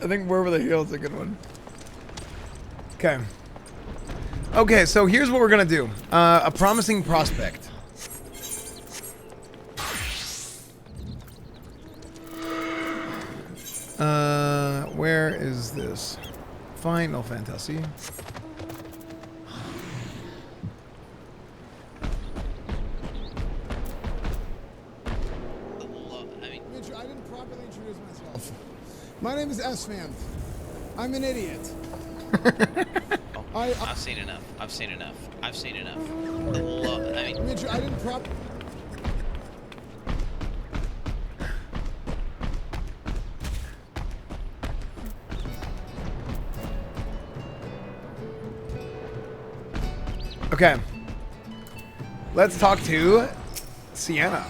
I think Where Were the Heels is a good one. Okay. Okay, so here's what we're gonna do. A promising prospect. Where is this? Final Fantasy. I didn't properly introduce myself. My name is Esfand. I'm an idiot. I've seen enough. I've seen enough. I've seen enough. I didn't Okay. Let's talk to Sienna.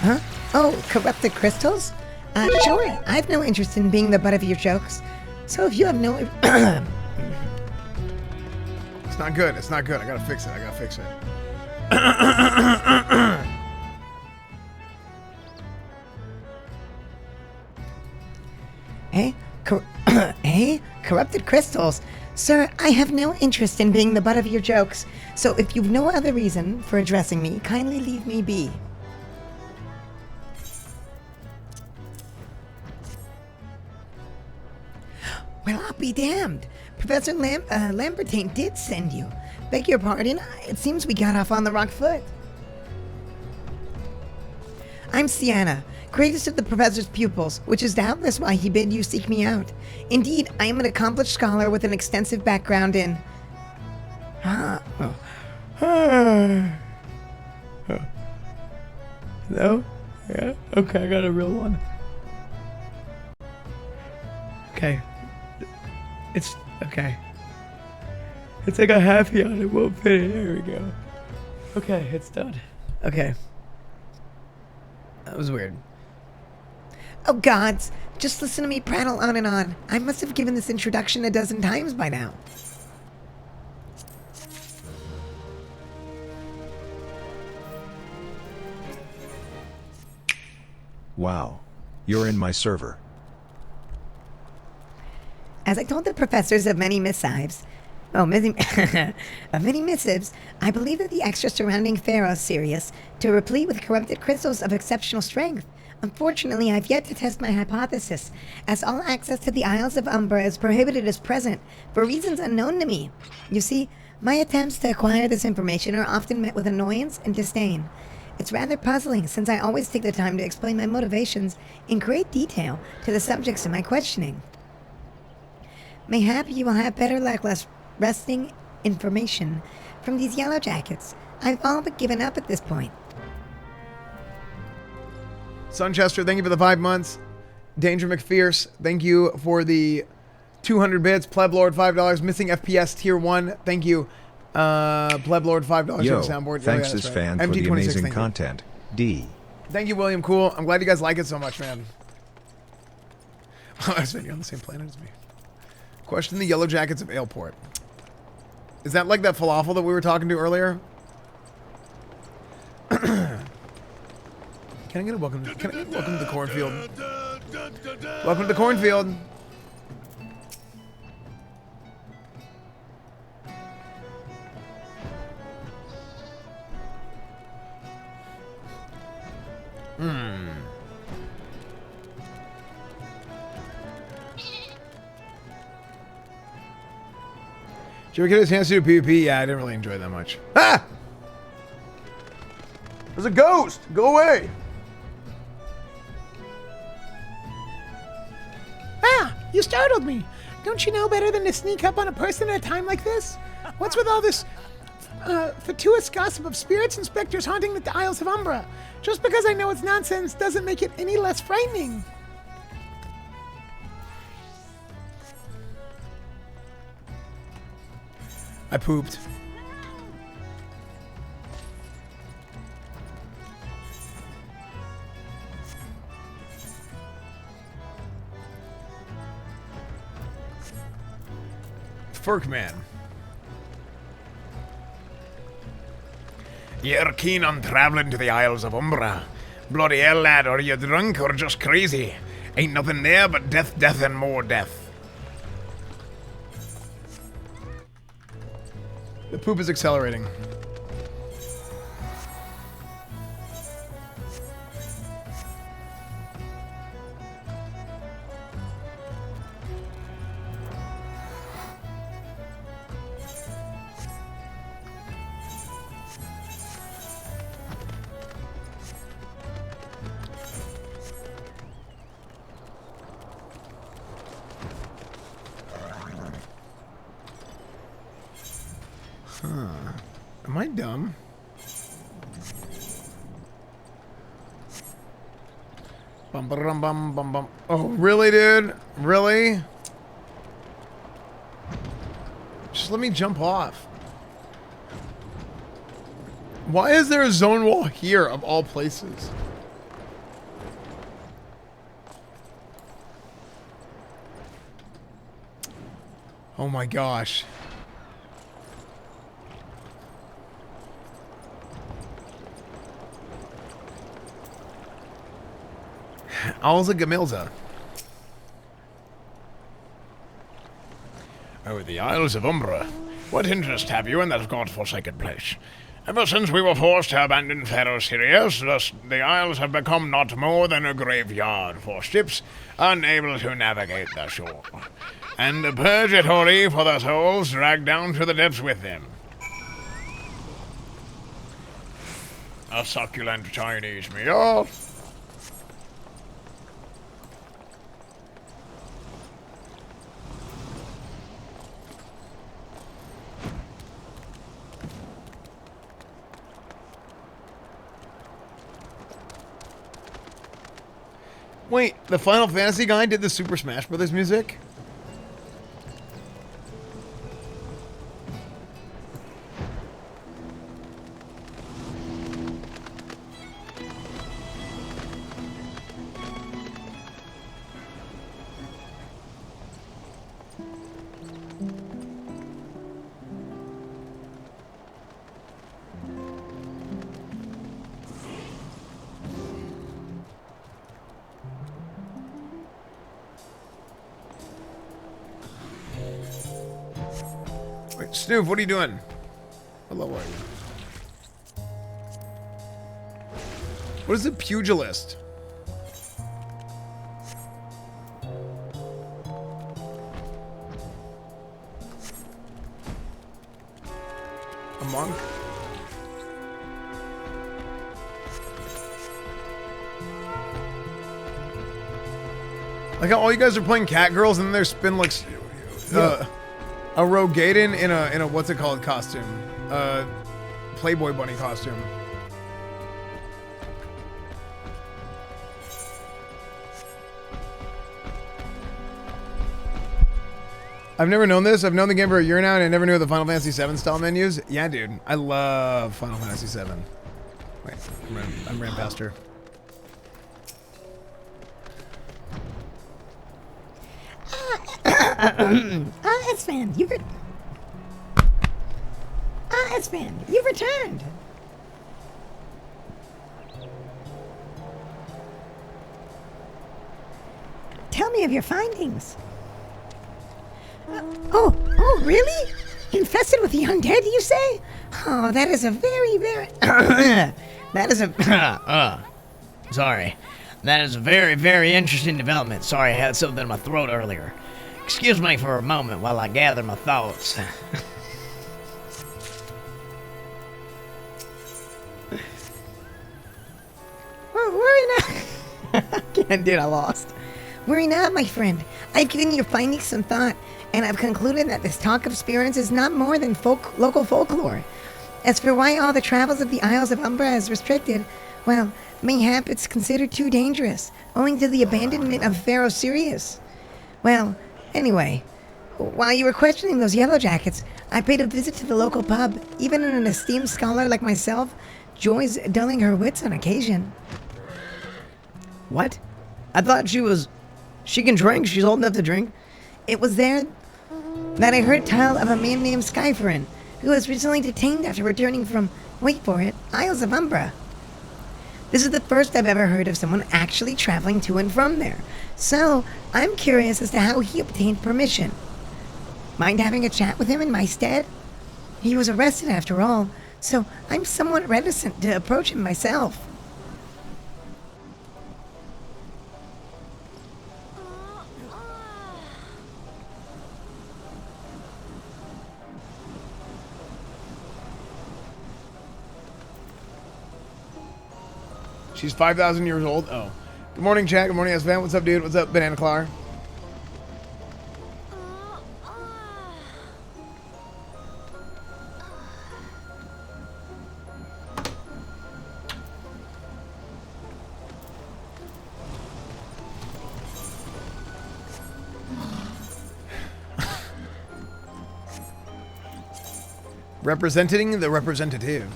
Huh? Oh, corrupted crystals? Sure. I've no interest in being the butt of your jokes. So if you have no... It's not good. It's not good. I gotta fix it. I gotta fix it. Hey, corrupted crystals. Sir, I have no interest in being the butt of your jokes. So if you've no other reason for addressing me, kindly leave me be. Well, I'll be damned. Professor Lambertine did send you. Beg your pardon, it seems we got off on the wrong foot. I'm Sienna, greatest of the professor's pupils, which is doubtless why he bid you seek me out. Indeed, I am an accomplished scholar with an extensive background in... Hello? Yeah? Okay, I got a real one. Okay. It's okay. It's like a happy on it, won't fit it. There we go. Okay, it's done. Okay. That was weird. Oh gods, just listen to me prattle on and on. I must have given this introduction a dozen times by now. Wow. You're in my server. As I told the professors of many missives, of many missives, I believe that the extra surrounding Pharaoh Sirius to replete with corrupted crystals of exceptional strength. Unfortunately, I've yet to test my hypothesis, as all access to the Isles of Umbra is prohibited as present, for reasons unknown to me. You see, my attempts to acquire this information are often met with annoyance and disdain. It's rather puzzling, since I always take the time to explain my motivations in great detail to the subjects of my questioning. Mayhap you will have better luck wresting information from these yellow jackets. I've all but given up at this point. Sunchester, thank you for the 5 months. Danger McFierce, thank you for the 200 bits. Pleblord, $5. Missing FPS Tier 1, thank you. Pleblord, $5 Yo, on the soundboard. Thanks as fan for the amazing content. D. Thank you, William Cool. I'm glad you guys like it so much, man. Oh, you're on the same planet as me. Question the Yellow Jackets of Aleport. Is that like that falafel that we were talking to earlier? Can I get a welcome? Can I get welcome to the cornfield? Welcome to the cornfield. Did you ever get a chance to do PvP? Yeah, I didn't really enjoy it that much. Ah! There's a ghost! Go away! Ah! You startled me! Don't you know better than to sneak up on a person at a time like this? What's with all this fatuous gossip of spirits and specters haunting the Isles of Umbra? Just because I know it's nonsense doesn't make it any less frightening. I pooped. Furkman. You're keen on traveling to the Isles of Umbra. Bloody hell, lad, are you drunk or just crazy? Ain't nothing there but death, death, and more death. The poop is accelerating. Am I dumb? Bum bum bum bum bum. Oh, really, dude? Really? Just let me jump off. Why is there a zone wall here, of all places? Oh my gosh. Alza Gamilza. Oh, the Isles of Umbra. What interest have you in that god-forsaken place? Ever since we were forced to abandon Pharaoh Sirius, the Isles have become not more than a graveyard for ships unable to navigate the shore, and a purgatory for the souls dragged down to the depths with them. A succulent Chinese meal. Wait, the Final Fantasy guy did the Super Smash Brothers music? Wait, Snoof, what are you doing? What level are you? What is a pugilist? A monk? Like how all you guys are playing cat girls and then there's spin like a Rogue Gaiden in a what's it called costume, Playboy bunny costume. I've never known this. I've known the game for a year now, and I never knew the Final Fantasy VII style menus. Yeah, dude, I love Final Fantasy VII. Wait, I'm ran past her. Esfand, Esfand, you've returned. Tell me of your findings. Oh, really? Infested with the undead, you say? Oh, that is a Sorry. That is a very, very interesting development. Sorry, I had something in my throat earlier. Excuse me for a moment while I gather my thoughts. Oh, worry not. Dude, I lost. Worry not, my friend. I've given your findings some thought, and I've concluded that this talk of spirits is not more than local folklore. As for why all the travels of the Isles of Umbra is restricted, well, mayhap it's considered too dangerous, owing to the abandonment of Pharaoh Sirius. Well, anyway, while you were questioning those yellow jackets, I paid a visit to the local pub. Even an esteemed scholar like myself, joys dulling her wits on occasion. What? I thought she can drink. She's old enough to drink. It was there that I heard tell of a man named Skyferin, who was recently detained after returning from, wait for it, Isles of Umbra. This is the first I've ever heard of someone actually traveling to and from there, so I'm curious as to how he obtained permission. Mind having a chat with him in my stead? He was arrested after all, so I'm somewhat reticent to approach him myself. She's 5,000 years old. Oh. Good morning, chat. Good morning, esfand. What's up, dude? What's up, Banana Clar? Representing the representative.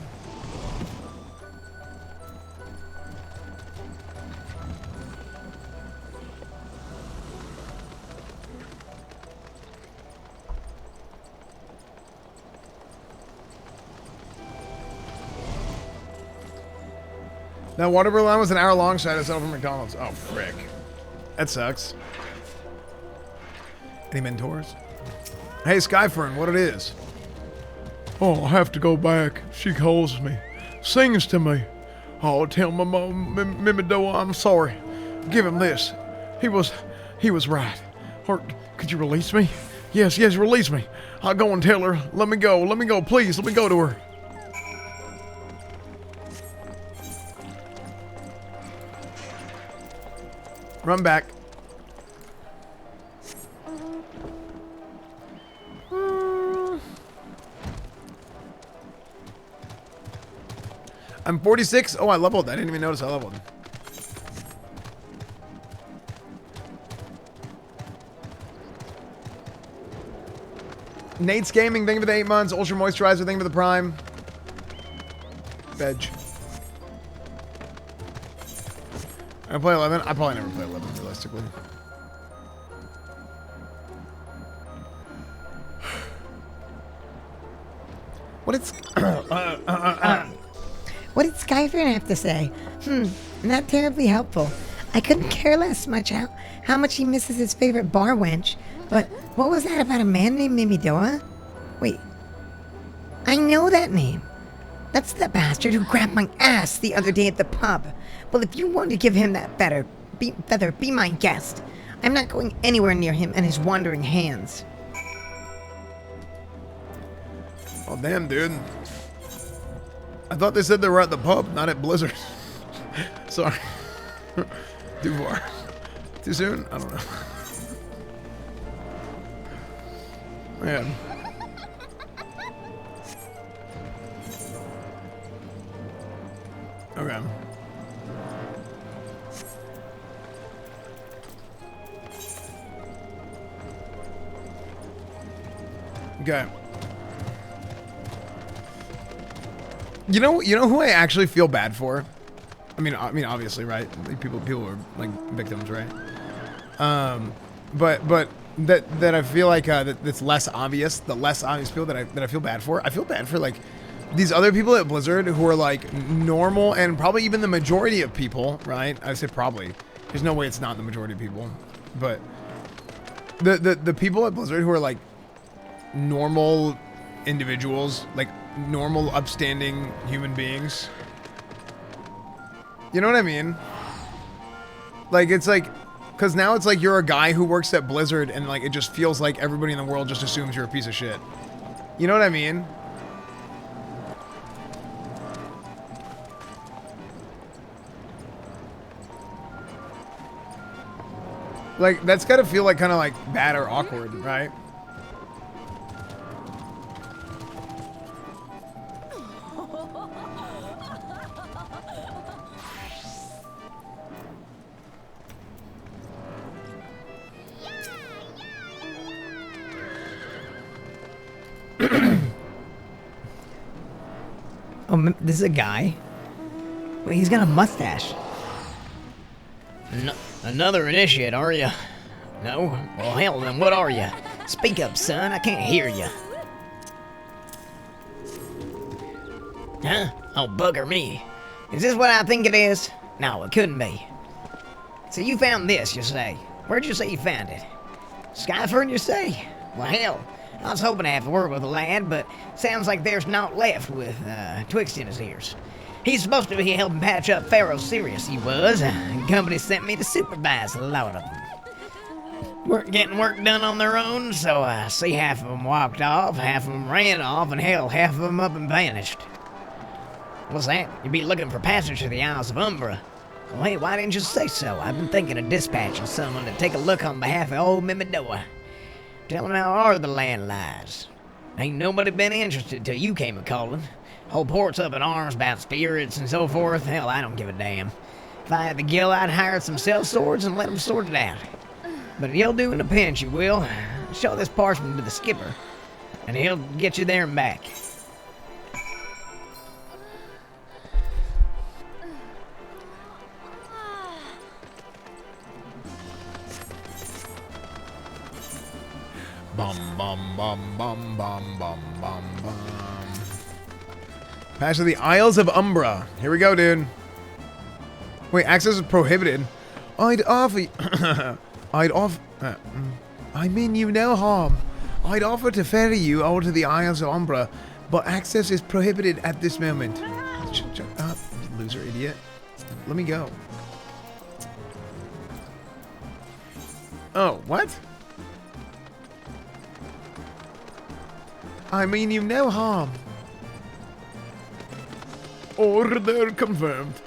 That Waterbury line was an hour long, so I had to settle for McDonald's. Oh, frick. That sucks. Any mentors? Hey, Skyfern, what it is? Oh, I have to go back. She calls me, sings to me. Oh, tell my mom, Mimidoa, I'm sorry. Give him this. He was right. Or, could you release me? Yes, release me. I'll go and tell her. Let me go, please. Let me go to her. Run back. I'm 46. Oh, I leveled. I didn't even notice I leveled. Nate's Gaming, thank you for the 8 months. Ultra Moisturizer, thank you for the Prime. Veg. I play 11. I probably never play 11 realistically. What it's What did Skyfern have to say? Not terribly helpful. I couldn't care less much how much he misses his favorite bar wench, but what was that about a man named Mimidoa? Wait, I know that name. That's the bastard who grabbed my ass the other day at the pub. Well, if you want to give him that feather, be my guest. I'm not going anywhere near him and his wandering hands. Oh, damn, dude. I thought they said they were at the pub, not at Blizzard. Sorry. Too far. Too soon? I don't know. Man. Okay. Okay. You know who I actually feel bad for? I mean, obviously, right? Like, people are like victims, right? But that I feel like that's less obvious. The less obvious people that I feel bad for. I feel bad for like these other people at Blizzard who are like normal, and probably even the majority of people, right? I say probably. There's no way it's not the majority of people, but the people at Blizzard who are like normal individuals, like normal upstanding human beings. You know what I mean? Like, it's like, because now it's like you're a guy who works at Blizzard and like it just feels like everybody in the world just assumes you're a piece of shit. You know what I mean? Like, that's gotta feel like kind of like bad or awkward, right? Oh, this is a guy? Wait, he's got a mustache. Another initiate, are you? No? Well, hell, then what are you? Speak up, son. I can't hear you. Huh? Oh, bugger me. Is this what I think it is? No, it couldn't be. So you found this, you say? Where'd you say you found it? Skyfern, you say? Well, hell, I was hoping to have a word with the lad, but sounds like there's naught left with twixt in his ears. He's supposed to be helping patch up Pharaoh Sirius, he was. The company sent me to supervise a lot of them. Weren't getting work done on their own, so I see half of them walked off, half of them ran off, and hell, half of them up and vanished. What's that? You be looking for passage to the Isles of Umbra. Well, hey, why didn't you say so? I've been thinking of dispatching someone to take a look on behalf of old Mimidoa. Tell him how hard the land lies. Ain't nobody been interested till you came a-calling. Whole port's up in arms about spirits and so forth. Hell, I don't give a damn. If I had the gill, I'd hire some sellswords and let them sort it out. But you'll do in a pinch, you will. Show this parchment to the skipper, and he'll get you there and back. Bum bum bum bum bum bum bum bum. Pass to the Isles of Umbra. Here we go, dude. Wait, access is prohibited. I'd offer. I mean you no harm. I'd offer to ferry you over to the Isles of Umbra, but access is prohibited at this moment. Shut up, loser idiot. Let me go. Oh, what? I mean you no harm. Order confirmed.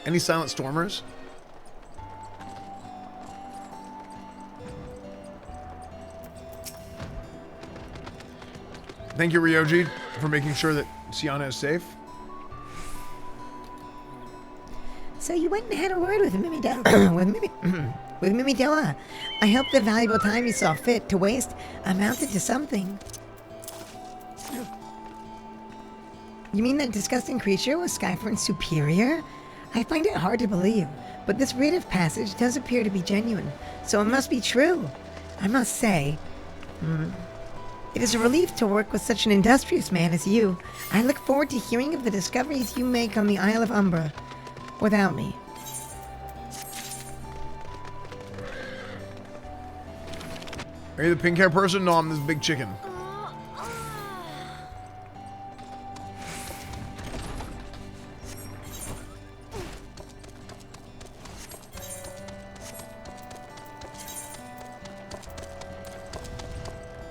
Any silent stormers? Thank you, Ryoji, for making sure that Sienna is safe. So you went and had a word with Mimidoa. with Mimidoa. I hope the valuable time you saw fit to waste amounted to something. You mean that disgusting creature was Skyfern's superior? I find it hard to believe, but this rite of passage does appear to be genuine, so it must be true. I must say, it is a relief to work with such an industrious man as you. I look forward to hearing of the discoveries you make on the Isle of Umbra without me. Are you the pink hair person? No, I'm this big chicken.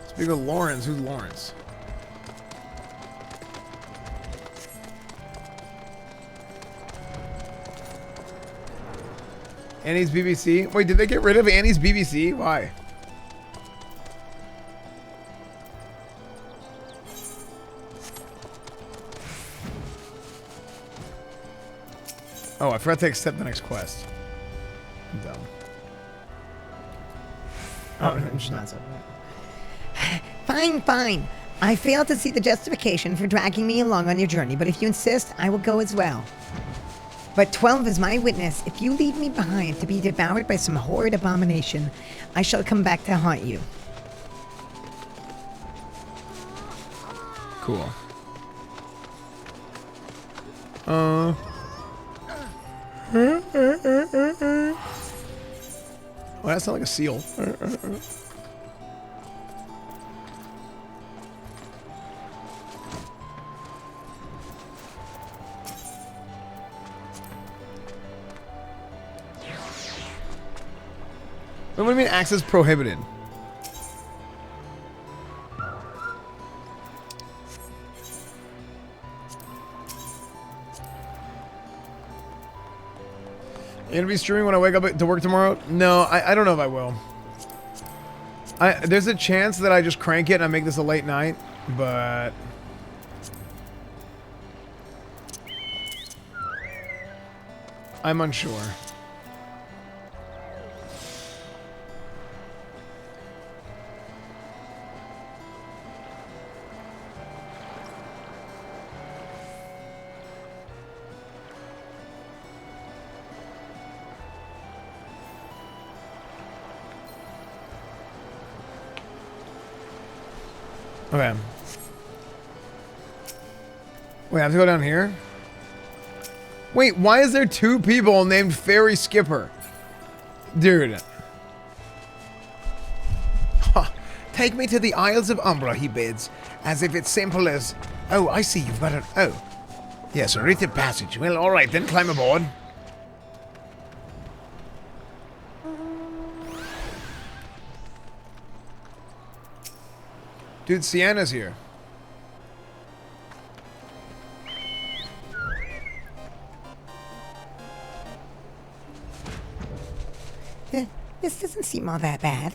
Speaking of Lawrence, who's Lawrence? Annie's BBC? Wait, did they get rid of Annie's BBC? Why? Oh, I forgot to accept the next quest. I'm dumb. Oh, it's not so bad. Fine. I fail to see the justification for dragging me along on your journey, but if you insist, I will go as well. But 12 is my witness. If you leave me behind to be devoured by some horrid abomination, I shall come back to haunt you. Cool. Well, that sounds like a seal. What do you mean access prohibited? You gonna be streaming when I wake up to work tomorrow? No, I don't know if I will. There's a chance that I just crank it and I make this a late night, but I'm unsure. Okay. Wait, I have to go down here? Wait, why is there 2 people named Ferry Skipper? Dude. Ha, take me to the Isles of Umbra, he bids, as if it's simple as... Oh, I see, you've got an... Oh. Yes, a written passage. Well, alright then, climb aboard. Dude, Sienna's here. This doesn't seem all that bad.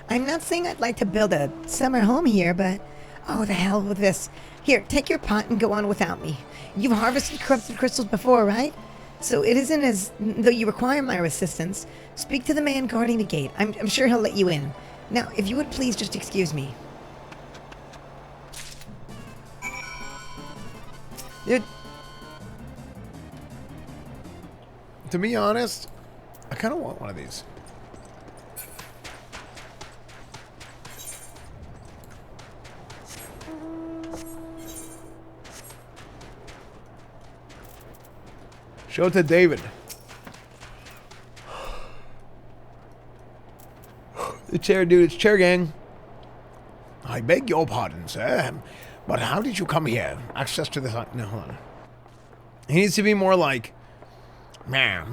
I'm not saying I'd like to build a summer home here, but... Oh, the hell with this. Here, take your pot and go on without me. You've harvested corrupted crystals before, right? So it isn't as though you require my assistance. Speak to the man guarding the gate. I'm sure he'll let you in. Now, if you would please just excuse me. Dude. To be honest, I kind of want one of these. Show it to David. The chair, dude. It's chair gang. I beg your pardon, sir. But how did you come here? Access to this... No, hold on. He needs to be more like... Well,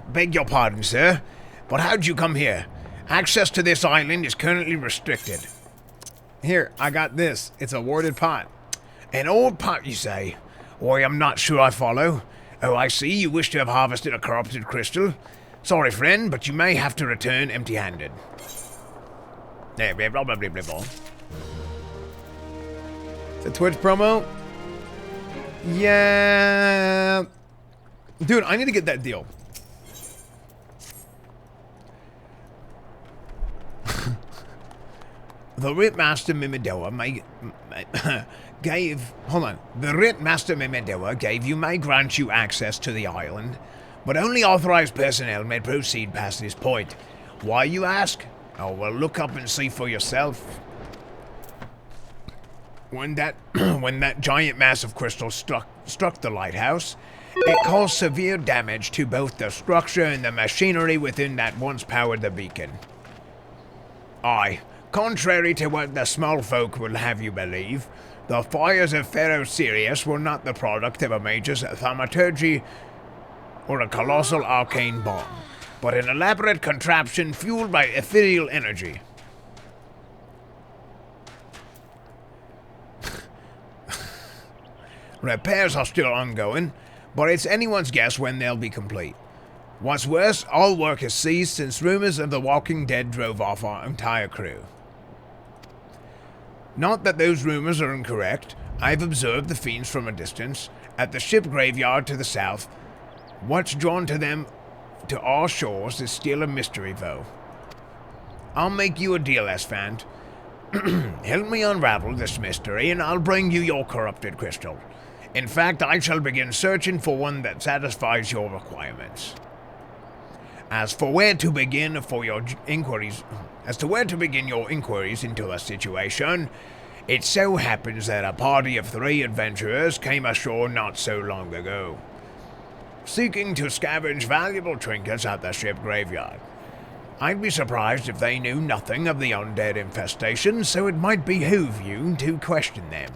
beg your pardon, sir. But how'd you come here? Access to this island is currently restricted. Here, I got this. It's a warded pot. An old pot, you say? Why, I'm not sure I follow. Oh, I see. You wish to have harvested a corrupted crystal. Sorry, friend, but you may have to return empty-handed. Blah, blah, blah, blah, blah, blah. It's a Twitch promo? Yeah. Dude, I need to get that deal. The Ritmaster Mimidoa gave... Hold on. The Ritmaster Mimidoa may grant you access to the island, but only authorized personnel may proceed past this point. Why, you ask? Oh, well, look up and see for yourself. When that giant mass of crystal struck the lighthouse, it caused severe damage to both the structure and the machinery within that once powered the beacon. Aye, contrary to what the small folk will have you believe, the fires of Pharaoh Sirius were not the product of a major thaumaturgy or a colossal arcane bomb, but an elaborate contraption fueled by ethereal energy. Repairs are still ongoing, but it's anyone's guess when they'll be complete. What's worse, all work has ceased since rumors of the Walking Dead drove off our entire crew. Not that those rumors are incorrect. I've observed the fiends from a distance, at the ship graveyard to the south. What's drawn to them to our shores is still a mystery, though. I'll make you a deal, Esfand. Help me unravel this mystery, and I'll bring you your corrupted crystal. In fact, I shall begin searching for one that satisfies your requirements. As to where to begin your inquiries into the situation, it so happens that a party of 3 adventurers came ashore not so long ago, seeking to scavenge valuable trinkets at the ship graveyard. I'd be surprised if they knew nothing of the undead infestation, so it might behoove you to question them.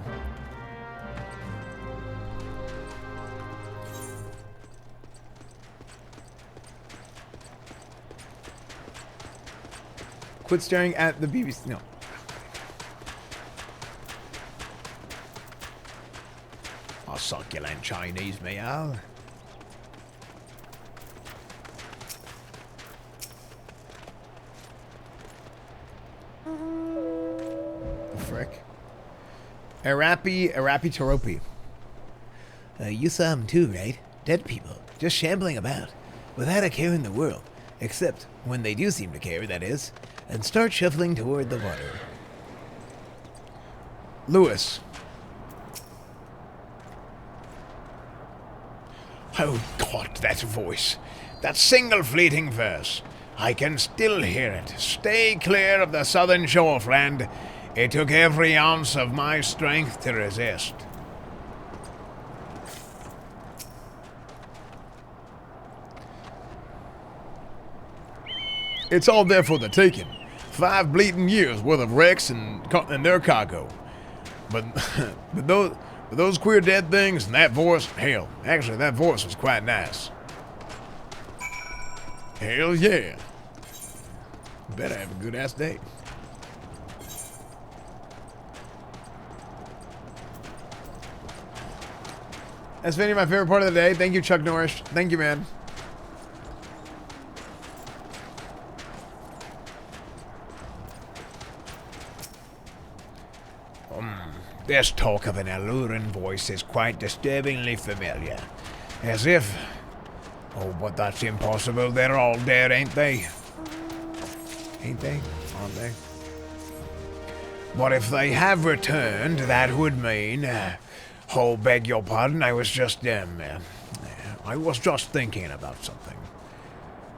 Quit staring at the BBC. No. A succulent Chinese meal. Frick. Arapi Taropi. You saw them too, right? Dead people, just shambling about, without a care in the world. Except when they do seem to care, that is, and start shuffling toward the water. Lewis. Oh God, that voice. That single fleeting verse. I can still hear it. Stay clear of the southern shore, friend. It took every ounce of my strength to resist. It's all there for the taking. 5 bleeding years worth of wrecks and their cargo. But, but those queer dead things and that voice, hell, actually that voice was quite nice. Hell yeah. Better have a good ass day. That's been my favorite part of the day. Thank you, Chuck Norris. Thank you, man. This talk of an alluring voice is quite disturbingly familiar. As if... Oh, but that's impossible. They're all dead, ain't they? Ain't they? Aren't they? But if they have returned, that would mean... oh, beg your pardon, I was just thinking about something.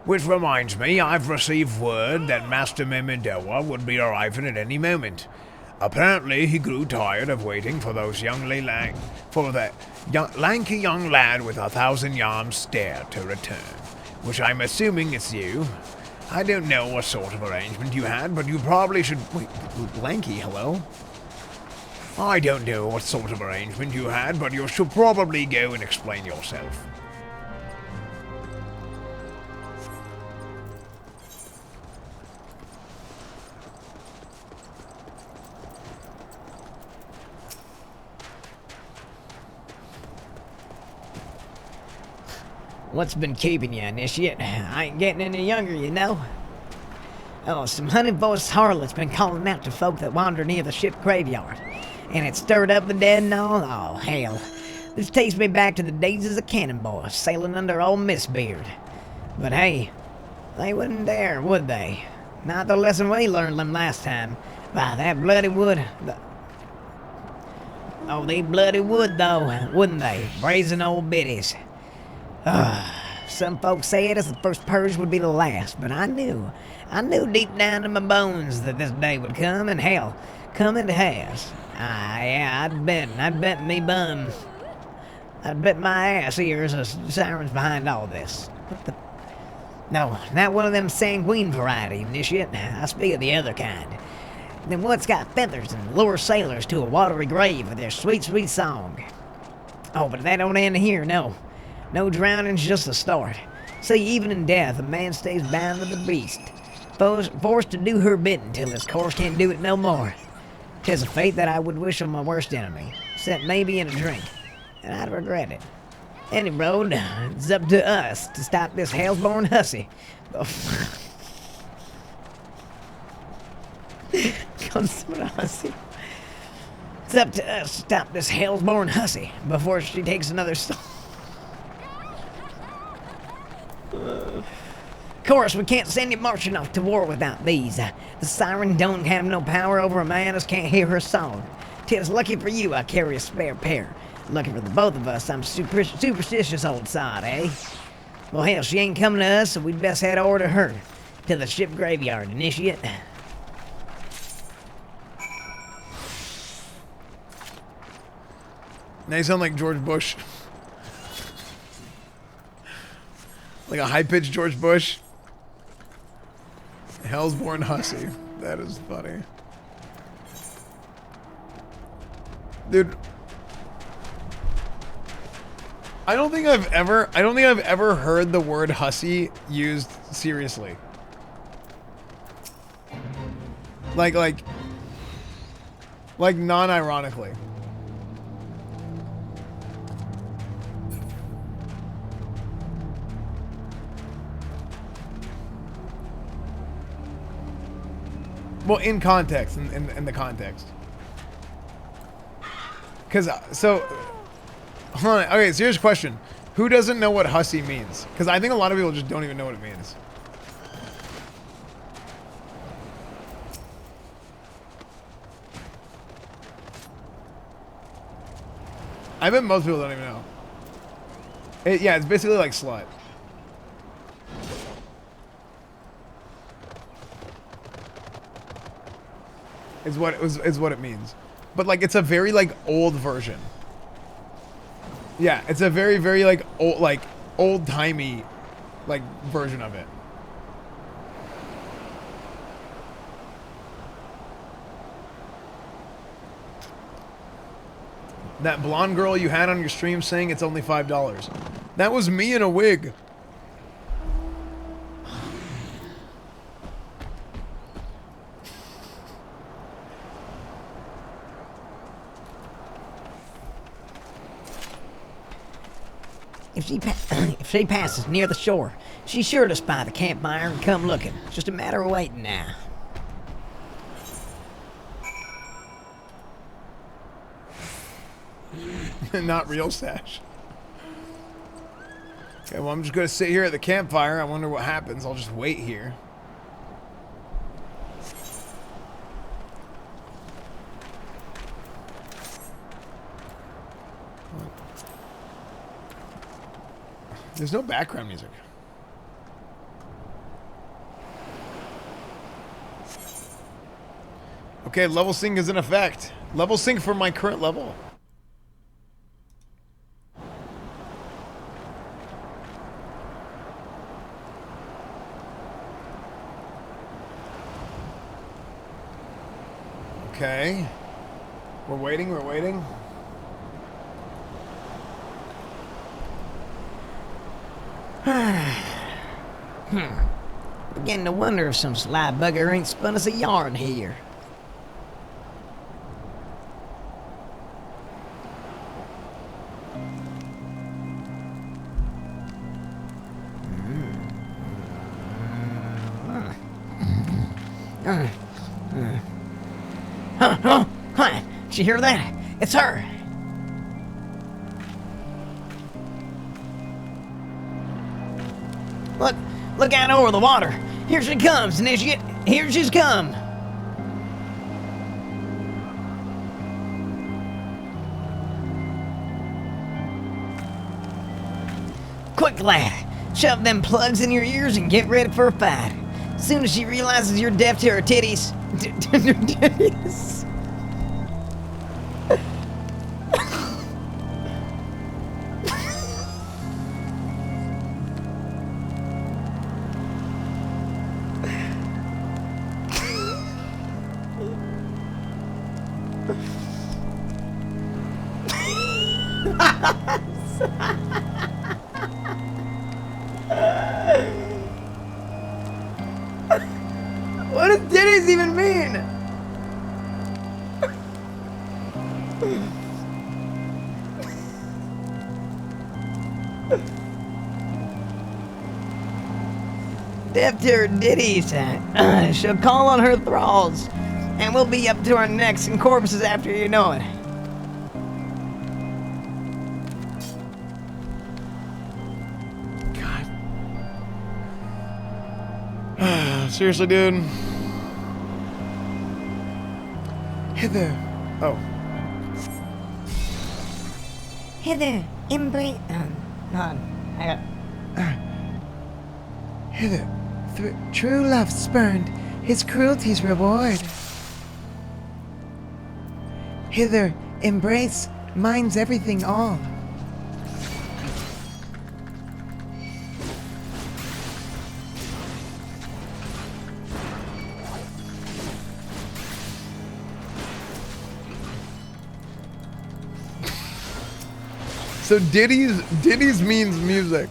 Which reminds me, I've received word that Master Mimidoa would be arriving at any moment. Apparently, he grew tired of waiting for lanky young lad with 1,000 yards stare to return, which I'm assuming it's you. I don't know what sort of arrangement you had, but you probably should... Wait, lanky, hello? I don't know what sort of arrangement you had, but you should probably go and explain yourself. What's been keeping you, Initiate? I ain't getting any younger, you know. Oh, some honey-voiced harlot's been calling out to folk that wander near the ship graveyard. And it stirred up the dead and all? Oh, hell. This takes me back to the days as a cannonball, sailing under old Mistbeard. But hey, they wouldn't dare, would they? Not the lesson we learned them last time. By that bloody wood... Oh, they bloody would, though, wouldn't they? Brazen old biddies. Some folks say it as the first purge would be the last, but I knew deep down in my bones that this day would come, and hell, come it has. Yeah, I'd bet me bum. I'd bet my ass ears are sirens behind all this. What the? No, not one of them sanguine variety, Initiate. I speak of the other kind. Then what's got feathers and lure sailors to a watery grave with their sweet, sweet song. Oh, but that don't end here, no. No drowning's just the start. See, even in death, a man stays bound to the beast, forced to do her bidding till his course can't do it no more. 'Tis a fate that I would wish on my worst enemy, except maybe in a drink, and I'd regret it. Any road, it's up to us to stop this hell's-born hussy. Hussy. It's up to us to stop this hell's-born hussy before she takes another soul. Of course, we can't send you marching off to war without these. The siren don't have no power over a man as can't hear her song. 'Tis lucky for you I carry a spare pair. Lucky for the both of us, I'm superstitious old sod, eh? Well, hell, she ain't coming to us, so we'd best head over to her. To the ship graveyard, Initiate. Now you sound like George Bush. Like a high-pitched George Bush. Hell's-born hussy. That is funny. Dude. I don't think I've ever heard the word hussy used seriously. Like non-ironically. Well, in context, in the context. Because, so, hold on. Okay, serious question. Who doesn't know what hussy means? Because I think a lot of people just don't even know what it means. I bet most people don't even know. Yeah, it's basically like slut. is what it means. But like it's a very like old version. Yeah, it's a very like old timey like version of it. That blonde girl you had on your stream saying it's only $5. That was me in a wig. If she passes near the shore, she's sure to spy the campfire and come looking. It's just a matter of waiting now. Not real stash. Okay, well, I'm just gonna sit here at the campfire. I wonder what happens. I'll just wait here. There's no background music. Okay, level sync is in effect. Level sync for my current level. Okay. We're waiting, we're waiting. Beginning to wonder if some sly bugger ain't spun us a yarn here. Huh, did you hear that? It's her. Look out over the water. Here she comes, initiate. Here she's come. Quick, lad. Shove them plugs in your ears and get ready for a fight. As soon as she realizes you're deaf to her titties. What does titties even mean? Deaf to her ditties. She'll call on her thralls, and we'll be up to our necks in corpses after you know it. Seriously, dude. Hither. Oh. Hither, embrace. Hold on. I got. Hither, true love spurned, his cruelty's reward. Hither, embrace, mine's everything all. So ditties means music.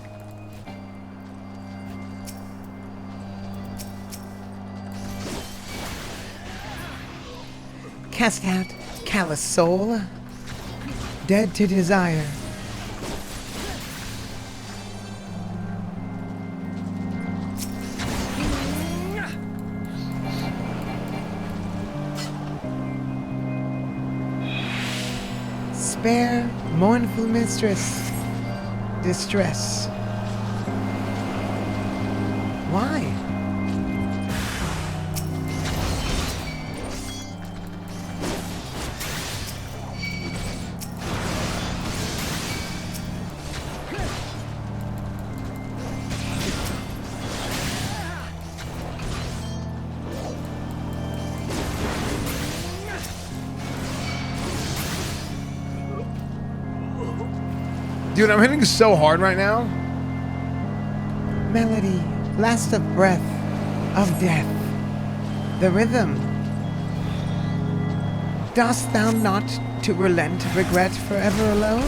Cast out, callous soul, dead to desire. Spare, mournful mistress, distress. Why? Dude, I'm hitting so hard right now. Melody, last of breath, of death. The rhythm. Dost thou not to relent regret forever alone?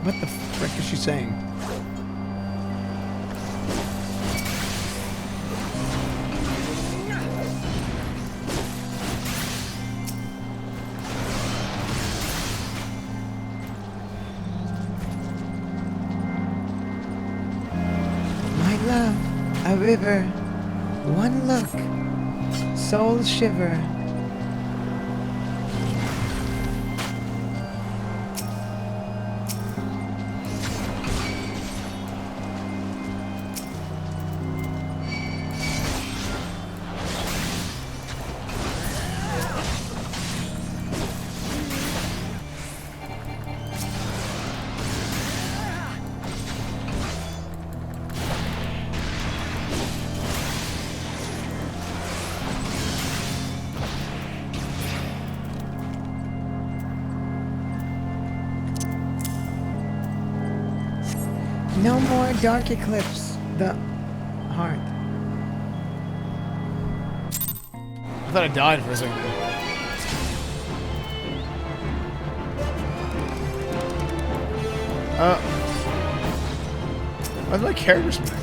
What the frick is she saying? My love, a river, one look, soul shiver. No more dark eclipse, the heart. I thought I died for a second. Why is my character spinning?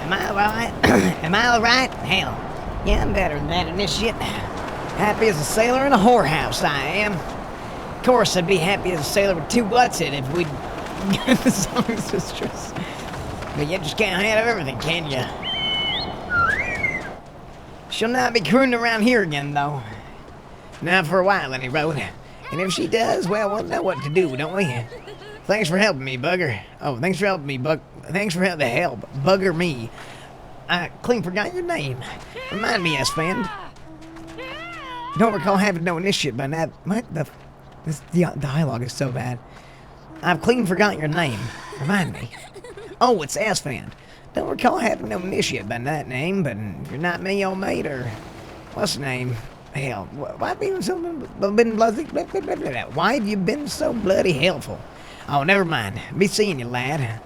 Am I alright? Am I alright? Hell, yeah, I'm better than that in this shit. Happy as a sailor in a whorehouse, I am. Of course, I'd be happy as a sailor with two butts in if we'd get the songstress. But you just can't have everything, can you? She'll not be crooning around here again, though. Not for a while, any road. And if she does, well, we'll know what to do, don't we? Thanks for helping me, Bugger. Oh, thanks for helping me, Thanks for the help, Bugger me. I clean forgot your name. Remind me, esfand. Don't recall having no initiate, but that this dialogue is so bad. I've clean forgot your name. Remind me. Oh, it's esfand. Don't recall having no initiate by that name, but you're not me, old mate, or what's the name? Hell, why have you been bloody? Why have you been so bloody helpful? Oh, never mind. Be seeing you, lad.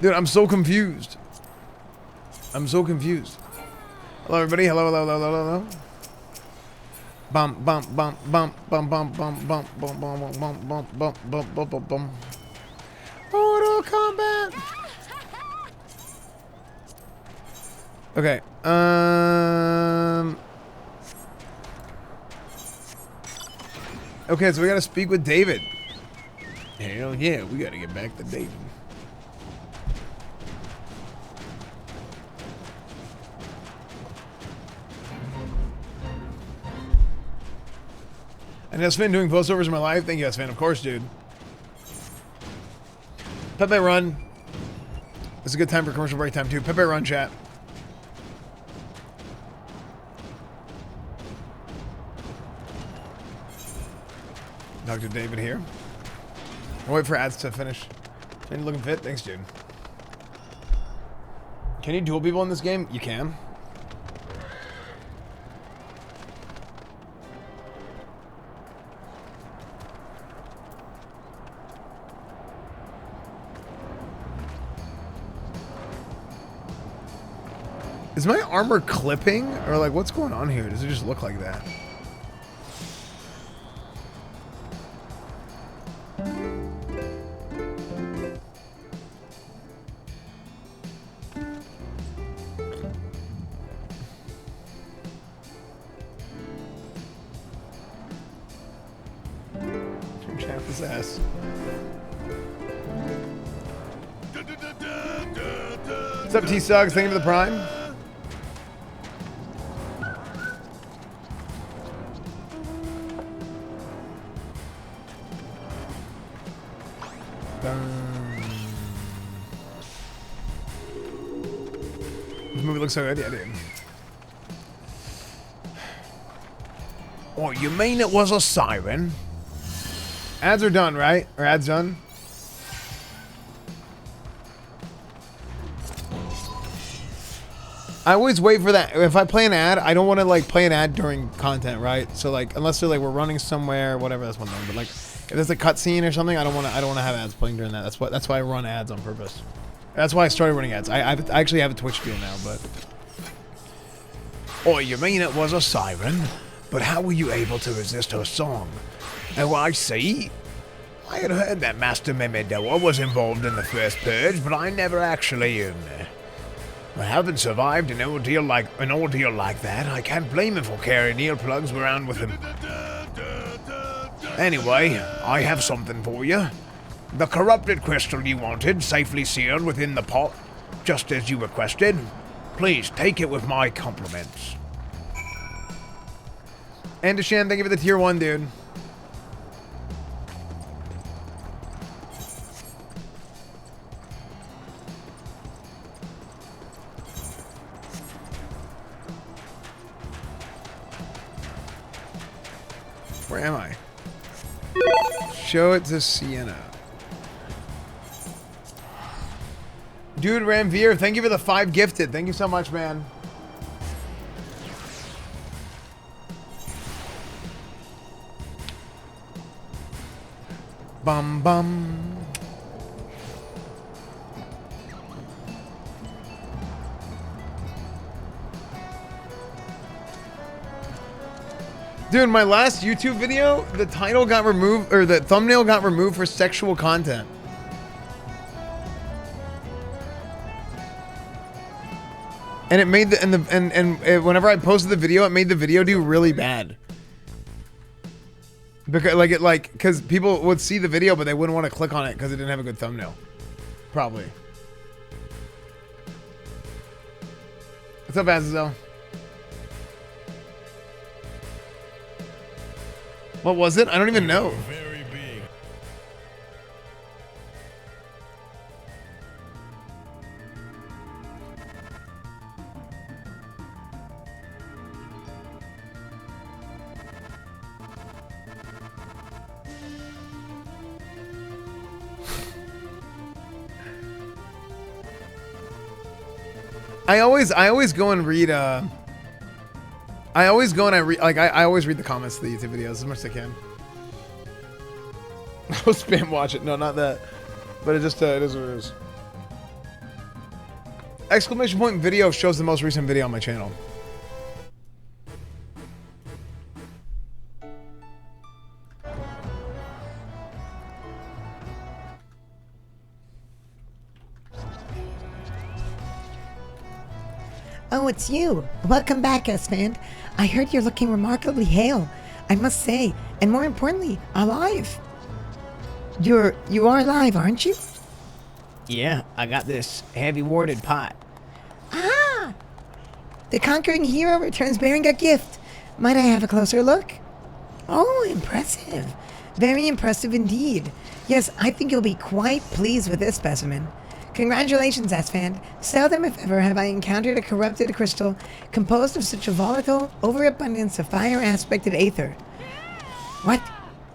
Dude, I'm so confused. I'm so confused. Hello, everybody. Hello, hello, hello, hello, hello. Bump, bump, bump, bump, bump, bump, bump, bump, bump, bump, bump, bump, bump, bump, bump, bump, bump. Mortal Kombat. Okay. Okay, so we gotta speak with David. Hell yeah, we gotta get back to David. And esfand doing voiceovers in my life. Thank you, esfand. Of course, dude. Pepe Run. It's a good time for commercial break time, too. Pepe Run, chat. Dr. David here. I'll wait for ads to finish. Are you looking fit? Thanks, dude. Can you duel people in this game? You can. Is my armor clipping? Or like, what's going on here? Does it just look like that? Champ his ass. What's up, T-Suggs? Thank you for the prime. This movie looks so good. Yeah, dude. Oh, you mean it was a siren? Ads are done, right? Or ads done? I always wait for that. If I play an ad, I don't want to like play an ad during content, right? So like, unless they're like we're running somewhere, whatever, that's one thing. But like, if there's a cutscene or something, I don't want to have ads playing during that. That's why I run ads on purpose. That's why I started running ads. I actually have a Twitch deal now, but. Oh, you mean it was a siren? But how were you able to resist her song? Oh, I see. I had heard that Master Mimidoa was involved in the first purge, but I never actually I haven't survived an ordeal like that. I can't blame him for carrying earplugs around with him. Anyway, I have something for you. The corrupted crystal you wanted, safely sealed within the pot, just as you requested. Please take it with my compliments. And Deshan, thank you for the tier 1, dude. Where am I? Show it to Sienna. Dude, Ramveer, thank you for the 5 gifted. Thank you so much, man. Bum bum. Dude, my last YouTube video, the title got removed, or the thumbnail got removed for sexual content. And it made whenever I posted the video, it made the video do really bad. Because people would see the video, but they wouldn't want to click on it because it didn't have a good thumbnail. Probably. What's up, Azazel? What was it? I don't even know. I always go and read I always go and I always read the comments to the YouTube videos as much as I can. I'll spam watch it. No, not that. But it just it is what it is. Exclamation point video shows the most recent video on my channel. Oh, it's you. Welcome back, Esfand. I heard you're looking remarkably hale, I must say, and more importantly, alive. You are alive, aren't you? Yeah, I got this heavy warded pot. Ah! The conquering hero returns bearing a gift. Might I have a closer look? Oh, impressive. Very impressive indeed. Yes, I think you'll be quite pleased with this specimen. Congratulations, Esfand. Seldom, if ever, have I encountered a corrupted crystal composed of such a volatile overabundance of fire-aspected aether. What?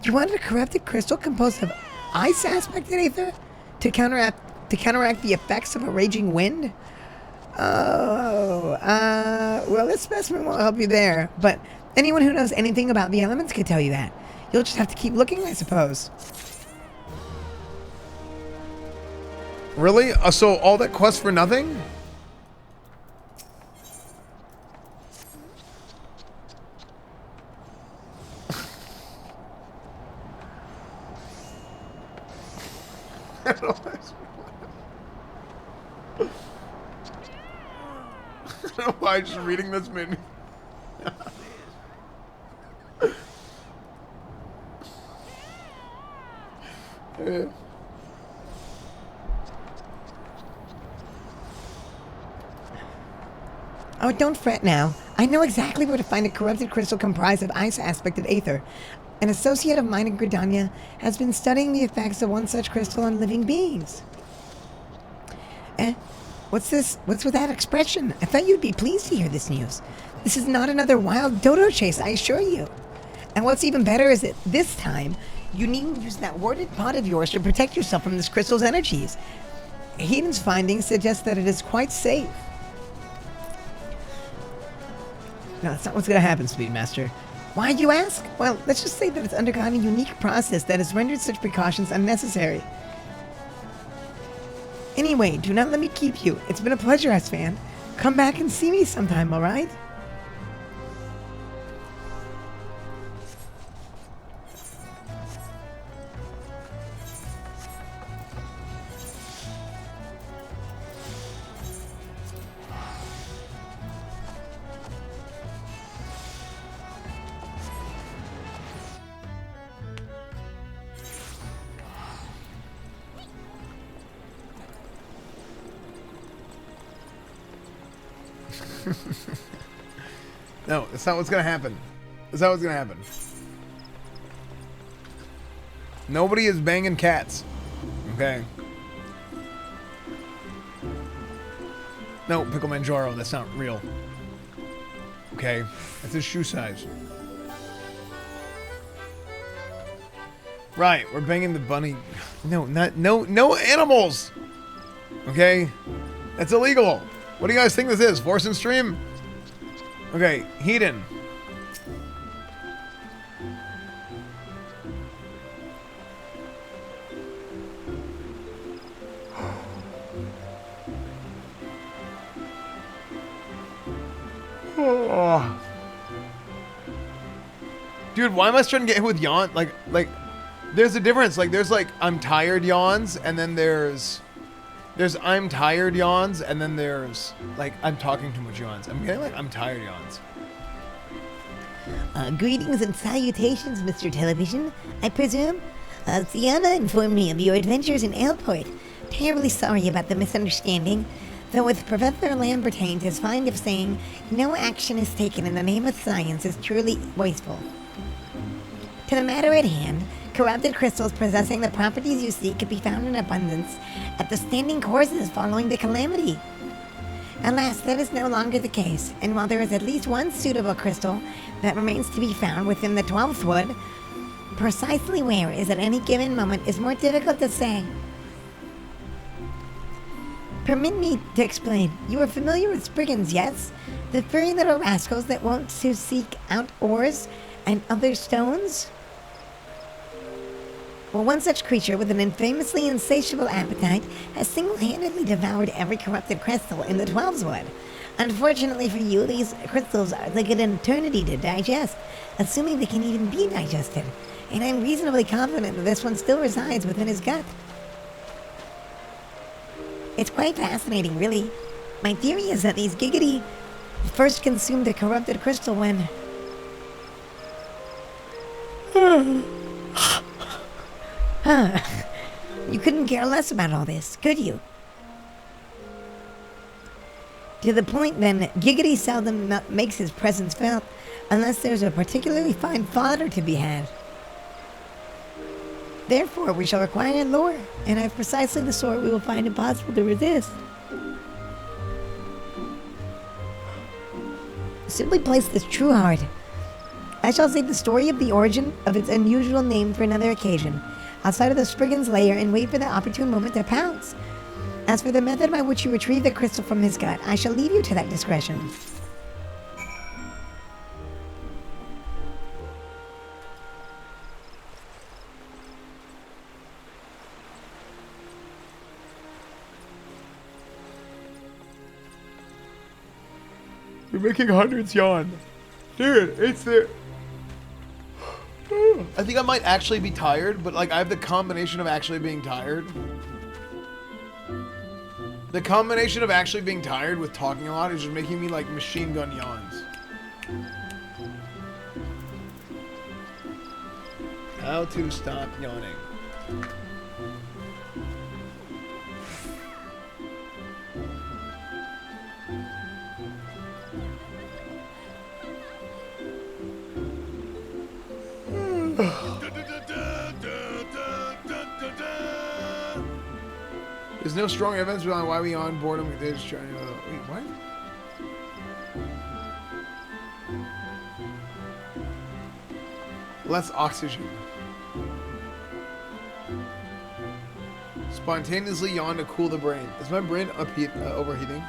You wanted a corrupted crystal composed of ice-aspected aether to counteract the effects of a raging wind? Oh, well, this specimen won't help you there, but anyone who knows anything about the elements can tell you that. You'll just have to keep looking, I suppose. Really? So all that quest for nothing? I don't know why just reading this made me... Oh, don't fret now. I know exactly where to find a corrupted crystal comprised of ice-aspected aether. An associate of mine in Gridania has been studying the effects of one such crystal on living beings. What's this? What's with that expression? I thought you'd be pleased to hear this news. This is not another wild dodo chase, I assure you. And what's even better is that this time, you needn't use that warded pot of yours to protect yourself from this crystal's energies. Hayden's findings suggest that it is quite safe. No, that's not what's going to happen, Speedmaster. Why, you ask? Well, let's just say that it's undergone a unique process that has rendered such precautions unnecessary. Anyway, do not let me keep you. It's been a pleasure, esfand. Come back and see me sometime, alright? No, that's not what's gonna happen. That's not what's gonna happen. Nobody is banging cats. Okay. No, Pickle Manjaro, that's not real. Okay. That's his shoe size. Right, we're banging the bunny. No animals! Okay? That's illegal. What do you guys think this is? Force and stream? Okay, Hedon. Oh. Dude, why am I starting to get hit with yawn? Like, there's a difference. Like, there's like, I'm tired yawns, and then there's I'm tired yawns, and then there's like I'm talking too much yawns. I'm getting like I'm tired yawns. Greetings and salutations, Mr. Television. I presume Sienna informed me of your adventures in Airport. Terribly sorry about the misunderstanding, though with Professor Lambertaine, 'tis fond of saying no action is taken in the name of science is truly wasteful. To the matter at hand, corrupted crystals possessing the properties you seek could be found in abundance at the standing courses following the calamity. Alas, that is no longer the case, and while there is at least one suitable crystal that remains to be found within the 12th wood, precisely where is at any given moment is more difficult to say. Permit me to explain. You are familiar with Spriggans, yes? The furry little rascals that want to seek out ores and other stones? Well, one such creature with an infamously insatiable appetite has single-handedly devoured every corrupted crystal in the 12's wood. Unfortunately for you, these crystals are like an eternity to digest, assuming they can even be digested, and I'm reasonably confident that this one still resides within his gut. It's quite fascinating, really. My theory is that these Giggity first consumed the corrupted crystal when... You couldn't care less about all this, could you? To the point, then, Giggity seldom makes his presence felt unless there's a particularly fine fodder to be had. Therefore, we shall require lore, and I have precisely the sort we will find impossible to resist. Simply place this true heart. I shall save the story of the origin of its unusual name for another occasion, outside of the Spriggan's lair, and wait for the opportune moment to pounce. As for the method by which you retrieve the crystal from his gut, I shall leave you to that discretion. You're making hundreds yawn. Dude, it's there. I think I might actually be tired, but like I have the combination of actually being tired. The combination of actually being tired with talking a lot is just making me like machine gun yawns. How to stop yawning. There's no strong evidence on why we on boredom. They're just trying to. Wait, what? Less oxygen. Spontaneously yawn to cool the brain. Is my brain overheating?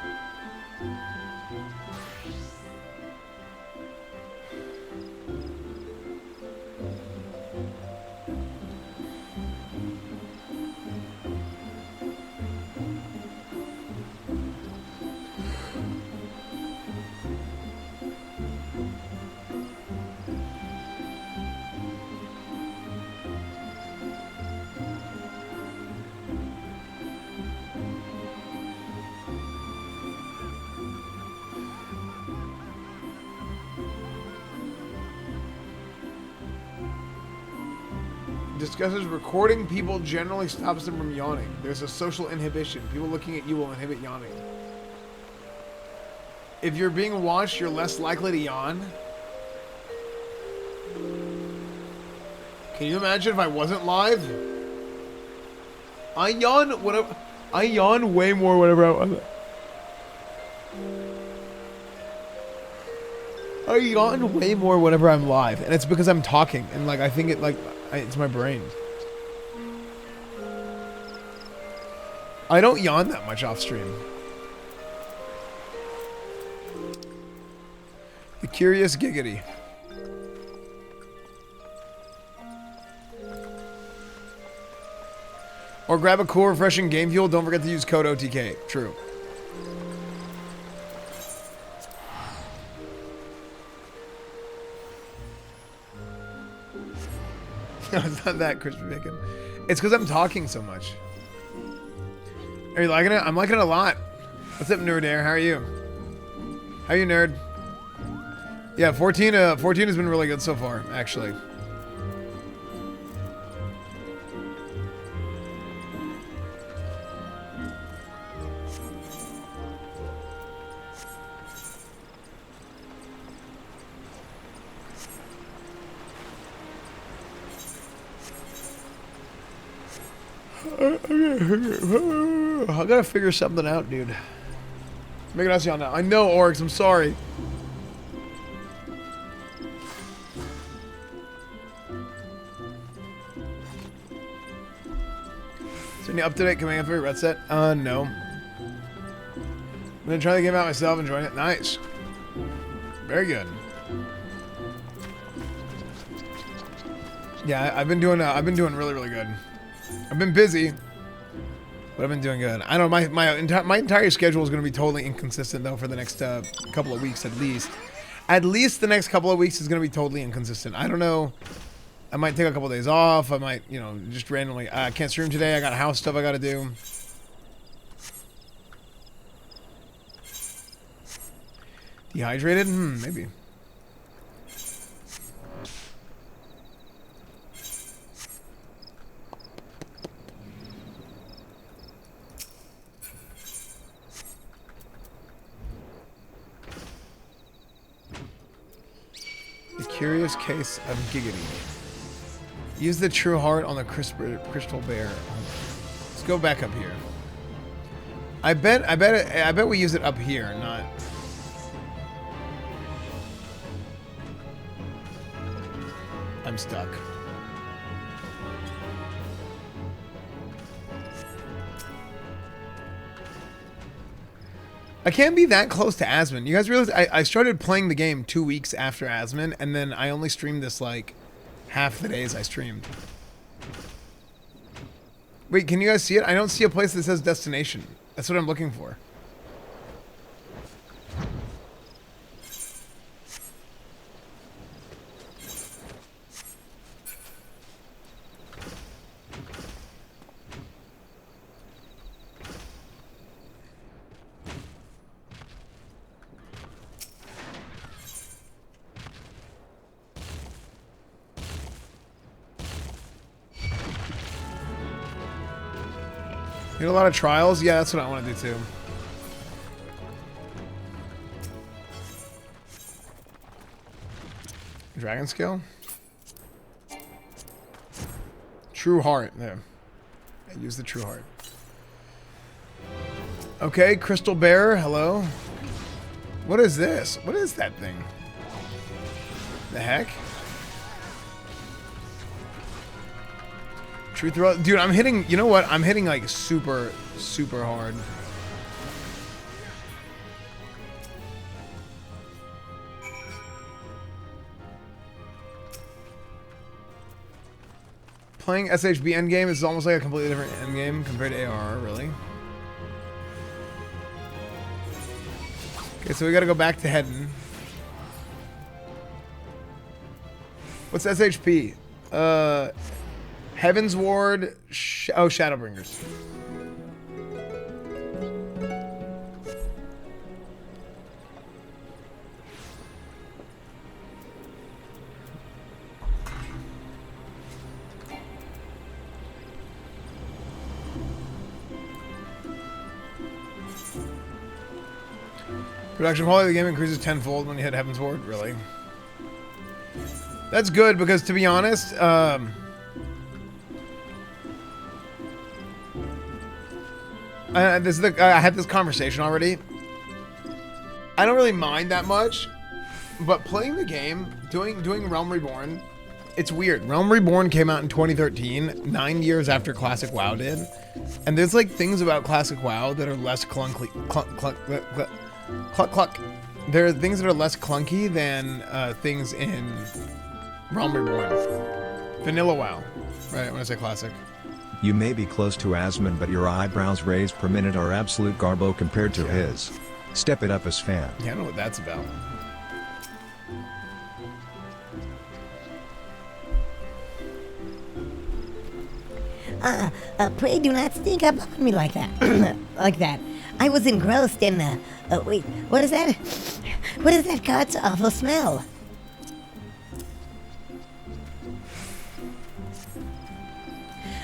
Discusses recording people generally stops them from yawning. There's a social inhibition. People looking at you will inhibit yawning. If you're being watched, you're less likely to yawn. Can you imagine if I wasn't live? I yawn whenever. I yawn way more whenever I yawn way more whenever I'm live, and it's because I'm talking, and like I think it like it's my brain. I don't yawn that much off stream. The curious giggity. Or grab a cool, refreshing game fuel. Don't forget to use code OTK. True. No, it's not that crispy bacon. It's because I'm talking so much. Are you liking it? I'm liking it a lot. What's up, Nerd Air? How are you? How are you, Nerd? Yeah, 14 has been really good so far, actually. I gotta figure something out, dude. Make it out to y'all now. I know, Orcs. I'm sorry. Is there any up-to-date Command 3 red set? No. I'm gonna try the game out myself, enjoying it. Nice. Very good. Yeah, I've been doing really, really good. I've been busy, but I've been doing good. I don't know, my entire schedule is going to be totally inconsistent though for the next couple of weeks at least. At least the next couple of weeks is going to be totally inconsistent. I don't know. I might take a couple of days off. I might, you know, just randomly. I can't stream today. I got house stuff I got to do. Dehydrated? Maybe. The curious case of giggity. Use the true heart on the crystal bear. Let's go back up here. I bet we use it up here, not. I'm stuck. I can't be that close to Asmon. You guys realize I started playing the game 2 weeks after Asmon, and then I only streamed this like half the days I streamed. Wait, can you guys see it? I don't see a place that says destination. That's what I'm looking for. You know, a lot of trials? Yeah, that's what I want to do too. Dragon scale? True heart. There. I use the true heart. Okay, Crystal Bear, hello. What is this? What is that thing? The heck? Truth throw, dude. I'm hitting. You know what? I'm hitting like super hard. Playing SHB endgame is almost like a completely different endgame compared to AR. Really? Okay, so we gotta go back to Hedden. What's SHP? Heaven's Ward. Oh, Shadowbringers. Production quality of the game increases tenfold when you hit Heaven's Ward. Really? That's good because, to be honest, I had this conversation already. I don't really mind that much, but playing the game, doing Realm Reborn, it's weird. Realm Reborn came out in 2013, 9 years after Classic WoW did, and there's like things about Classic WoW that are less clunky. There are things that are less clunky than things in Realm Reborn. Vanilla WoW, right? When I say Classic. You may be close to Asmon, but your eyebrows raised per minute are absolute garbo compared to his. Step it up, esfand. Yeah, I don't know what that's about. Pray do not sneak up on me like that. Like that. I was engrossed in wait, what is that? What is that God's awful smell?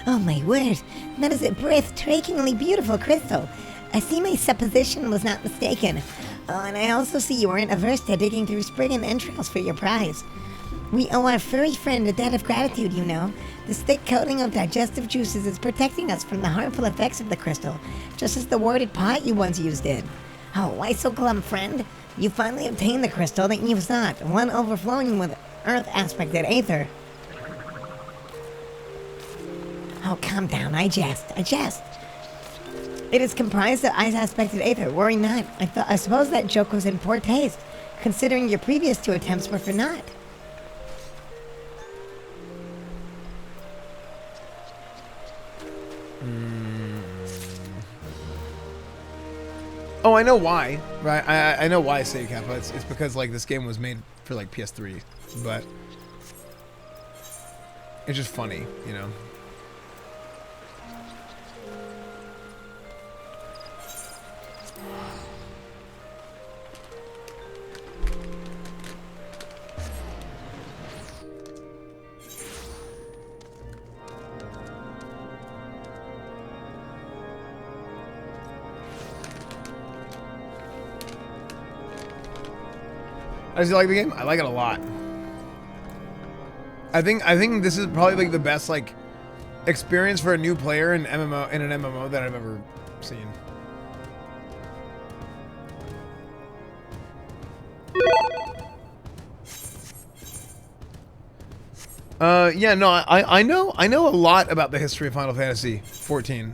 Oh my word, that is a breathtakingly beautiful crystal. I see my supposition was not mistaken. Oh, and I also see you weren't averse to digging through spring and entrails for your prize. We owe our furry friend a debt of gratitude, you know. This thick coating of digestive juices is protecting us from the harmful effects of the crystal, just as the warded pot you once used did. Oh, why so glum, friend? You finally obtained the crystal that you sought, one overflowing with earth-aspected aether. Oh, calm down, I jest. It is comprised of ice-aspected aether, worry not. I suppose that joke was in poor taste, considering your previous 2 attempts were for naught. Oh, I know why, right? I know why I say Kappa. It's because like this game was made for like PS3, but it's just funny, you know. Does you like the game? I like it a lot. I think this is probably like the best like experience for a new player in an MMO that I've ever seen. Yeah, no, I know a lot about the history of Final Fantasy 14.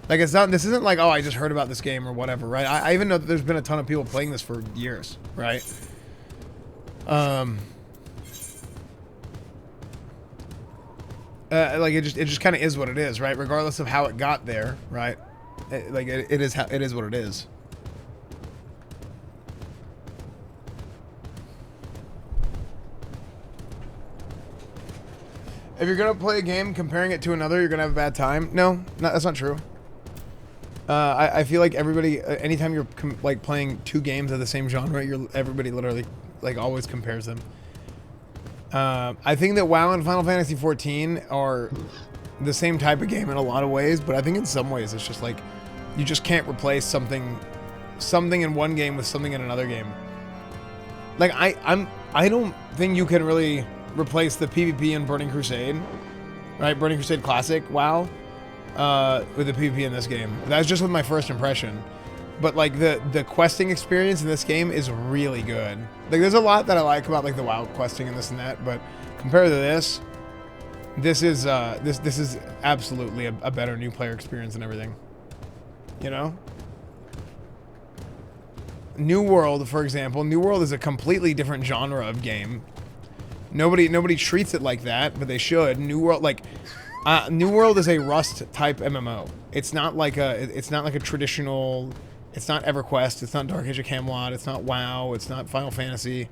Like this isn't like, oh, I just heard about this game or whatever, right? I even know that there's been a ton of people playing this for years, right? Like it just kind of is what it is, right? Regardless of how it got there, right? It is what it is. If you're gonna play a game comparing it to another, you're gonna have a bad time. No, that's not true. I feel like everybody, anytime you're like playing 2 games of the same genre, everybody literally like always compares them. I think that WoW and Final Fantasy 14 are the same type of game in a lot of ways, but I think in some ways it's just like you just can't replace something in one game with something in another game. Like I don't think you can really replace the PvP in Burning Crusade, right? Burning Crusade Classic WoW. with the PvP in this game. That's just with my first impression. But like the questing experience in this game is really good. Like there's a lot that I like about like the WoW questing and this and that, but compared to this, this is absolutely a better new player experience and everything. You know? New World, for example, New World is a completely different genre of game. Nobody treats it like that, but they should. New World, like, New World is a Rust type MMO. It's not like a traditional. It's not EverQuest. It's not Dark Age of Camelot. It's not WoW. It's not Final Fantasy.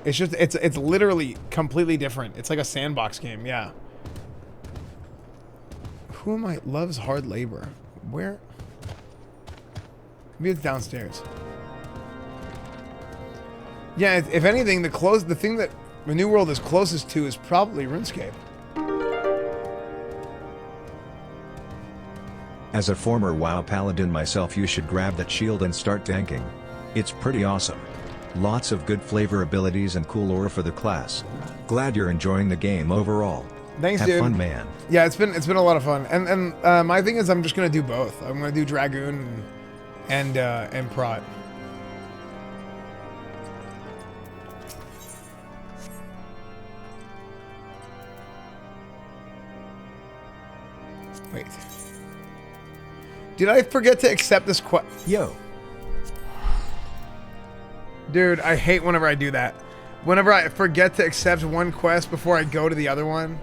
It's just it's literally completely different. It's like a sandbox game. Yeah. Who am I? Loves hard labor. Where? Maybe it's downstairs. Yeah, if anything, the thing that the New World is closest to is probably RuneScape. As a former WoW paladin myself, you should grab that shield and start tanking. It's pretty awesome. Lots of good flavor abilities and cool aura for the class. Glad you're enjoying the game overall. Thanks, Have dude. fun, man. Yeah, it's been a lot of fun. And my thing is I'm just gonna do both. I'm gonna do Dragoon and Prot. Wait. Did I forget to accept this quest? Yo. Dude, I hate whenever I do that. Whenever I forget to accept one quest before I go to the other one.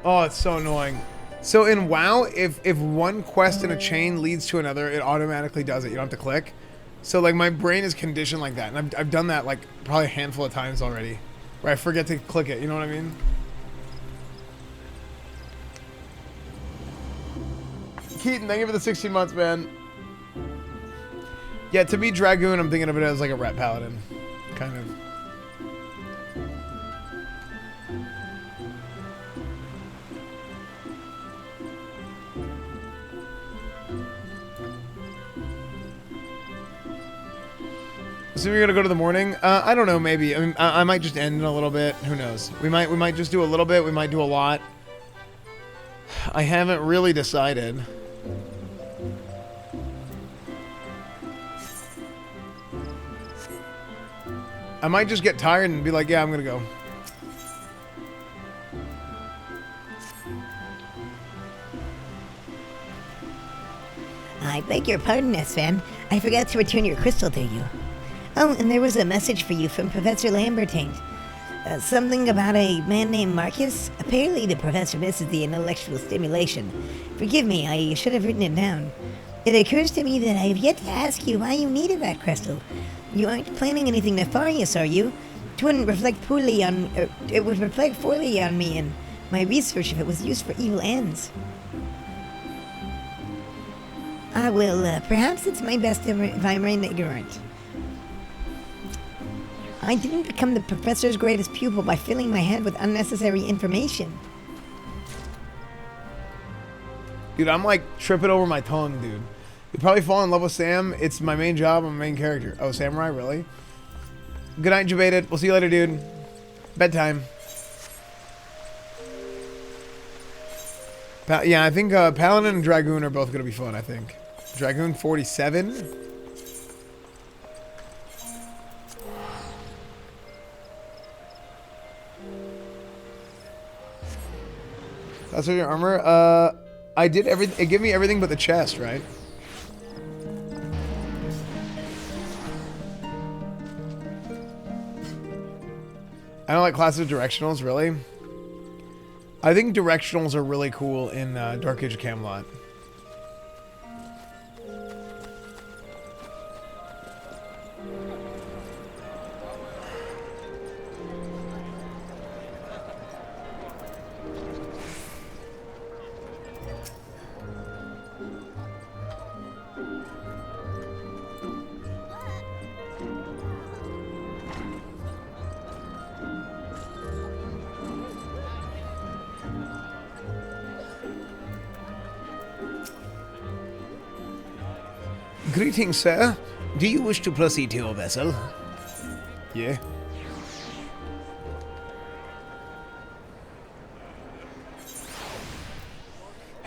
Oh, it's so annoying. So in WoW, if one quest in a chain leads to another, it automatically does it. You don't have to click. So like my brain is conditioned like that. And I've done that like probably a handful of times already. Where I forget to click it, you know what I mean? Keaton, thank you for the 16 months, man. Yeah, to be Dragoon, I'm thinking of it as like a rat paladin. Kind of. So we're gonna go to the morning. I don't know, maybe. I mean, I might just end in a little bit. Who knows? We might just do a little bit. We might do a lot. I haven't really decided. I might just get tired and be like, yeah, I'm gonna go. I beg your pardon, esfand. I forgot to return your crystal to you. Oh, and there was a message for you from Professor Lambertaint. Something about a man named Marcus? Apparently the professor misses the intellectual stimulation. Forgive me, I should have written it down. It occurs to me that I have yet to ask you why you needed that crystal. You aren't planning anything nefarious, are you? It would reflect poorly on me and my research if it was used for evil ends. Perhaps it's my best if I remain ignorant. I didn't become the professor's greatest pupil by filling my head with unnecessary information. Dude, I'm like tripping over my tongue, dude. You probably fall in love with Sam. It's my main job. I'm a main character. Oh, Samurai, really? Good night, Jebaited. We'll see you later, dude. Bedtime. Yeah, I think Paladin and Dragoon are both going to be fun, I think. Dragoon 47? That's what your armor? I did everything. It gave me everything but the chest, right? I don't like classes of directionals, really. I think directionals are really cool in Dark Age of Camelot. Greetings, sir. Do you wish to proceed to your vessel? Yeah.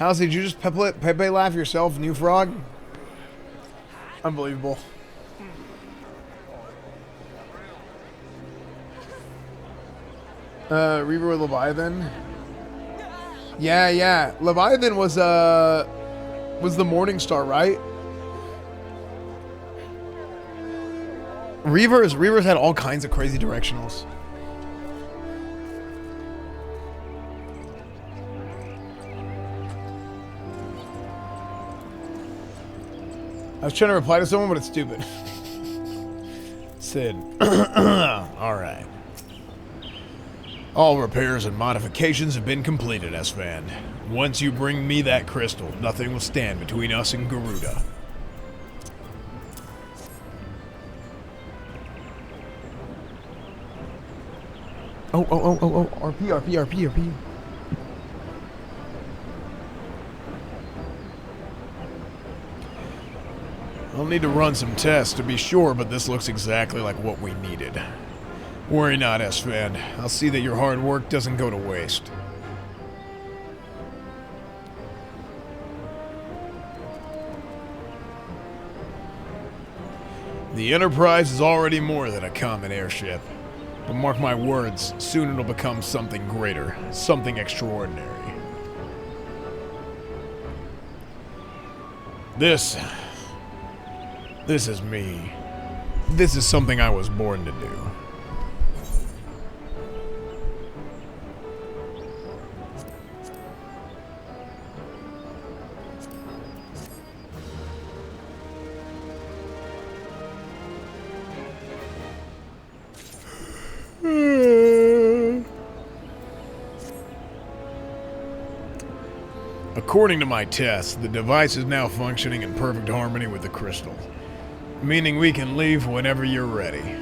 House, did you just Pepe laugh yourself, New Frog? Unbelievable. Reaver with Leviathan. Yeah. Leviathan was the Morningstar, right? Reavers had all kinds of crazy directionals. I was trying to reply to someone, but it's stupid. Sid. Alright. All repairs and modifications have been completed, Esfand. Once you bring me that crystal, nothing will stand between us and Garuda. Oh, RP. I'll need to run some tests to be sure, but this looks exactly like what we needed. Worry not, Esfand. I'll see that your hard work doesn't go to waste. The Enterprise is already more than a common airship. But mark my words, soon it'll become something greater, something extraordinary. This is me. This is something I was born to do. According to my tests, the device is now functioning in perfect harmony with the crystal, meaning we can leave whenever you're ready.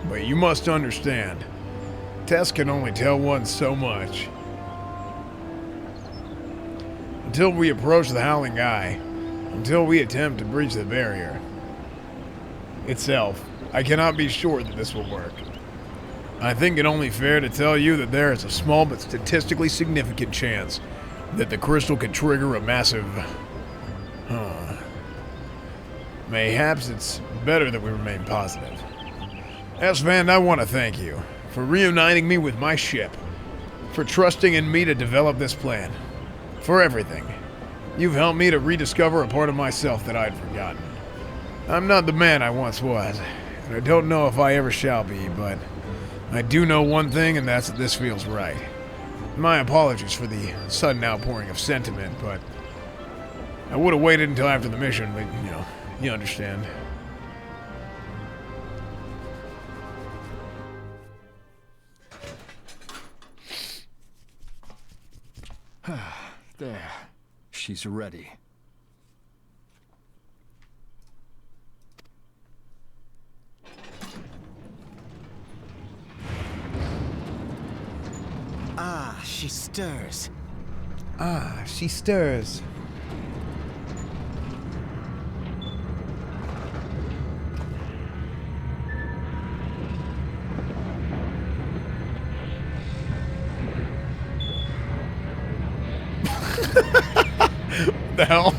But you must understand, tests can only tell one so much. Until we approach the Howling Eye, until we attempt to breach the barrier itself, I cannot be sure that this will work. I think it only fair to tell you that there is a small but statistically significant chance that the crystal could trigger a massive... Mayhaps it's better that we remain positive. Esfand, I want to thank you for reuniting me with my ship, for trusting in me to develop this plan, for everything. You've helped me to rediscover a part of myself that I'd forgotten. I'm not the man I once was, and I don't know if I ever shall be, but I do know one thing, and that's that this feels right. My apologies for the sudden outpouring of sentiment, but I would have waited until after the mission, but, you know, you understand. There. She's ready. Ah, she stirs. Ah, she stirs. What the hell?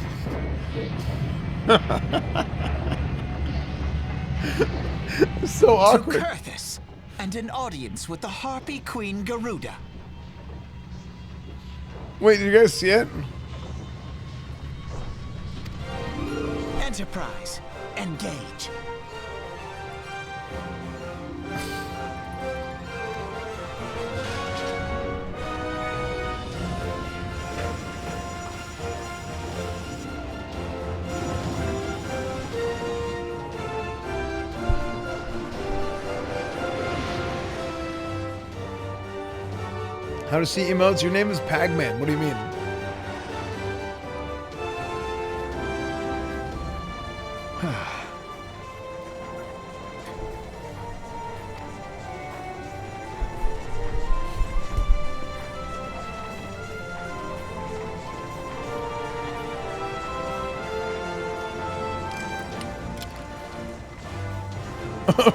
So awkward. To Kurthus, and an audience with the Harpy Queen Garuda. Wait, did you guys see it? Enterprise, engage. How to see emotes? Your name is Pagman. What do you mean?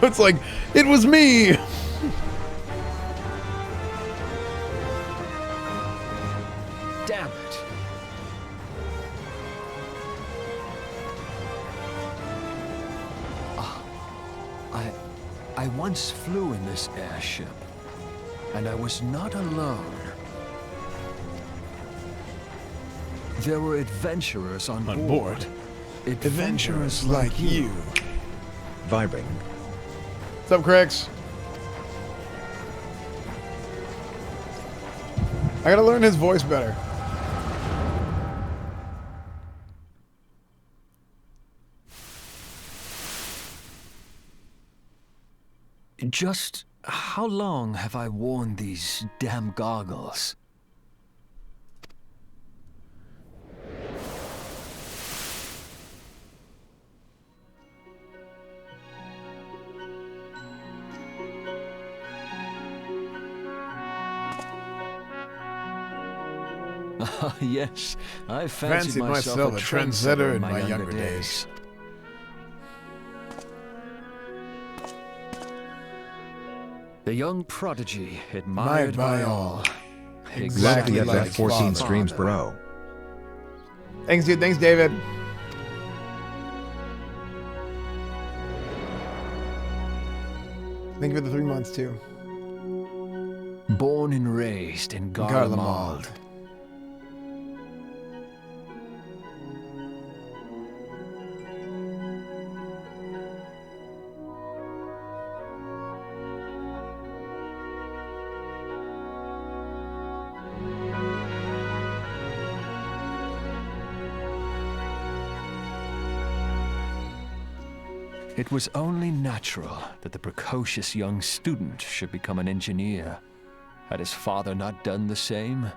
It's like, it was me! Damn it. once flew in this airship, and I was not alone. There were adventurers on board. Adventurers like you. Vibing. What's up, Crix? I gotta learn his voice better. Just how long have I worn these damn goggles? Ah, yes, I fancied myself a trendsetter in my younger days. The young prodigy admired by all. Exactly like at 14 father. streams, bro. Thanks, dude. Thanks, David. Thank you for the 3 months, too. Born and raised in Garlemald. It was only natural that the precocious young student should become an engineer. Had his father not done the same?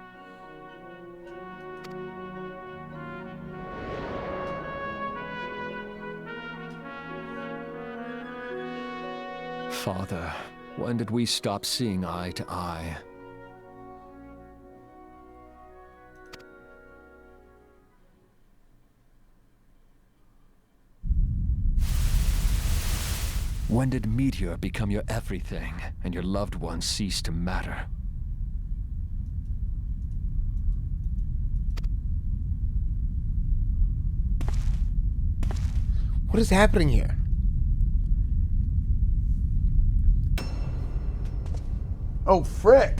Father, when did we stop seeing eye to eye? When did Meteor become your everything, and your loved ones cease to matter? What is happening here? Oh, frick.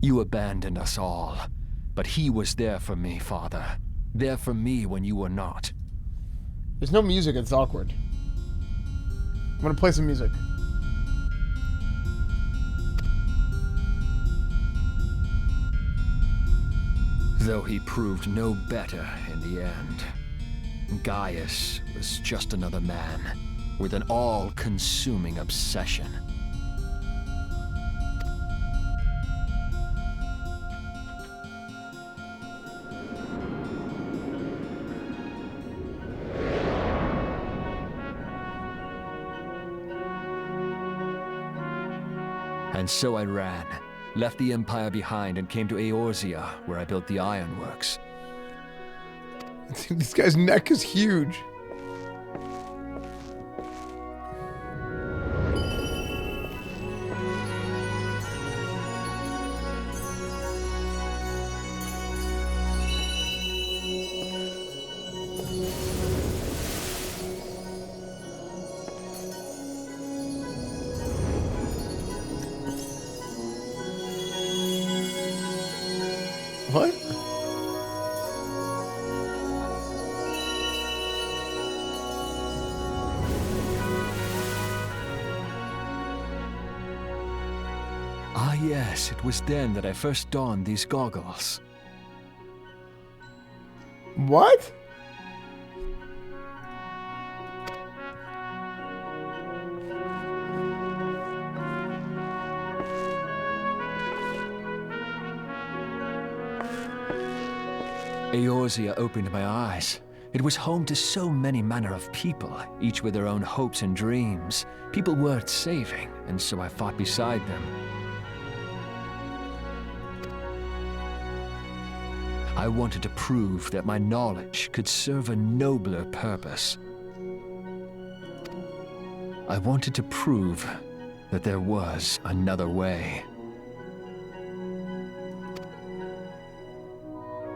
You abandoned us all, but he was there for me, Father. There for me when you were not. There's no music. It's awkward. I'm gonna play some music. Though he proved no better in the end. Gaius was just another man, with an all-consuming obsession. And so I ran, left the Empire behind and came to Eorzea, where I built the ironworks. This guy's neck is huge. What? Ah yes, it was then that I first donned these goggles. What? Eorzea opened my eyes. It was home to so many manner of people, each with their own hopes and dreams. People worth saving, and so I fought beside them. I wanted to prove that my knowledge could serve a nobler purpose. I wanted to prove that there was another way.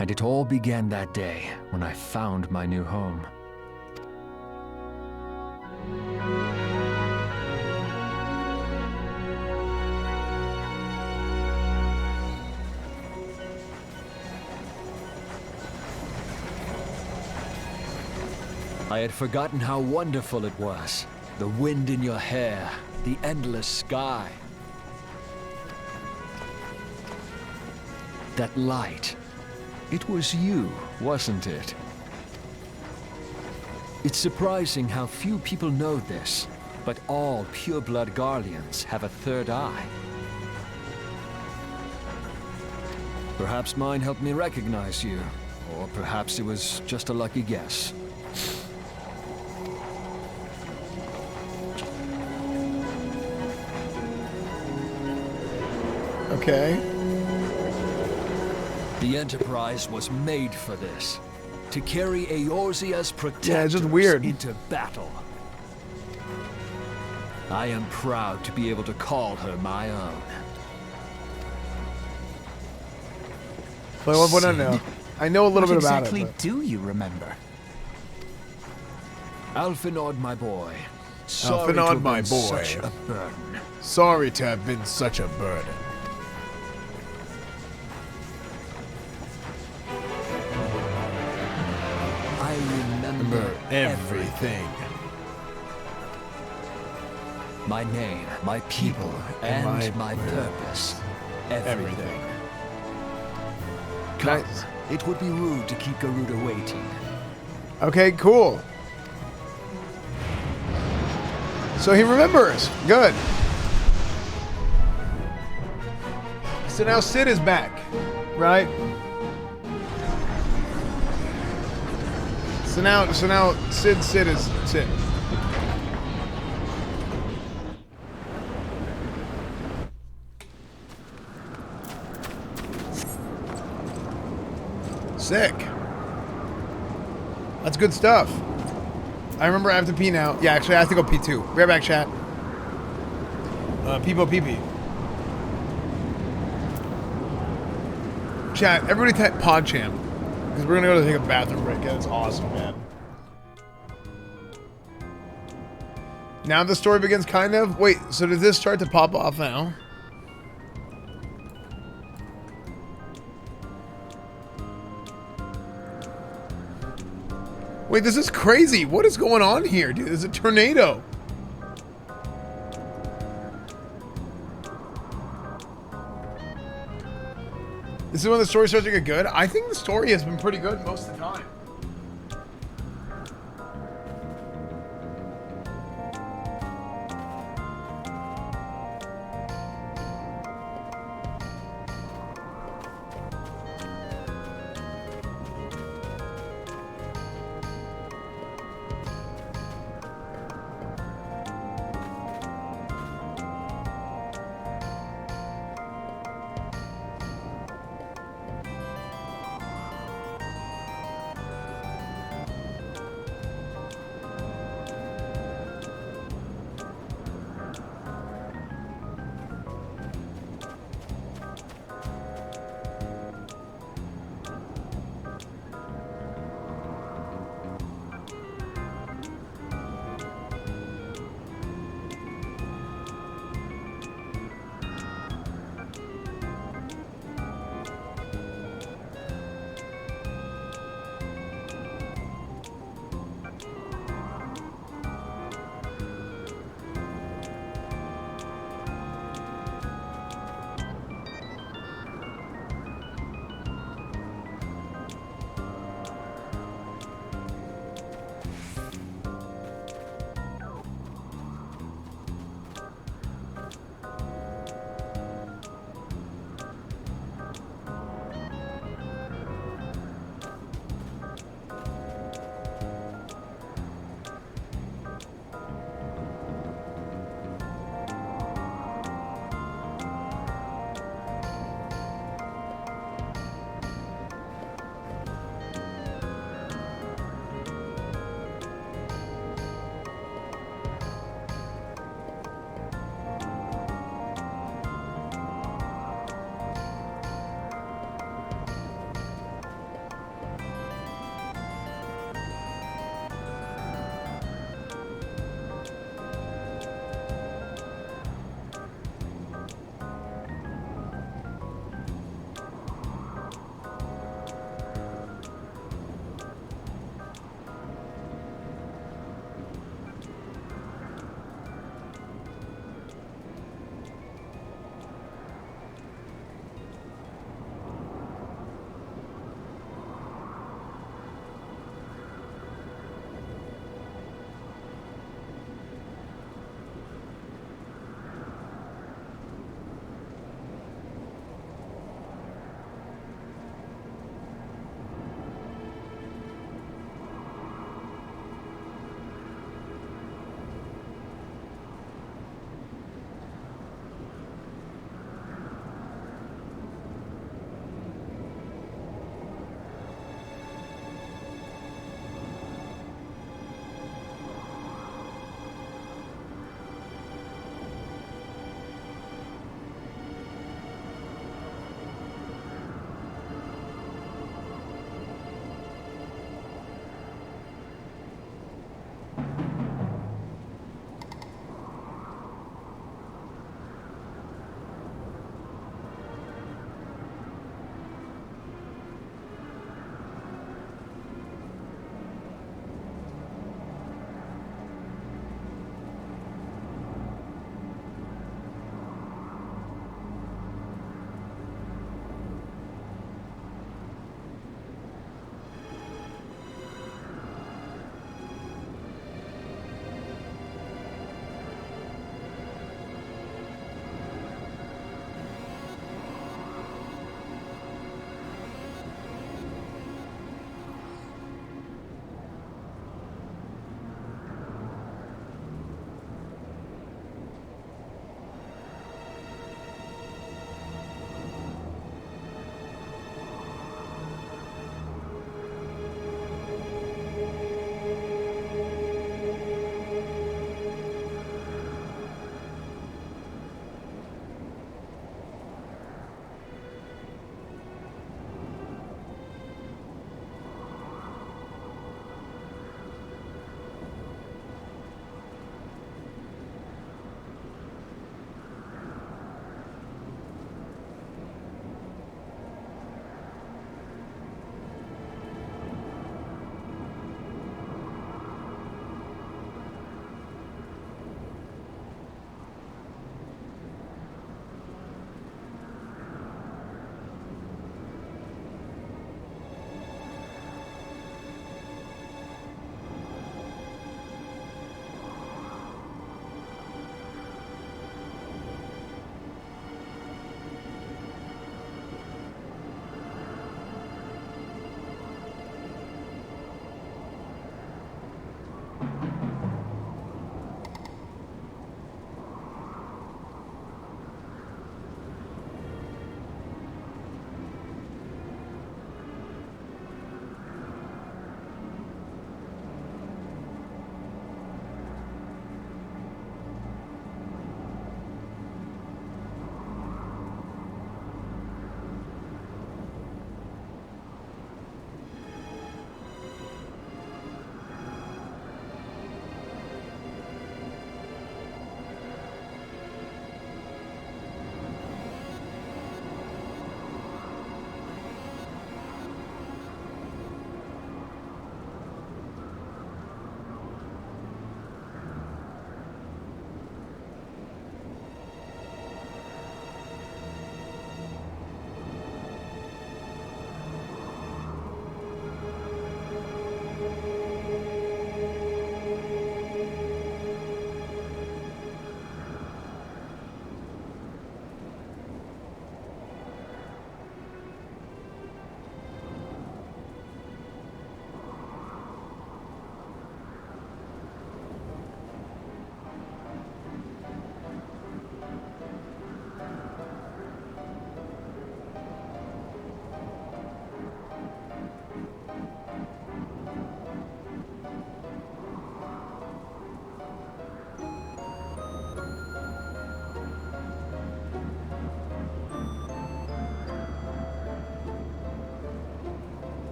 And it all began that day when I found my new home. I had forgotten how wonderful it was. The wind in your hair, the endless sky. That light. It was you, wasn't it? It's surprising how few people know this, but all pureblood Garleans have a third eye. Perhaps mine helped me recognize you, or perhaps it was just a lucky guess. Okay. The Enterprise was made for this. To carry Eorzea's protectors just weird. into battle. I am proud to be able to call her my own. So what I know. I know a little bit about exactly it. But... do you remember? Alphinaud, my boy. Sorry Alphinaud, to have my been boy. Such a burden. Sorry to have been such a burden. I remember everything. My name, my people, and my purpose. Everything. Come, Nice. it would be rude to keep Garuda waiting. Okay, cool. So he remembers. Good. So now Sid is back, right? So now Sid is Sid. Sick. That's good stuff. I remember I have to pee now. Yeah, actually, I have to go pee too. Be right back, chat. Peepo pee-pee. Chat, everybody type PodChamp. Because we're going to go to take a bathroom break. That's awesome, man. Now the story begins, kind of? Wait, so does this start to pop off now? Wait, this is crazy. What is going on here, dude? There's a tornado. This is when the story starts to get good. I think the story has been pretty good most of the time.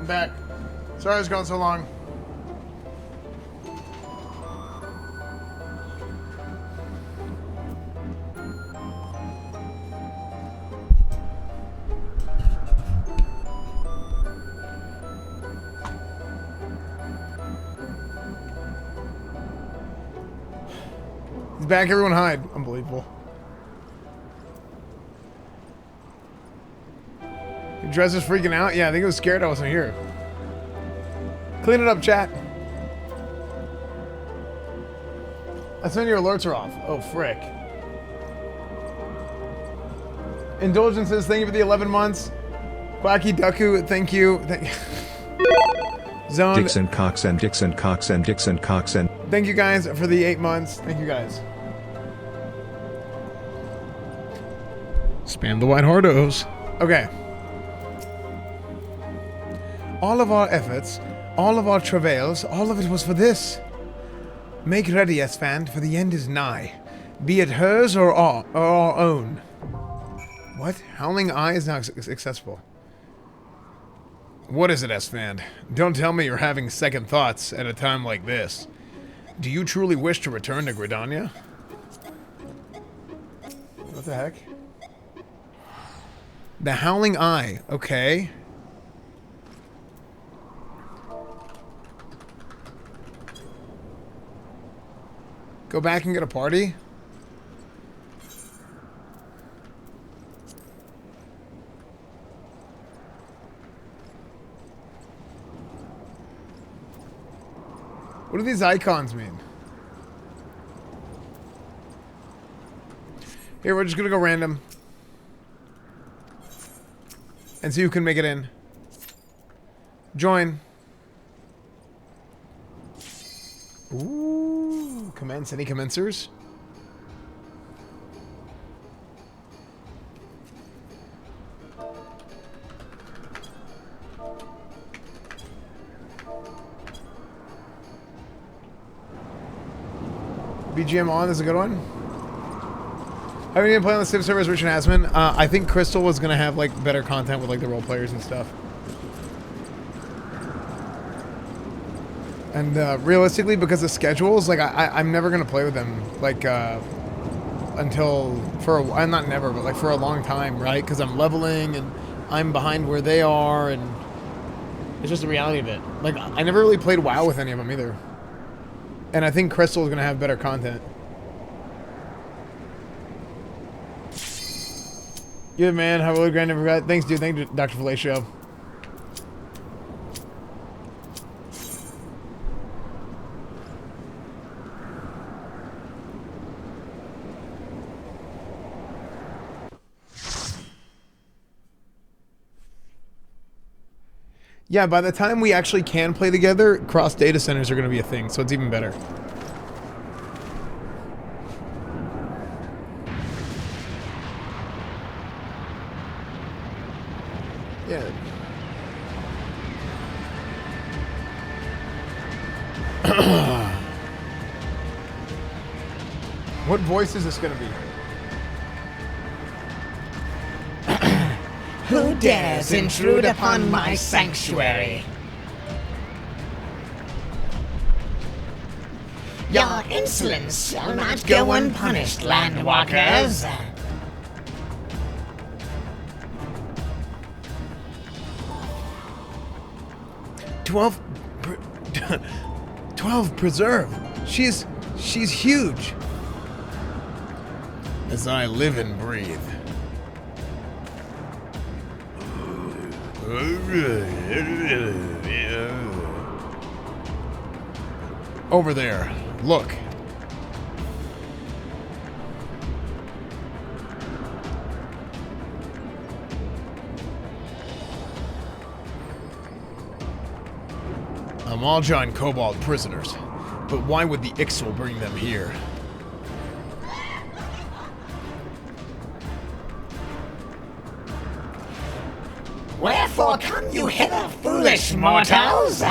I'm back. Sorry it's gone so long. He's back, everyone hide. Unbelievable. Your dress is freaking out? Yeah, I think it was scared I wasn't here. Clean it up, chat. That's when your alerts are off. Oh, frick. Indulgences, thank you for the 11 months. Quacky Duku, thank you. Zone. Dixon Cox and Dixon Cox and Dixon Cox and... Thank you guys for the 8 months. Thank you guys. Spam the white hardos. Okay. All of our efforts, all of our travails, all of it was for this. Make ready, Esfand, for the end is nigh. Be it hers or our own. What? Howling Eye is now accessible. What is it, Esfand? Don't tell me you're having second thoughts at a time like this. Do you truly wish to return to Gridania? What the heck? The Howling Eye. Okay. Go back and get a party? What do these icons mean? Here, we're just gonna go random. And see who can make it in. Join. Ooh, commence. Any commencers? BGM on is a good one. I haven't even played on the Civ server as Richard Hasman. I think Crystal was gonna have like better content with like the role players and stuff. And realistically, because of schedules, like I'm never gonna play with them like until I'm not never, but like for a long time, right? Because I'm leveling and I'm behind where they are, and it's just the reality of it. Like I never really played WoW with any of them either. And I think Crystal is gonna have better content. Good man, how really grand never got. Thanks, dude. Thank you, Dr. Fellatio. Yeah, by the time we actually can play together, cross data centers are going to be a thing, so it's even better. Yeah. What voice is this going to be? Who dares intrude upon my sanctuary? Your insolence shall not go unpunished, landwalkers. 12 preserve. She's huge. As I live and breathe. Over there. Look. Amalja and Cobalt prisoners. But why would the Ixal bring them here? Wherefore come you hither, foolish mortals?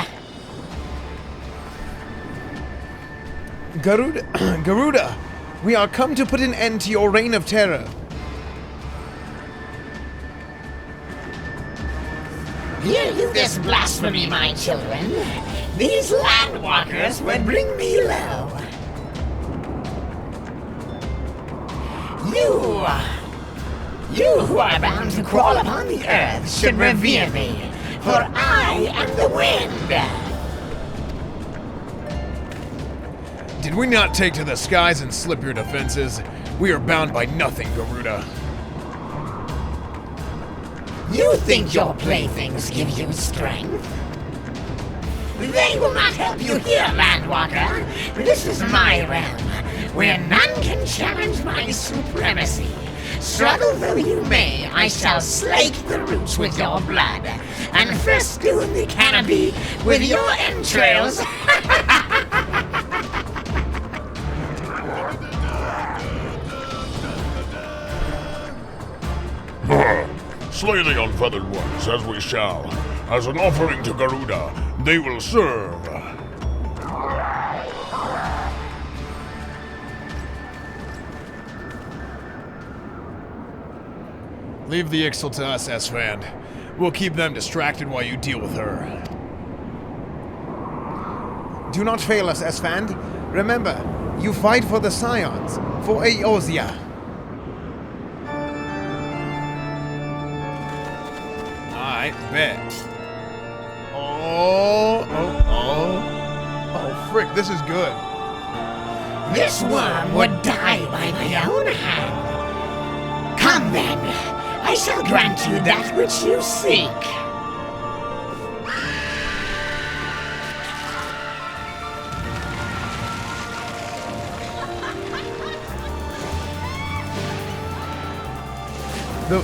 Garuda, we are come to put an end to your reign of terror. Hear you this blasphemy, my children. These landwalkers would bring me low. You who are bound to crawl upon the earth should revere me, for I am the wind. Did we not take to the skies and slip your defenses? We are bound by nothing, Garuda. You think your playthings give you strength? They will not help you here, Landwalker. This is my realm, where none can challenge my supremacy. Struggle though you may, I shall slake the roots with your blood, and festoon the canopy with your entrails. Slay the unfeathered ones, as we shall. As an offering to Garuda, they will serve. Leave the Ixal to us, Esfand. We'll keep them distracted while you deal with her. Do not fail us, Esfand. Remember, you fight for the Scions, for Eorzea. I bet. Oh, frick, this is good. This worm would die by my own hand. Come then, I shall grant you that which you seek.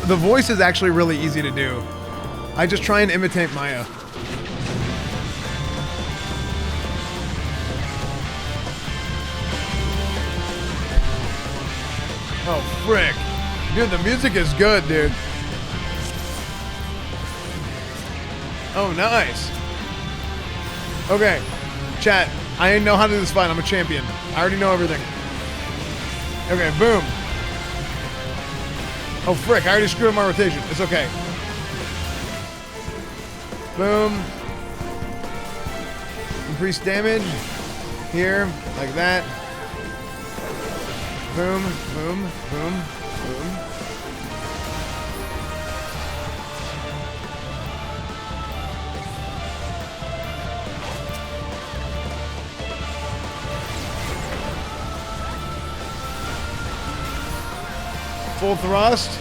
The voice is actually really easy to do. I just try and imitate Maya. Oh, frick. Dude, the music is good, dude. Oh, nice. Okay, chat. I know how to do this fight. I'm a champion. I already know everything. Okay, boom. Oh, frick. I already screwed up my rotation. It's okay. Boom. Increase damage. Here, like that. Boom, boom, boom, boom. Full thrust.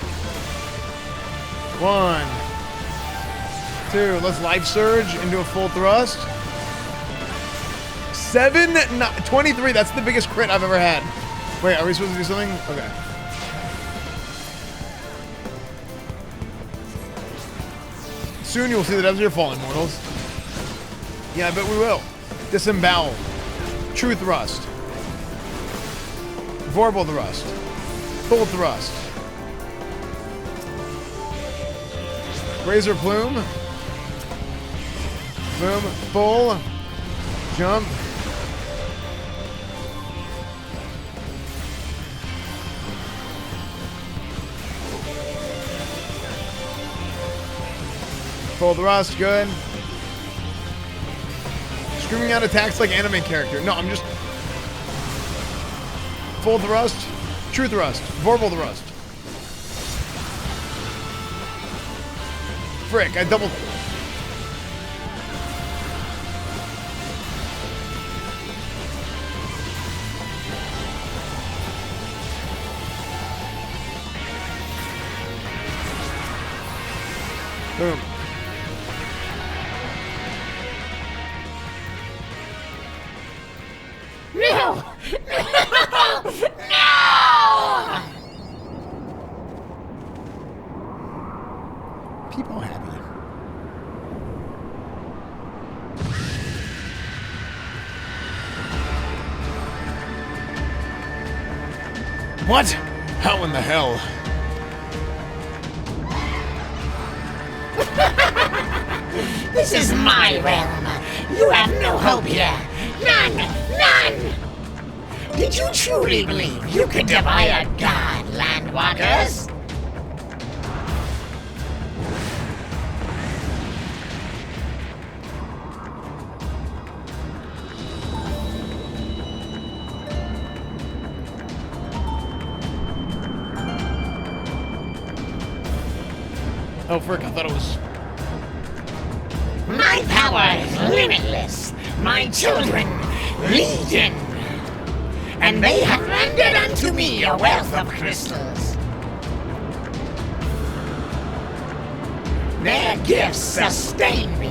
1, 2. Let's life surge into a full thrust. 23. That's the biggest crit I've ever had. Wait, are we supposed to do something? Okay. Soon you'll see the depths of your fallen, mortals. Yeah, I bet we will. Disembowel. True thrust. Vorpal thrust. Full thrust. Razor plume. Boom. Full. Jump. Full thrust, good. Screaming out attacks like anime character. No, I'm just... Full thrust, true thrust, vorpal thrust. Frick, I doubled... Boom. No! No! People happy. What? How in the hell? This is my realm. You have no hope here. None! None! Did you truly believe you could defy a god, Landwalkers? Oh, frick, I thought it was... My power is limitless. My children legion. And they have rendered unto me a wealth of crystals. Their gifts sustain me.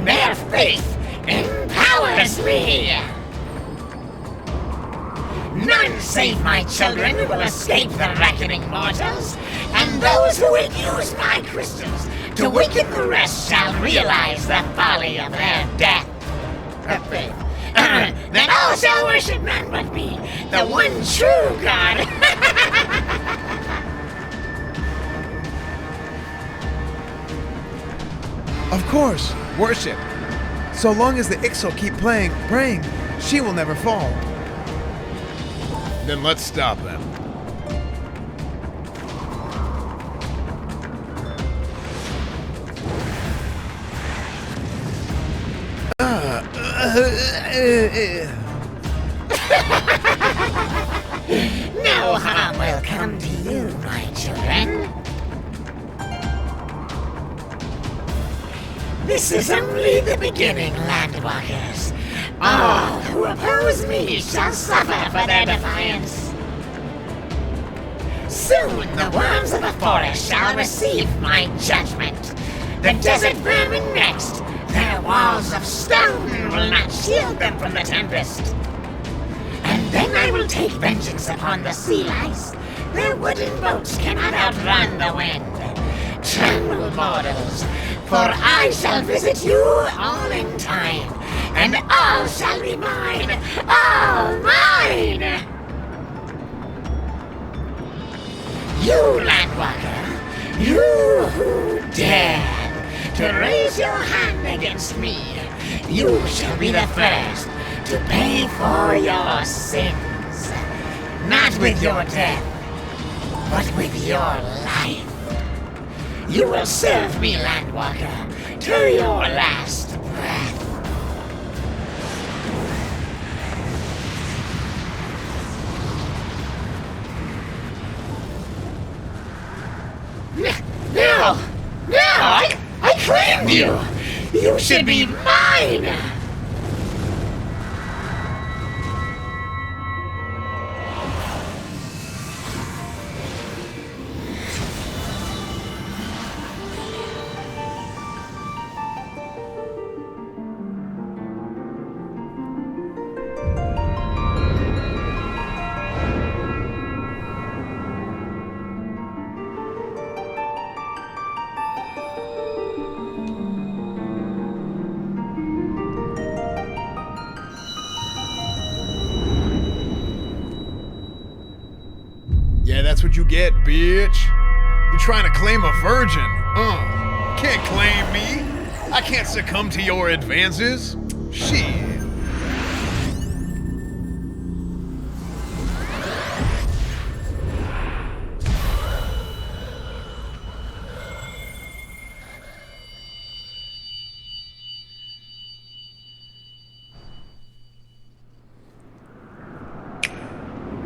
Their faith empowers me. None save my children will escape the reckoning mortals, and those who will use my crystals to weaken the rest shall realize the folly of their death. Then all shall worship none but me, the one true God. Of course, worship. So long as the Ixal keep praying, she will never fall. Then let's stop them. No harm will come to you, my children. This is only the beginning, Landwalkers. All who oppose me shall suffer for their defiance. Soon the worms of the forest shall receive my judgment. The desert vermin next. Their walls of stone will not shield them from the tempest. And then I will take vengeance upon the sea lice. Their wooden boats cannot outrun the wind. Tremble, mortals, for I shall visit you all in time, and all shall be mine, all mine! You, Landwalker, you who dare to raise your hand against me, you shall be the first to pay for your sins. Not with your death, but with your life. You will serve me, Landwalker, to your last breath. No! I claimed you! You should be mine! Yeah, that's what you get, bitch. You're trying to claim a virgin. Can't claim me. I can't succumb to your advances. Shit.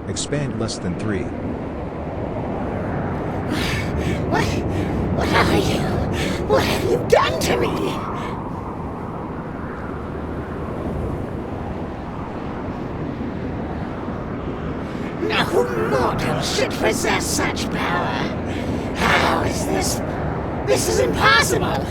Expand less than 3. What are you? What have you done to me? No mortal should possess such power. How is this? This is impossible.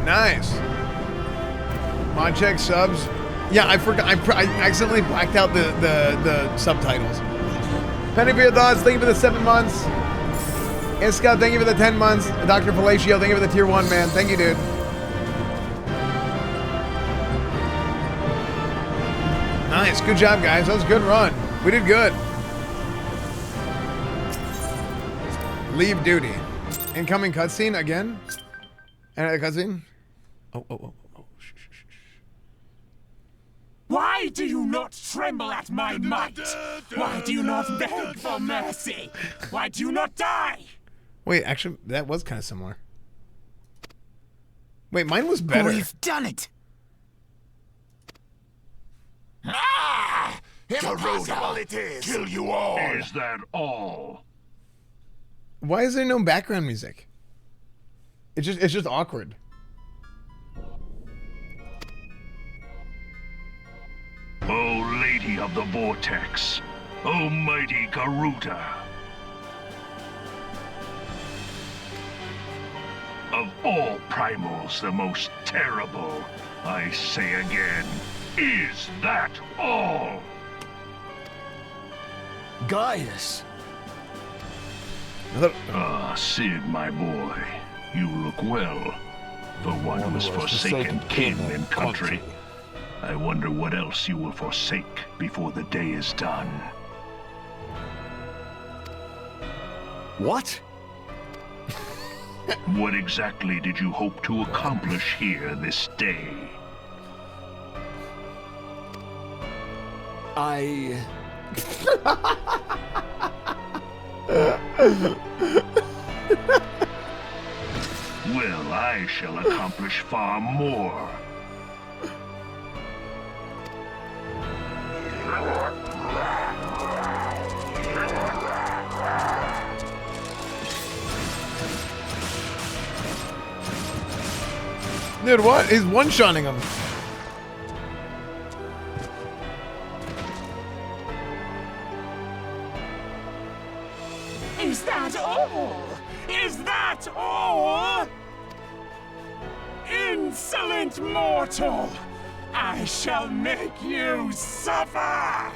Nice. Mod check subs. Yeah, I forgot. I accidentally blacked out the subtitles. Penny for your thoughts. Thank you for the 7 months. Iska, thank you for the 10 months. Dr. Palacio, thank you for the tier 1, man. Thank you, dude. Nice. Good job, guys. That was a good run. We did good. Leave duty. Incoming cutscene again. Another cutscene. Oh. Why do you not tremble at my might? Why do you not beg for mercy? Why do you not die? Wait, actually, that was kind of similar. Wait, mine was better. We've done it. Ah! Impossible it is! Kill you all! Is that all? Why is there no background music? It's just awkward. O Lady of the Vortex, O mighty Garuda. Of all primals, the most terrible, I say again, is that all? Gaius! Ah, Sid, my boy, you look well. For one who has forsaken kin and country. I wonder what else you will forsake before the day is done. What? What exactly did you hope to accomplish here this day? Well, I shall accomplish far more. Dude, what? He's one-shotting him. Is that all? Is that all? Insolent mortal! I shall make you suffer!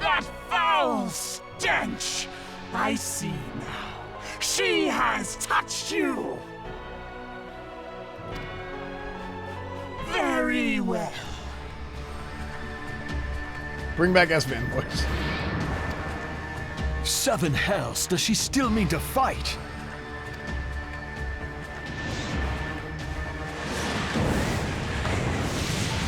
That foul stench! I see now. She has touched you! Very well. Bring back Esfand, boys. 7 hells, does she still mean to fight?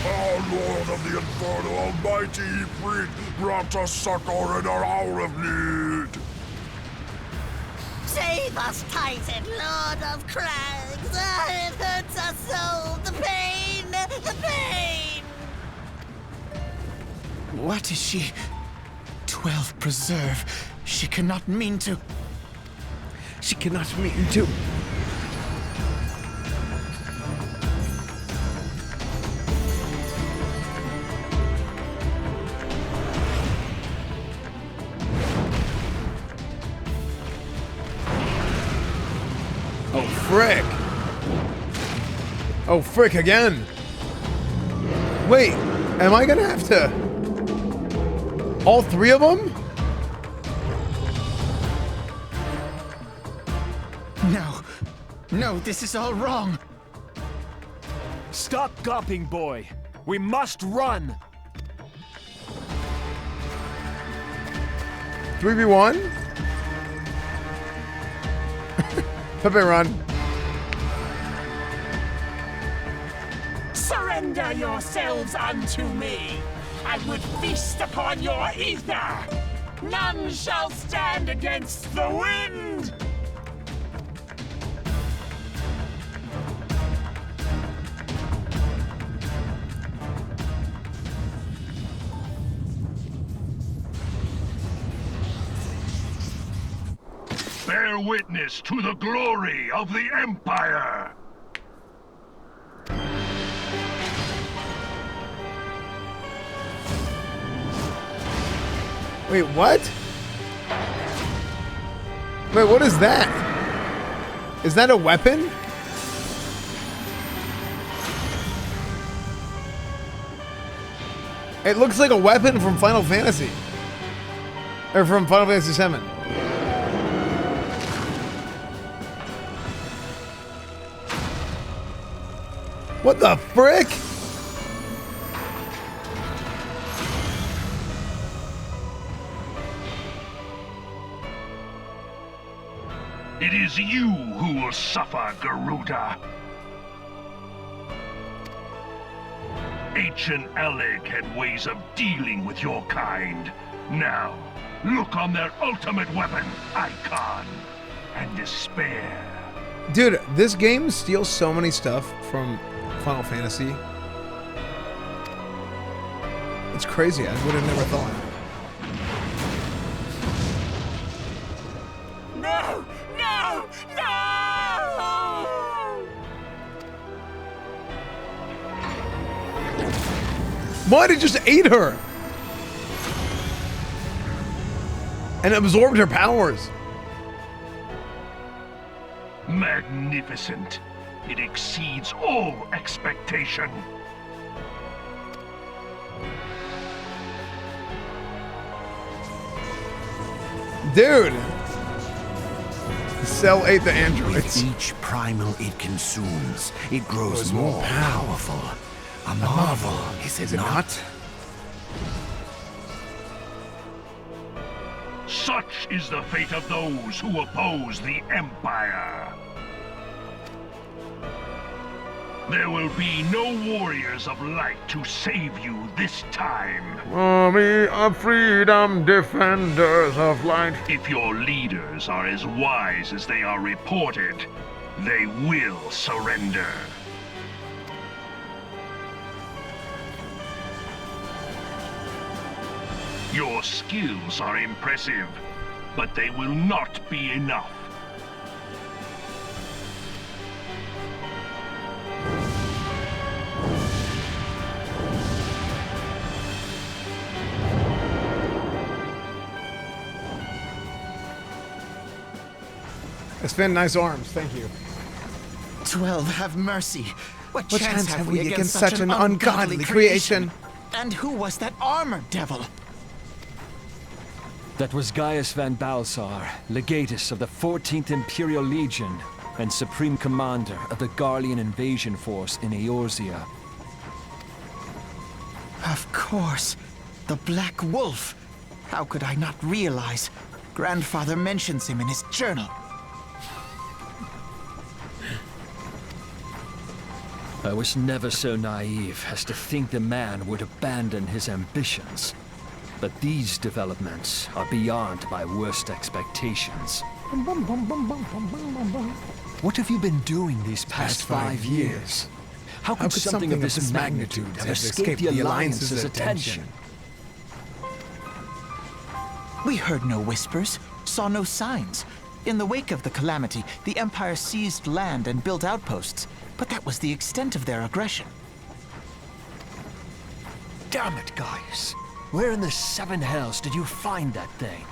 Our Lord of the Inferno Almighty, freed, brought us succor in our hour of need. Save us, Titan, Lord of Crags! Ah, it hurts us so! The pain! The pain! What is she? 12 preserve. She cannot mean to. She cannot mean to. Oh, frick. Oh, frick again. Wait, am I gonna have to... all 3 of them? No. No, this is all wrong. Stop gawping, boy. We must run. 3v1? Pepe, run. Surrender yourselves unto me! I would feast upon your ether! None shall stand against the wind! Bear witness to the glory of the Empire! Wait, what? Wait, what is that? Is that a weapon? It looks like a weapon from Final Fantasy. Or from Final Fantasy VII. What the frick? It is you who will suffer, Garuda. Ancient Alec had ways of dealing with your kind. Now, look on their ultimate weapon, Icon, and despair. Dude, this game steals so many stuff from Final Fantasy. It's crazy. I would have never thought. No! No! No! What? It just ate her. And absorbed her powers. Magnificent. It exceeds all expectation. Dude. The cell ate the androids. With each primal it consumes, it grows more powerful. A marvel, is it not? Such is the fate of those who oppose the Empire. There will be no warriors of light to save you this time. Army of freedom, defenders of light. If your leaders are as wise as they are reported, they will surrender. Your skills are impressive, but they will not be enough. Esfand, nice arms. Thank you. 12, have mercy. What chance have we against such an ungodly creation? And who was that armored devil? That was Gaius van Balsar, legatus of the 14th Imperial Legion and supreme commander of the Garlean invasion force in Eorzea. Of course. The Black Wolf. How could I not realize? Grandfather mentions him in his journal. I was never so naive as to think the man would abandon his ambitions. But these developments are beyond my worst expectations. What have you been doing these past 5 years? How could something of this magnitude have escaped the Alliance's attention? We heard no whispers, saw no signs. In the wake of the calamity, the Empire seized land and built outposts, but that was the extent of their aggression. Damn it, Gaius. Where in the seven hells did you find that thing?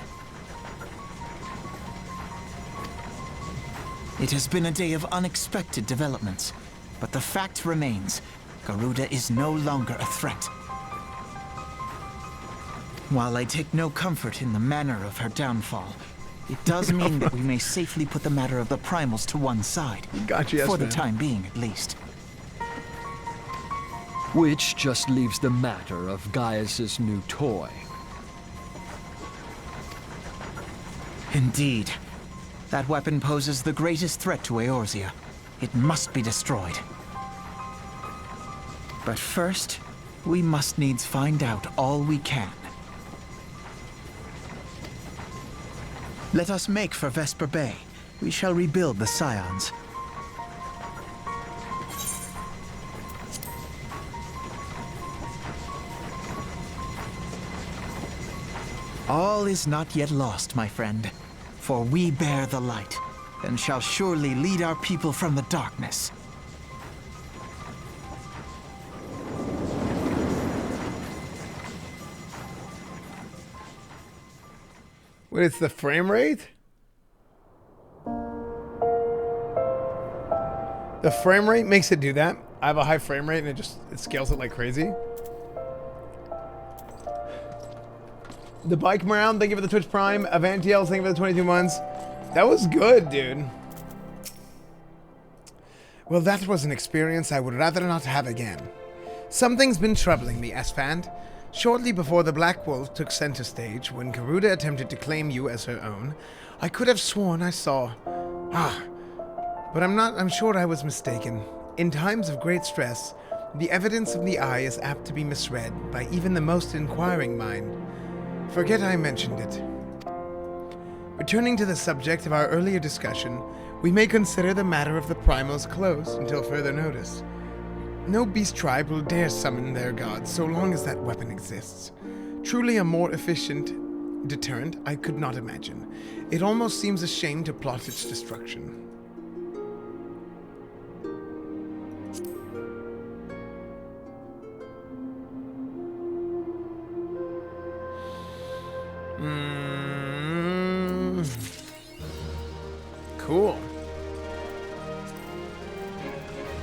It has been a day of unexpected developments, but the fact remains, Garuda is no longer a threat. While I take no comfort in the manner of her downfall, it does mean that we may safely put the matter of the primals to one side. Gotcha, for the man. time being, at least. Which just leaves the matter of Gaius's new toy. Indeed. That weapon poses the greatest threat to Eorzea. It must be destroyed. But first, we must needs find out all we can. Let us make for Vesper Bay. We shall rebuild the Scions. All is not yet lost, my friend, for we bear the light, and shall surely lead our people from the darkness. Wait, it's the frame rate? The frame rate makes it do that. I have a high frame rate and it scales it like crazy. The Bike Around, thank you for the Twitch Prime. Avantiels, thank you for the 22 months. That was good, dude. Well, that was an experience I would rather not have again. Something's been troubling me, Esfand. Shortly before the Black Wolf took center stage, when Garuda attempted to claim you as her own, I could have sworn I saw... But I'm sure I was mistaken. In times of great stress, the evidence of the eye is apt to be misread by even the most inquiring mind. Forget I mentioned it. Returning to the subject of our earlier discussion, we may consider the matter of the primals closed until further notice. No beast tribe will dare summon their gods so long as that weapon exists. Truly a more efficient deterrent I could not imagine. It almost seems a shame to plot its destruction. Cool.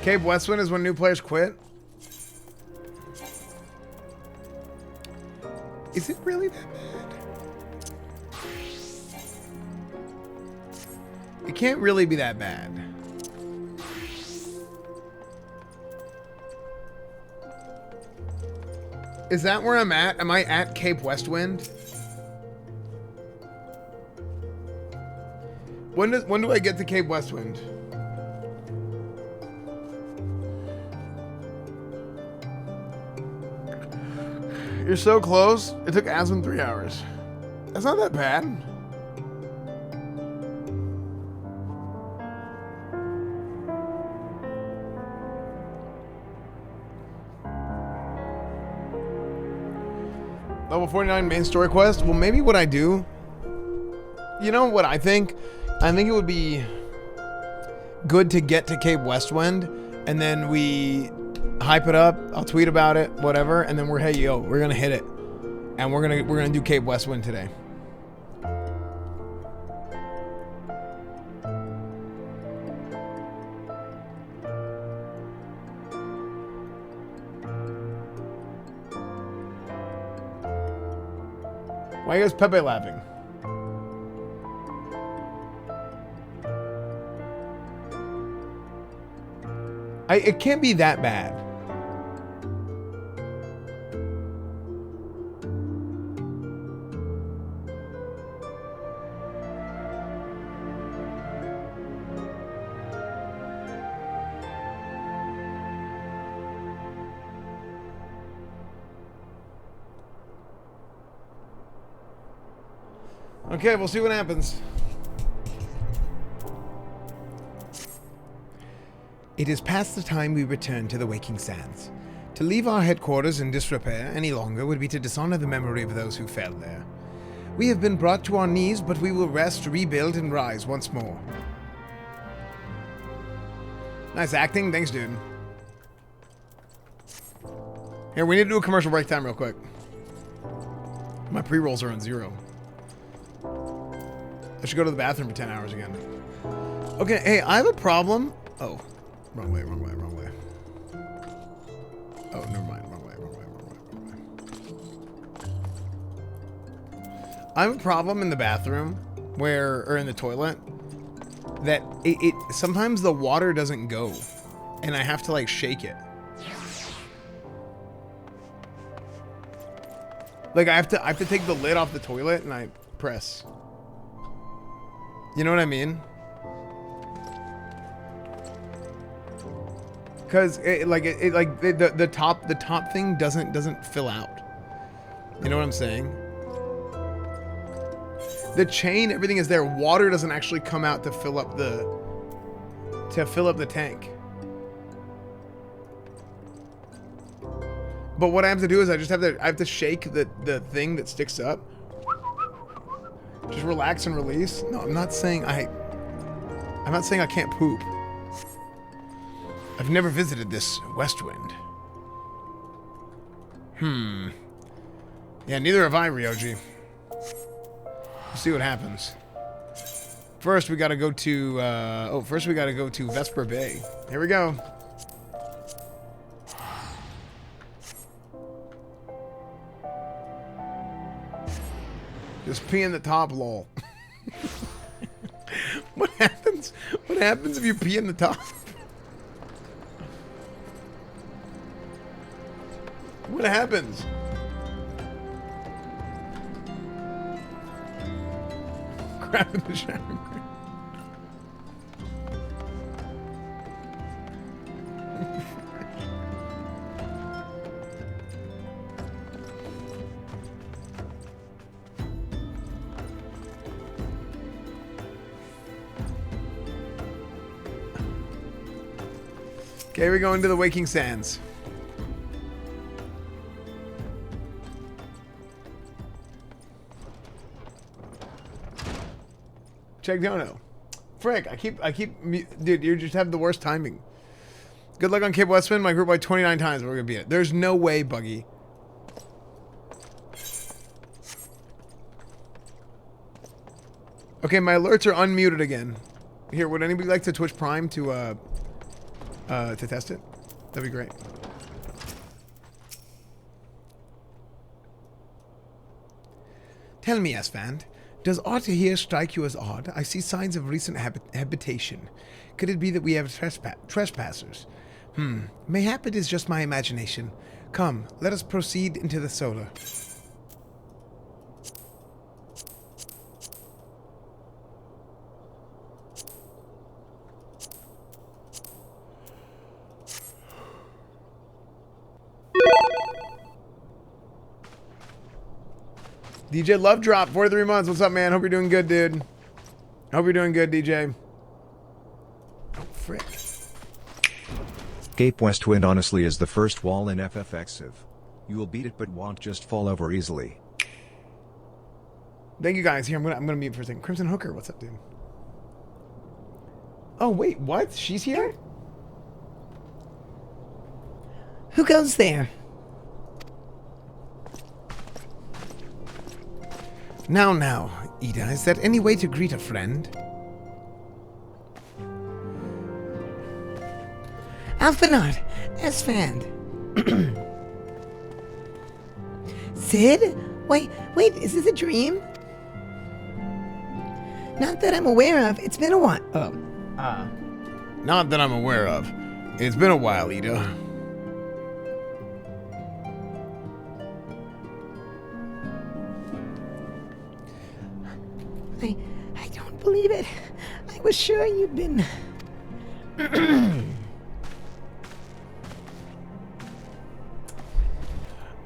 Cape Westwind is when new players quit. Is it really that bad? It can't really be that bad. Is that where I'm at? Am I at Cape Westwind? When do I get to Cape Westwind? You're so close. It took Asmund 3 hours. That's not that bad. Level 49 main story quest. Well, maybe what I do. You know what I think? I think it would be good to get to Cape Westwind, and then we hype it up. I'll tweet about it, whatever, and then we're gonna hit it, and we're gonna do Cape Westwind today. Why is Pepe laughing? It can't be that bad. Okay, we'll see what happens. It is past the time we return to the Waking Sands. To leave our headquarters in disrepair any longer would be to dishonor the memory of those who fell there. We have been brought to our knees, but we will rest, rebuild, and rise once more. Nice acting. Thanks, dude. Here, we need to do a commercial break time real quick. My pre-rolls are on 0. I should go to the bathroom for 10 hours again. Okay, hey, I have a problem. Oh, wrong way. Oh, never mind. Wrong way. I have a problem in the bathroom or in the toilet, that it sometimes the water doesn't go, and I have to like shake it. Like I have to take the lid off the toilet and I press. You know what I mean? Because the top thing doesn't fill out. You know what I'm saying? The chain, everything is there. Water doesn't actually come out to fill up the tank. But what I have to do is I have to shake the thing that sticks up. Just relax and release. No, I'm not saying I can't poop. I've never visited this Westwind. Yeah, neither have I, Ryoji. We'll see what happens. First, we gotta go to Vesper Bay. Here we go. Just pee in the top, lol. What happens? What happens if you pee in the top? What happens? Crap in the shower. Okay, we're going to the Waking Sands. Check Dono. Frick, I keep, dude, you just have the worst timing. Good luck on Cape Westman. My group by 29 times. We're gonna beat it. There's no way, Buggy. Okay, my alerts are unmuted again. Here, would anybody like to Twitch Prime to test it? That'd be great. Tell me, Esfand, does aught here strike you as odd? I see signs of recent habitation. Could it be that we have trespassers? Mayhap it is just my imagination. Come, let us proceed into the solar. DJ Love Drop, 43 months. What's up, man? Hope you're doing good, dude. Hope you're doing good, DJ. Oh, frick. Cape West Wind honestly is the first wall in FFXIV. You will beat it but won't just fall over easily. Thank you guys. Here, I'm gonna mute for a second. Crimson Hooker, what's up, dude? Oh, wait, what? She's here? Who goes there? Now, Ida, is there any way to greet a friend? Alphanard, Esfand. Sid? Wait, is this a dream? Not that I'm aware of. It's been a while. Oh. Not that I'm aware of. It's been a while, Ida. I don't believe it. I was sure you'd been...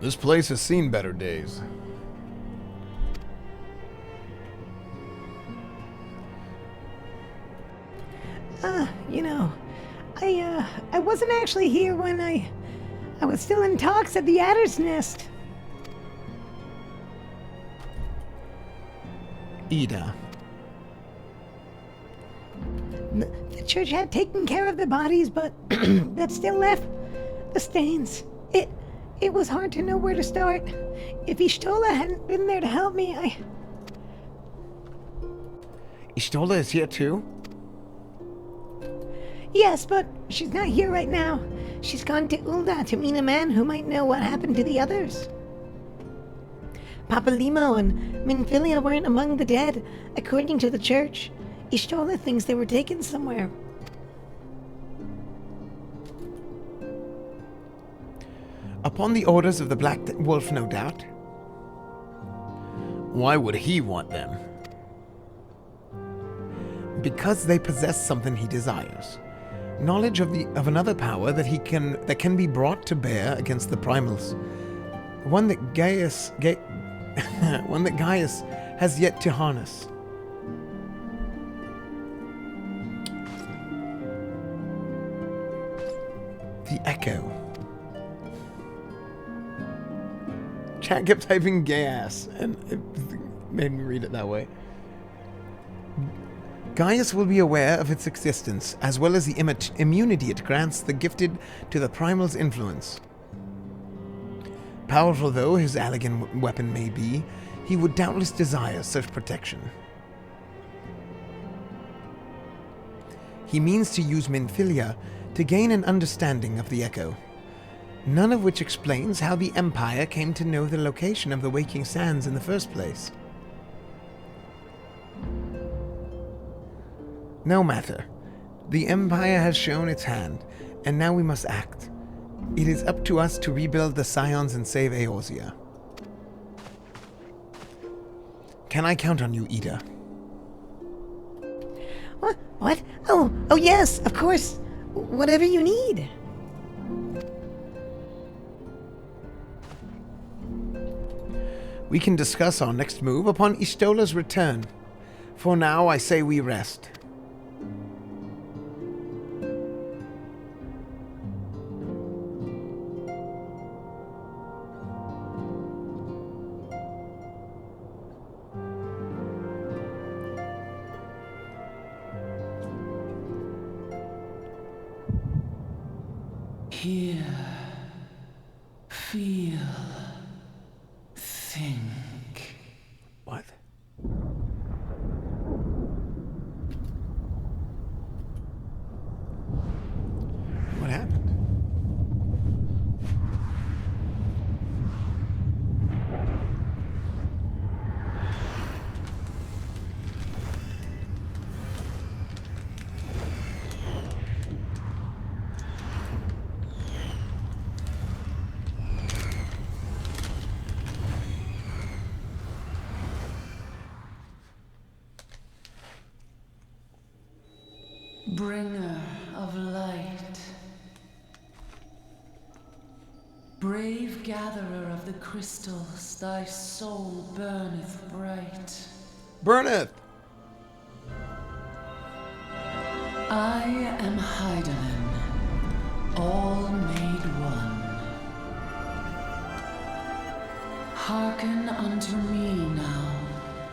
This place has seen better days. You know, I wasn't actually here when I was still in talks at the Adder's Nest. Ida. The church had taken care of the bodies, but that still left the stains. It was hard to know where to start. If Ishtola hadn't been there to help me, Ishtola is here too? Yes, but she's not here right now. She's gone to Ulda to meet a man who might know what happened to the others. Papa Limo and Minfilia weren't among the dead, according to the church. Ishtola thinks they were taken somewhere. Upon the orders of the Black Wolf, no doubt. Why would he want them? Because they possess something he desires. Knowledge of another power that can be brought to bear against the primals. One that Gaius has yet to harness. The Echo. Chat kept typing gay ass, and it made me read it that way. Gaius will be aware of its existence, as well as the immunity it grants the gifted to the primal's influence. Powerful though his elegant weapon may be, he would doubtless desire such protection. He means to use Minfilia to gain an understanding of the Echo, none of which explains how the Empire came to know the location of the Waking Sands in the first place. No matter. The Empire has shown its hand, and now we must act. It is up to us to rebuild the Scions and save Eorzea. Can I count on you, Ida? What? Oh, yes, of course. Whatever you need. We can discuss our next move upon Ishtola's return. For now, I say we rest. Hear, feel, think. What? What happened? Bringer of light, brave gatherer of the crystals, thy soul burneth bright. Burneth! I am Hydaelyn, all made one. Hearken unto me now,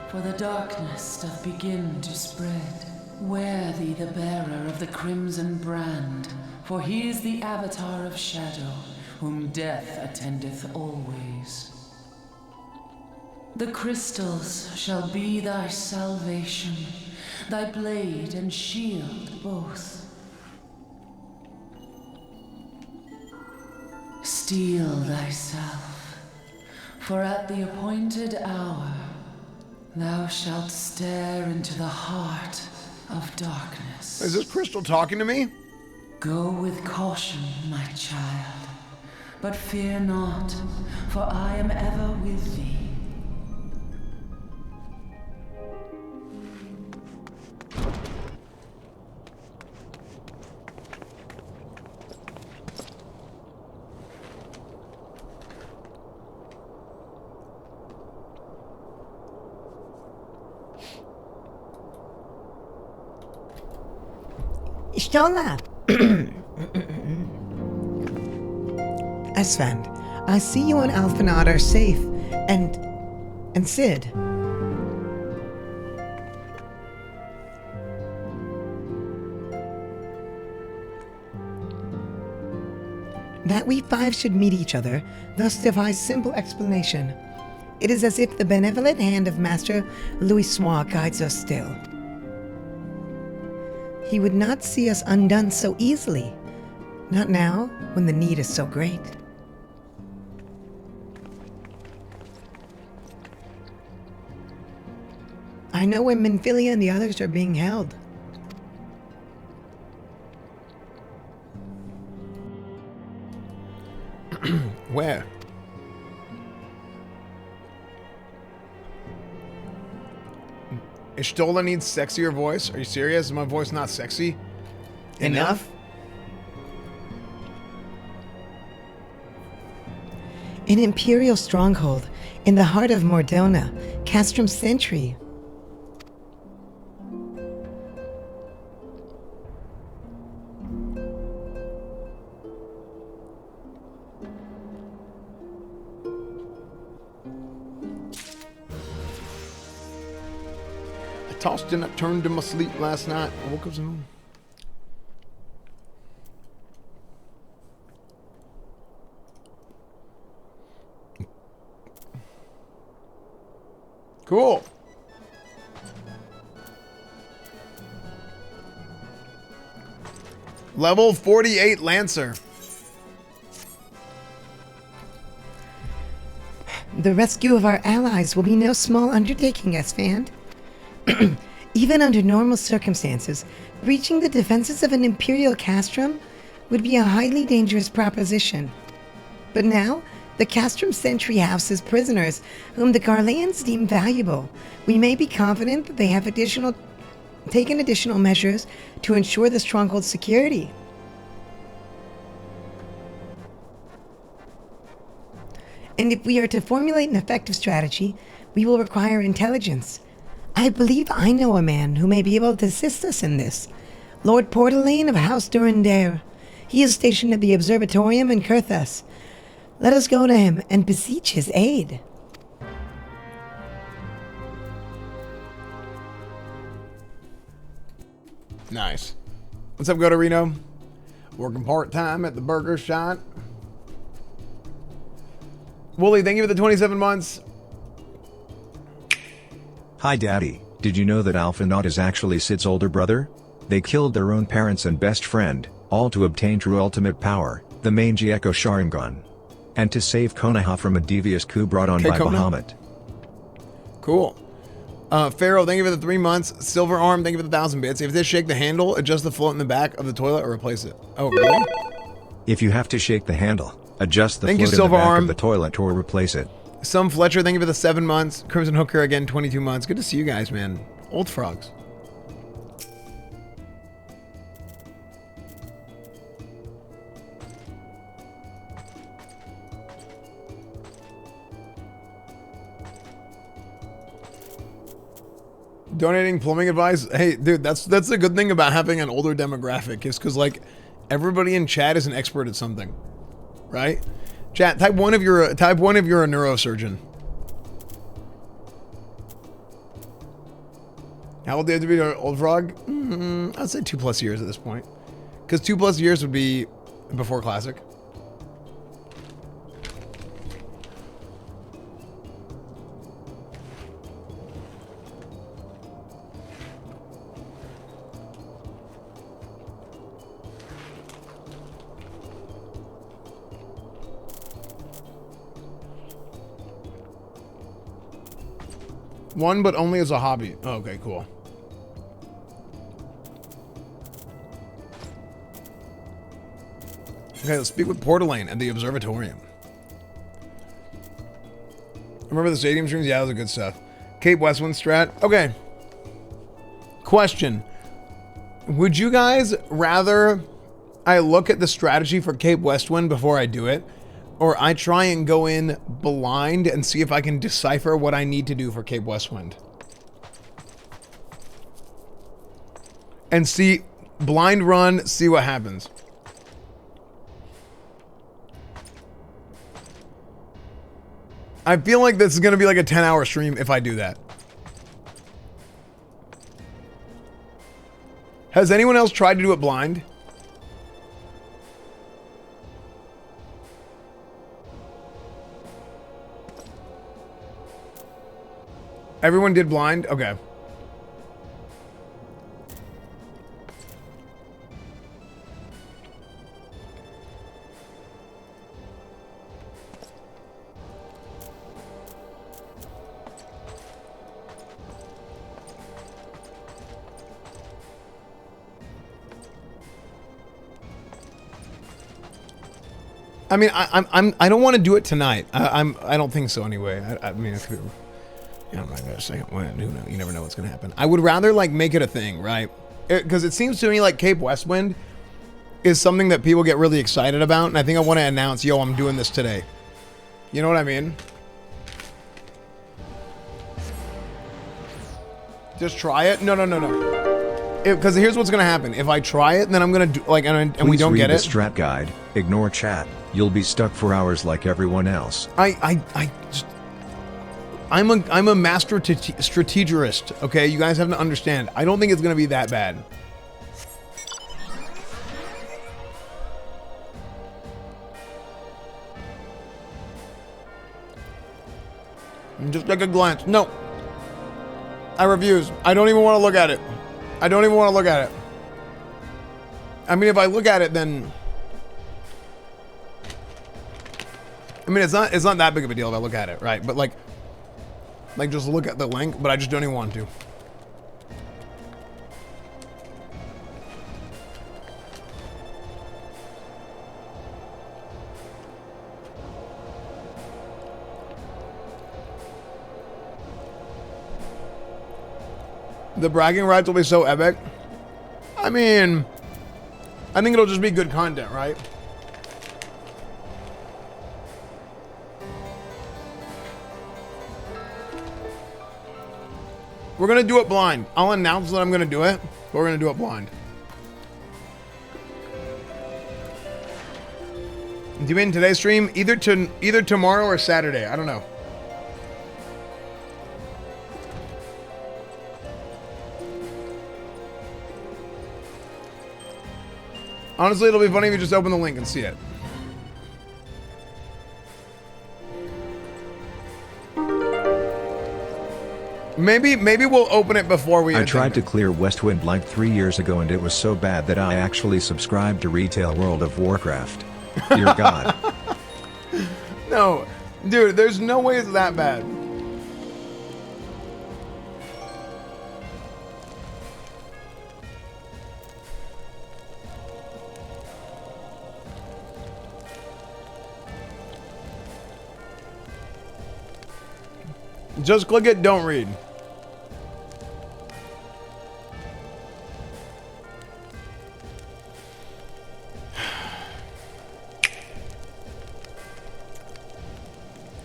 for the darkness doth begin to spread. Wear thee the bearer of the crimson brand, for he is the avatar of shadow, whom death attendeth always. The crystals shall be thy salvation, thy blade and shield both. Steel thyself, for at the appointed hour thou shalt stare into the heart of darkness. Is this crystal talking to me? Go with caution, my child, but fear not, for I am ever with thee. Stola! Esfand, I see you and Alphanod are safe, and Sid. That we five should meet each other thus defies simple explanation. It is as if the benevolent hand of Master Louis Soir guides us still. He would not see us undone so easily. Not now, when the need is so great. I know where Minfilia and the others are being held. Where? Ishtola needs sexier voice? Are you serious? Is my voice not sexy enough? An imperial stronghold in the heart of Mordona, Castrum Sentry. Tossed and I turned in my sleep last night. I woke up soon. Cool. Level 48 Lancer. The rescue of our allies will be no small undertaking, Esfand. Even under normal circumstances, breaching the defenses of an Imperial castrum would be a highly dangerous proposition. But now, the castrum sentry houses prisoners whom the Garleans deem valuable. We may be confident that they have taken additional measures to ensure the stronghold's security. And if we are to formulate an effective strategy, we will require intelligence. I believe I know a man who may be able to assist us in this. Lord Portelaine of House Durandare. He is stationed at the Observatorium in Kurthas. Let us go to him and beseech his aid. Nice. What's up, Godorino? Working part-time at the burger shop. Wooly, thank you for the 27 months. Hi Daddy, did you know that Alphanot is actually Sid's older brother? They killed their own parents and best friend, all to obtain true ultimate power, the mangy Echo Sharingan. And to save Konoha from a devious coup brought on by Bahamut. Cool. Pharaoh, thank you for the 3 months. Silver Arm, thank you for the 1,000 bits. If this shake the handle, adjust the float in the back of the toilet or replace it. Oh, really? If you have to shake the handle, adjust the Thank you, float in the Silver back Arm. of the toilet or replace it. Some Fletcher, thank you for the 7 months. Crimson Hooker again, 22 months. Good to see you guys, man. Old frogs. Donating plumbing advice. Hey, dude, that's the good thing about having an older demographic is because like everybody in chat is an expert at something, right? Chat, type one if you're a neurosurgeon. How old do you have to be to old frog? I'd say 2+ years at this point, because 2+ years would be before classic. One, but only as a hobby. Oh, okay, cool. Okay, let's speak with Portalane at the Observatorium. Remember the stadium streams? Yeah, that was the good stuff. Cape Westwind strat. Okay. Question. Would you guys rather I look at the strategy for Cape Westwind before I do it? Or I try and go in blind and see if I can decipher what I need to do for Cape Westwind. And see, blind run, see what happens. I feel like this is going to be like a 10-hour stream if I do that. Has anyone else tried to do it blind? Everyone did blind? Okay. I mean, I don't want to do it tonight. I don't think so anyway. I mean, it could, I'm not gonna say when. Who knows? You never know what's gonna happen. I would rather like make it a thing, right? Because it seems to me like Cape Westwind is something that people get really excited about, and I think I want to announce, yo, I'm doing this today. You know what I mean? Just try it. No. Because here's what's gonna happen. If I try it, then I'm gonna do like, and we don't get it. Please read the strat guide. Ignore chat. You'll be stuck for hours like everyone else. I'm a master strategist, okay? You guys have to understand. I don't think it's going to be that bad. Just like a glance. No. I refuse. I don't even want to look at it. I don't even want to look at it. I mean, if I look at it, then... I mean, it's not that big of a deal if I look at it, right? But like just look at the link, but I just don't even want to. The bragging rights will be so epic. I mean, I think it'll just be good content, right? We're going to do it blind. I'll announce that I'm going to do it, but we're going to do it blind. Do you mean today's stream? Either tomorrow or Saturday. I don't know. Honestly, it'll be funny if you just open the link and see it. Maybe we'll open it before we... I tried to clear Westwind like 3 years ago and it was so bad that I actually subscribed to Retail World of Warcraft. Dear God. No, dude, there's no way it's that bad. Just click it, don't read.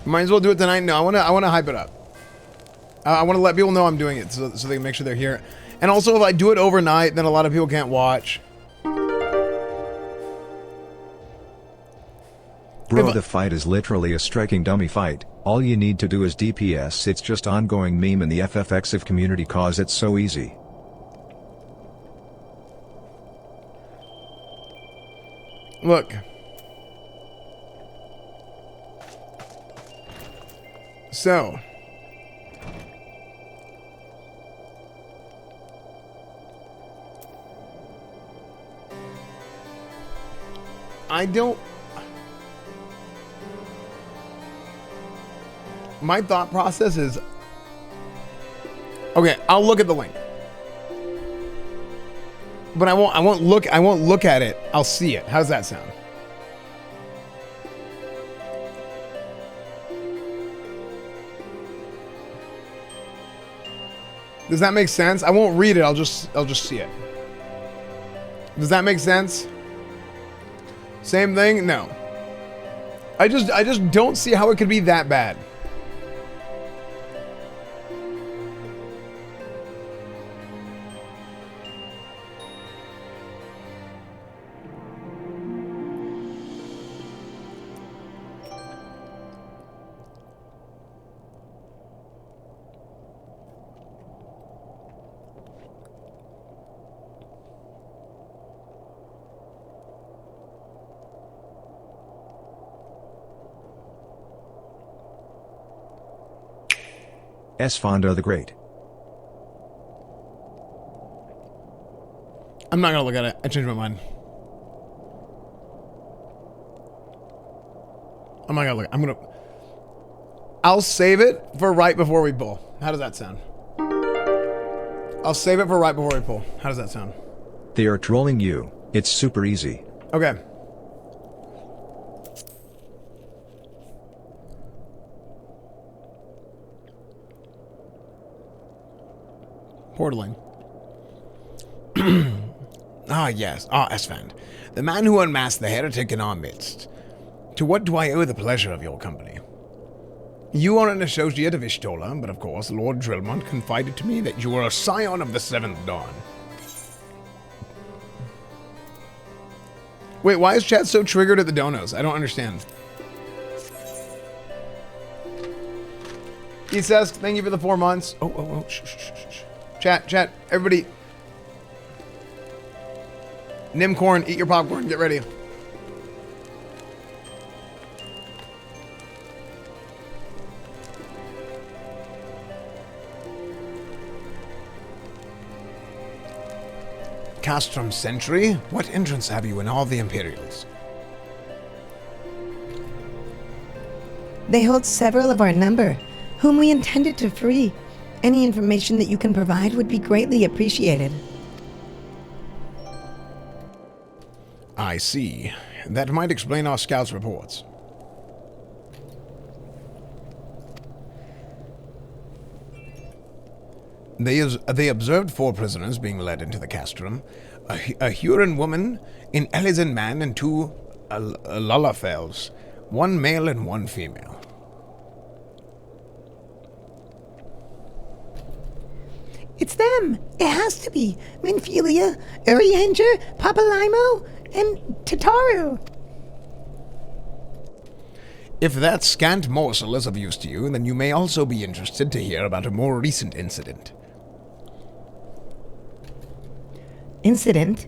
Might as well do it tonight. No, I wanna hype it up. I want to let people know I'm doing it so they can make sure they're here. And also, if I do it overnight, then a lot of people can't watch. Bro, the fight is literally a striking dummy fight. All you need to do is DPS. It's just ongoing meme in the FFXIV community cause it's so easy. Look. So. I don't... My thought process is... Okay, I'll look at the link. But I won't look at it. I'll see it. How does that sound? Does that make sense? I won't read it. I'll just see it. Does that make sense? Same thing? No. I just don't see how it could be that bad. Esfand the Great. I'm not gonna look at it. I changed my mind. I'm not gonna look. I'll save it for right before we pull. How does that sound? I'll save it for right before we pull. How does that sound? They are trolling you. It's super easy. Okay. Portaling. Ah, yes. Ah, Esfand. The man who unmasked the heretic in our midst. To what do I owe the pleasure of your company? You are an associate of Ishtola, but of course, Lord Drillmont confided to me that you were a scion of the Seventh Dawn. Wait, why is chat so triggered at the donos? I don't understand. He says, thank you for the 4 months. Oh, shh. Chat, everybody. Nimcorn, eat your popcorn, get ready. Castrum Sentry? What entrance have you in all the Imperials? They hold several of our number, whom we intended to free. Any information that you can provide would be greatly appreciated. I see. That might explain our scouts' reports. They observed 4 prisoners being led into the castrum. A Huron woman, an Elysian man, and 2 Lullafels. 1 male and 1 female. It's them! It has to be! Minfilia, Urianger, Papalimo, and Tataru! If that scant morsel is of use to you, then you may also be interested to hear about a more recent incident. Incident?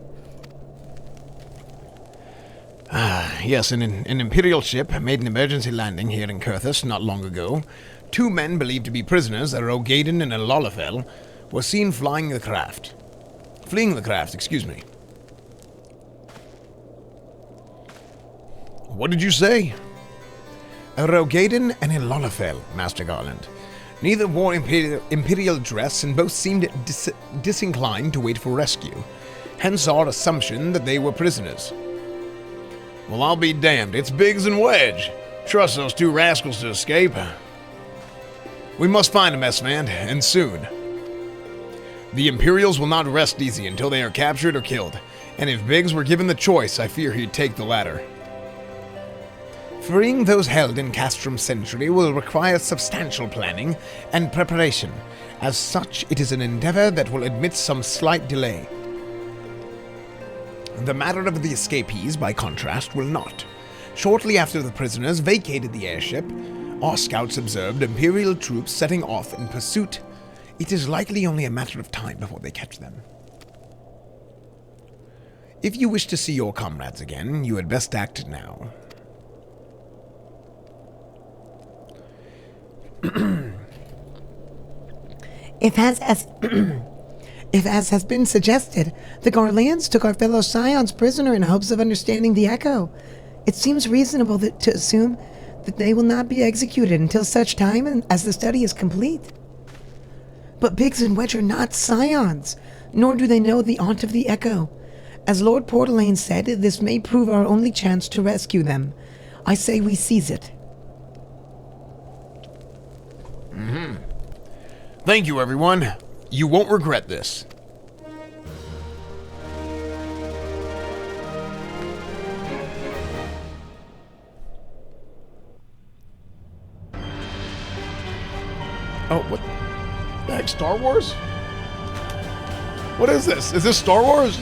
Yes, an Imperial ship made an emergency landing here in Kurthus not long ago. 2 men believed to be prisoners, a Rogaden and a Lolafel, were seen fleeing the craft, excuse me. What did you say? A Rogaden and a Lolafel, Master Garland. Neither wore Imperial dress and both seemed disinclined to wait for rescue. Hence our assumption that they were prisoners. Well, I'll be damned. It's Biggs and Wedge. Trust those 2 rascals to escape. We must find them, Esfand, and soon. The Imperials will not rest easy until they are captured or killed, and if Biggs were given the choice, I fear he'd take the latter. Freeing those held in Castrum Century will require substantial planning and preparation. As such, it is an endeavor that will admit some slight delay. The matter of the escapees, by contrast, will not. Shortly after the prisoners vacated the airship, our scouts observed Imperial troops setting off in pursuit. It is likely only a matter of time before they catch them. If you wish to see your comrades again, you had best act now. If as has been suggested, the Garlands took our fellow Scions prisoner in hopes of understanding the Echo, it seems reasonable to assume that they will not be executed until such time as the study is complete. But Biggs and Wedge are not Scions, nor do they know the aunt of the Echo. As Lord Portalaine said, this may prove our only chance to rescue them. I say we seize it. Thank you, everyone. You won't regret this. Oh, what the heck, Star Wars? What is this? Is this Star Wars?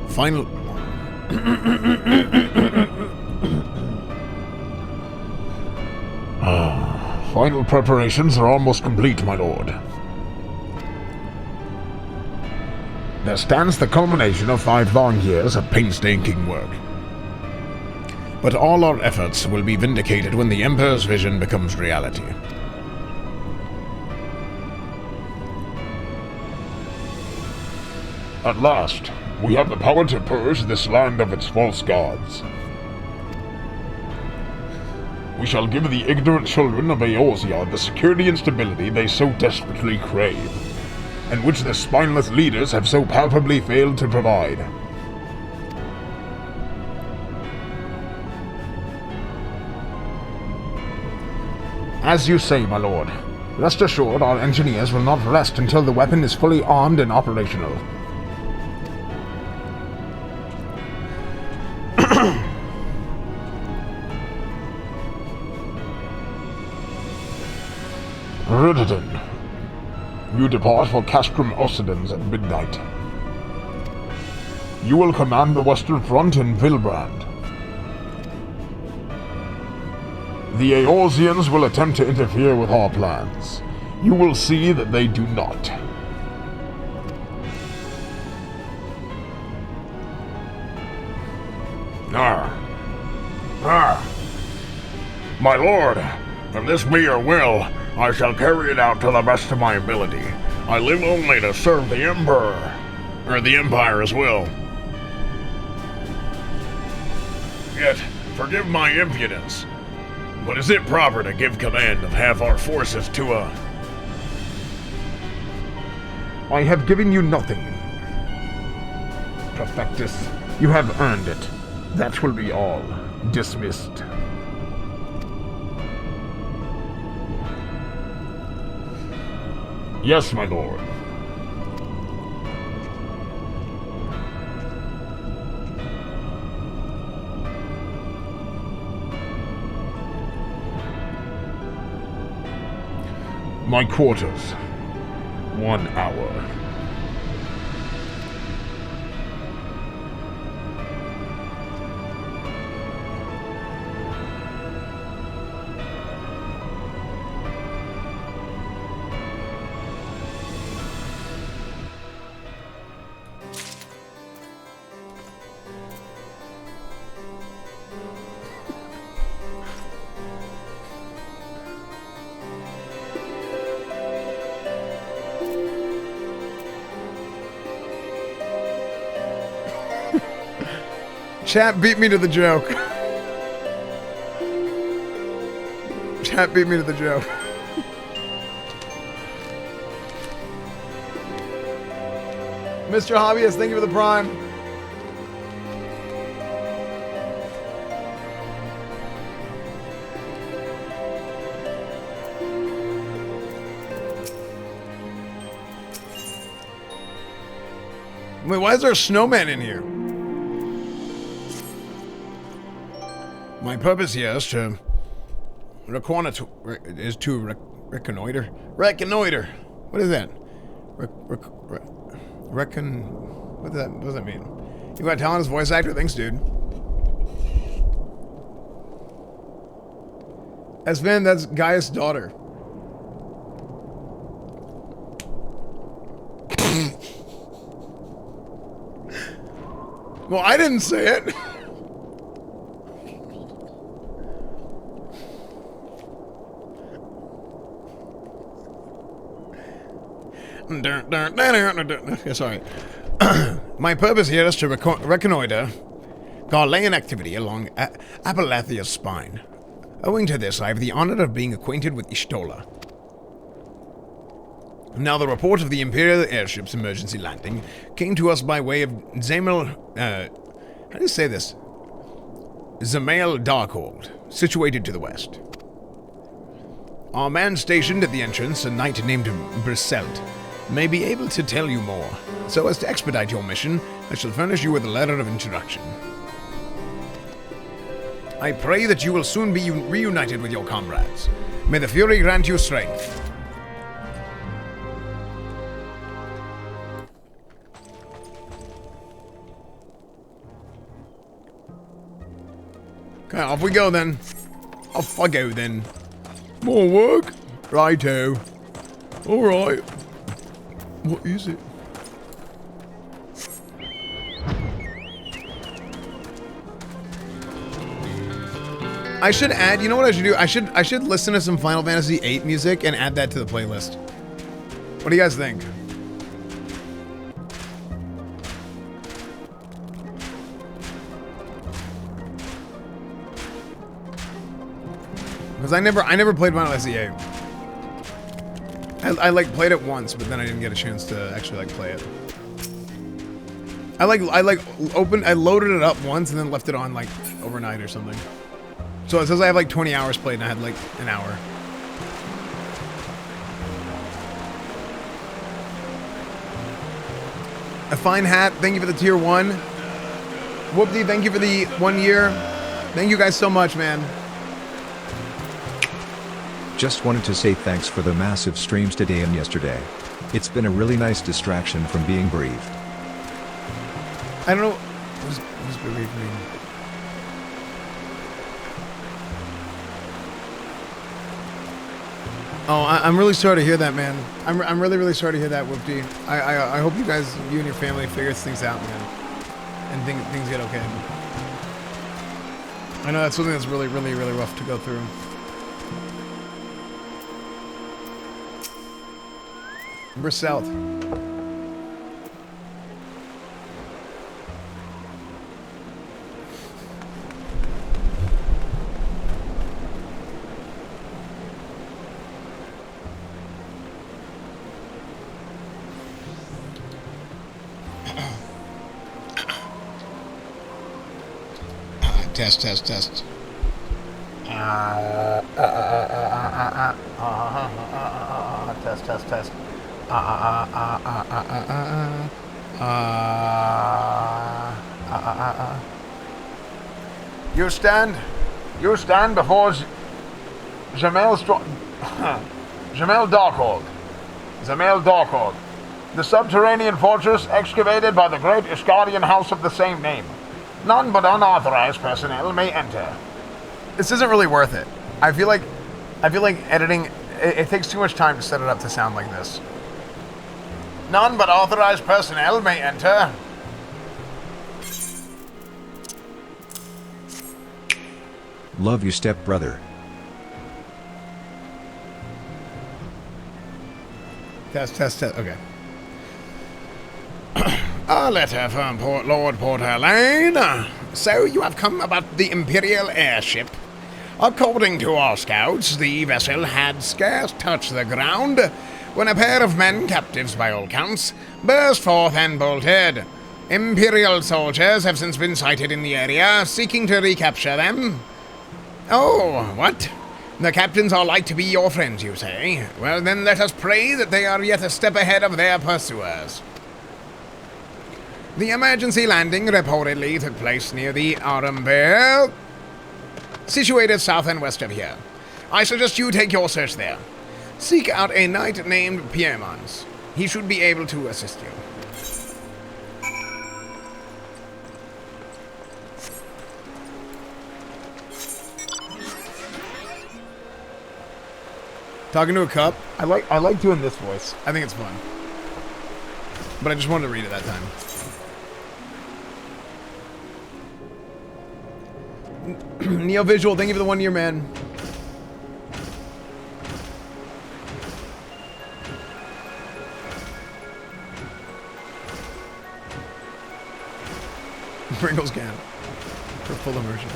Final... Final preparations are almost complete, my lord. There stands the culmination of 5 long years of painstaking work. But all our efforts will be vindicated when the Emperor's vision becomes reality. At last, we have the power to purge this land of its false gods. We shall give the ignorant children of Eorzea the security and stability they so desperately crave, and which the spineless leaders have so palpably failed to provide. As you say, my lord. Rest assured, our engineers will not rest until the weapon is fully armed and operational. Ridden, you depart for Castrum Occidens at midnight. You will command the Western Front in Vilbrand. The Eorzeans will attempt to interfere with our plans. You will see that they do not. My lord, if this be your will, I shall carry it out to the best of my ability. I live only to serve the Emperor, or the Empire as well. Yet, forgive my impudence, but is it proper to give command of half our forces to a... I have given you nothing. Perfectus, you have earned it. That will be all. Dismissed. Yes, my lord. My quarters. 1 hour. Chat beat me to the joke. Chat beat me to the joke. Mr. Hobbyist, thank you for the prime. Wait, why is there a snowman in here? My purpose here is to reconnoiter. Reconnoiter. What is that? What does that mean? You got a talented voice actor? Thanks, dude. Esfand, that's Gaius' daughter. Well, I didn't say it. Sorry. My purpose here is to reconnoiter Garlean activity along Apalathia's spine. Owing to this, I have the honor of being acquainted with Ishtola. Now, the report of the Imperial airship's emergency landing came to us by way of Zamel, how do you say this? Zamail Darkhold, situated to the west. Our man stationed at the entrance, a knight named Briselt, may be able to tell you more. So as to expedite your mission, I shall furnish you with a letter of introduction. I pray that you will soon be reunited with your comrades. May the Fury grant you strength. Okay, off we go then. Off I go then. More work? Righto. Alright. What is it? I should add, you know what I should do? I should listen to some Final Fantasy VIII music and add that to the playlist. What do you guys think? Because I never played Final Fantasy VIII. I like played it once, but then I didn't get a chance to actually like play it. I loaded it up once and then left it on like overnight or something. So it says I have like 20 hours played and I had like an hour. A fine hat, thank you for the tier 1. Whoopty, thank you for the 1 year. Thank you guys so much, man. Just wanted to say thanks for the massive streams today and yesterday. It's been a really nice distraction from being bereaved. I don't know. Who's bereaved mean? Oh, I'm really sorry to hear that, man. I'm really, really sorry to hear that, Whoopty. I hope you guys, you and your family figure things out, man. And things get okay. I know that's something that's really, really, really rough to go through. We're south. Test. Test. You stand before Jamel's Jamel Darkhold. Zamel Darkhold. The subterranean fortress excavated by the great Iskarian house of the same name. None but unauthorized personnel may enter. This isn't really worth it. I feel like editing, it takes too much time to set it up to sound like this. None but authorized personnel may enter. Love you, stepbrother. Test. Okay. A letter from Lord Porterlane. So you have come about the Imperial airship. According to our scouts, the vessel had scarce touched the ground when a pair of men, captives by all counts, burst forth and bolted. Imperial soldiers have since been sighted in the area, seeking to recapture them. Oh, what? The captains are like to be your friends, you say? Well, then let us pray that they are yet a step ahead of their pursuers. The emergency landing reportedly took place near the Arambir, situated south and west of here. I suggest you take your search there. Seek out a knight named Piermans. He should be able to assist you. Talking to a cup. I like doing this voice. I think it's fun. But I just wanted to read it that time. Neo Visual, thank you for the 1 year, man. Pringles can. For full immersion.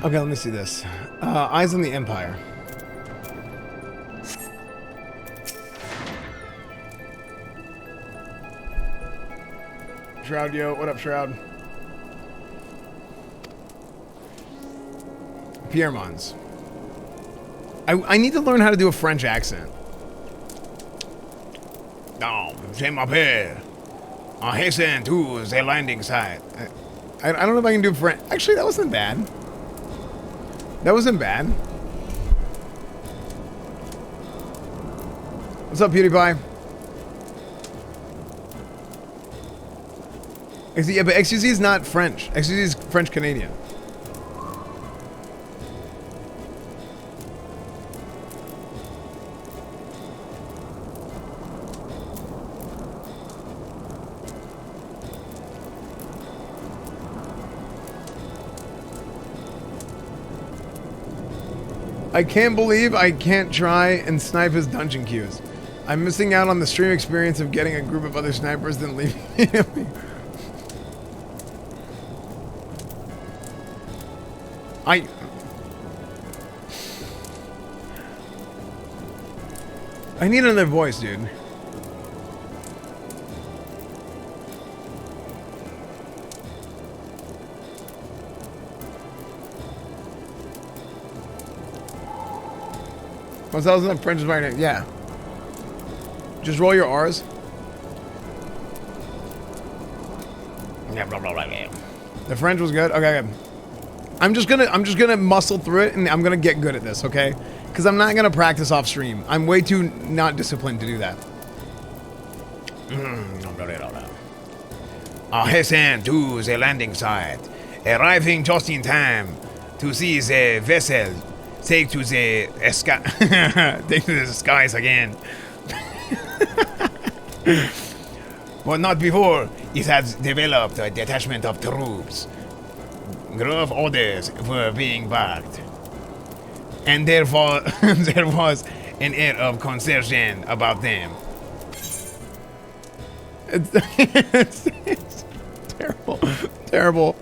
Okay, let me see this. Eyes on the Empire. Shroud, yo. What up, Shroud? Piermans. I need to learn how to do a French accent. Non, je m'appelle. En hasten to the landing site. I don't know if I can do French. Actually, that wasn't bad. That wasn't bad. What's up, PewDiePie? Yeah, but XUZ is not French. XUZ is French-Canadian. I can't believe I can't try and snipe his dungeon queues. I'm missing out on the stream experience of getting a group of other snipers than leaving me. I need another voice, dude. Once I was in French environment, yeah. Just roll your R's. The French was good. Okay, good. I'm just gonna muscle through it, and I'm gonna get good at this, okay? Because I'm not gonna practice off stream. I'm way too not disciplined to do that. I hasten to the landing site, arriving just in time to see the vessel take to the skies again. But not before it has developed a detachment of troops. grave orders were being barked. And therefore there was an air of concern about them. It's terrible. Terrible.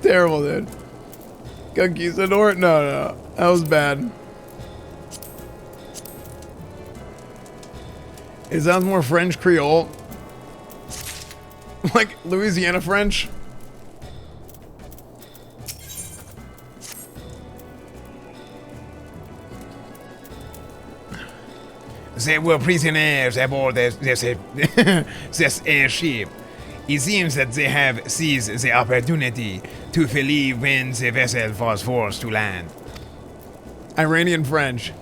Terrible, dude. Conquistador? No. That was bad. It sounds more French Creole. Like Louisiana French. They were prisoners aboard this airship. It seems that they have seized the opportunity to flee when the vessel was forced to land. Iranian French.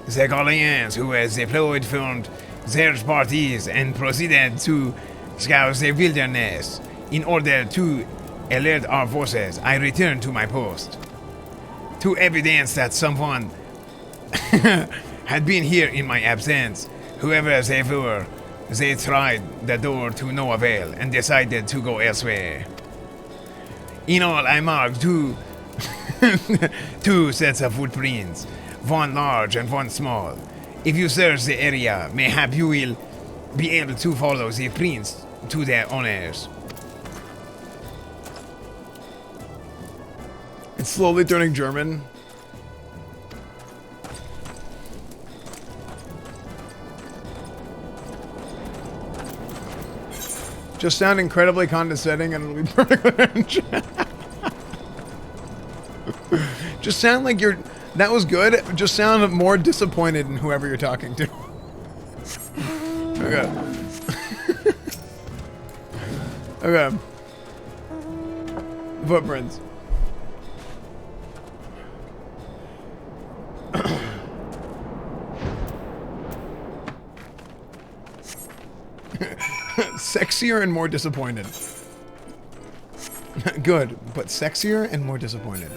The Gaulians who were deployed formed search parties and proceeded to scour the wilderness. In order to alert our forces, I returned to my post. To evidence that someone had been here in my absence. Whoever they were, they tried the door to no avail and decided to go elsewhere. In all, I marked two sets of footprints, one large and one small. If you search the area, mayhap you will be able to follow the prints to their owners. It's slowly turning German. Just sound incredibly condescending and it'll be perfect. Just sound like you're... That was good. Just sound more disappointed in whoever you're talking to. Okay. Okay. Footprints. Sexier and more disappointed. Good, but sexier and more disappointed.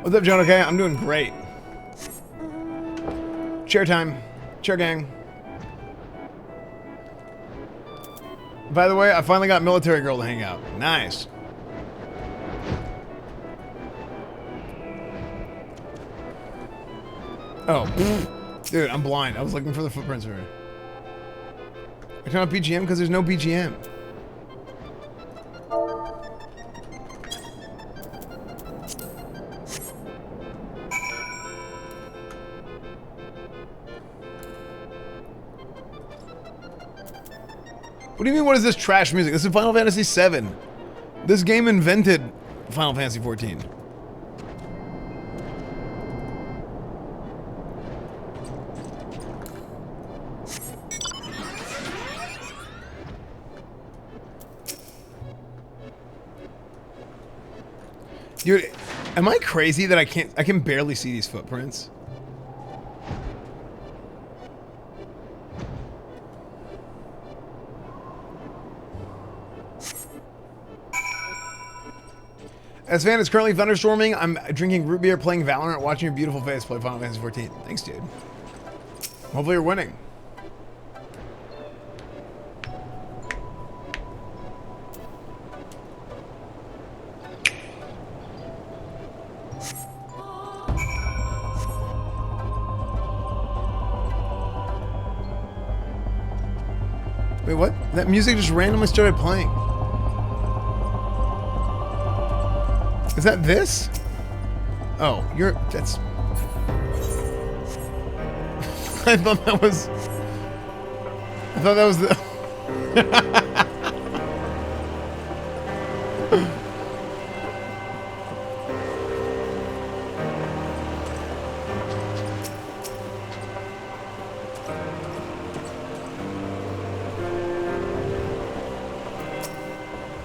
What's up, John? Okay, I'm doing great. Chair time. Chair gang. By the way, I finally got Military Girl to hang out. Nice. Oh. Dude, I'm blind. I was looking for the footprints over here. I turn off BGM because there's no BGM. What do you mean, what is this trash music? This is Final Fantasy VII. This game invented Final Fantasy XIV. Dude, am I crazy that I can barely see these footprints? Esfand, it's currently thunderstorming. I'm drinking root beer, playing Valorant, watching your beautiful face play Final Fantasy XIV. Thanks, dude. Hopefully you're winning. Wait, what? That music just randomly started playing. Is that this? Oh, that's... I thought that was the...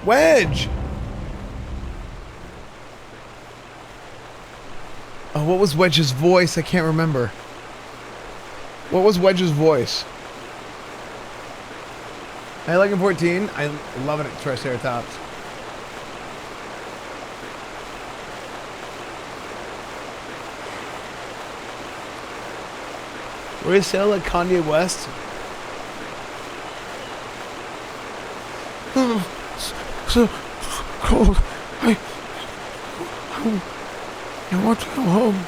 Wedge! Oh, what was Wedge's voice? I can't remember. What was Wedge's voice? I like him 14. I love it at Triceratops. Where's Sella Kanye West? Oh, so cold. I want to go home.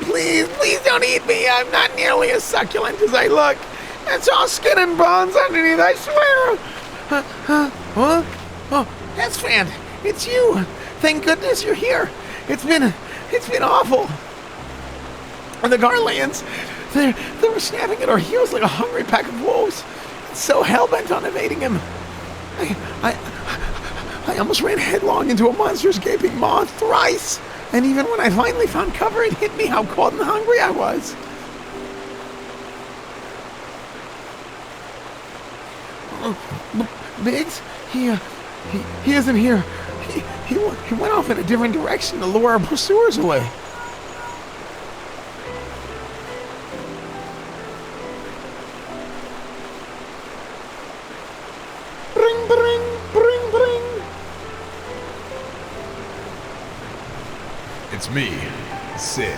Please don't eat me. I'm not nearly as succulent as I look. It's all skin and bones underneath, I swear. What? Oh, Esfand, it's you. Thank goodness you're here. It's been awful. And the Garlands, they were snapping at our heels like a hungry pack of wolves. So hell-bent on evading him. I almost ran headlong into a monstrous gaping maw thrice. And even when I finally found cover, it hit me how cold and hungry I was. Biggs, he isn't here. He went off in a different direction to lure our pursuers away. Bring, bring, bring, bring. It's me, Sid.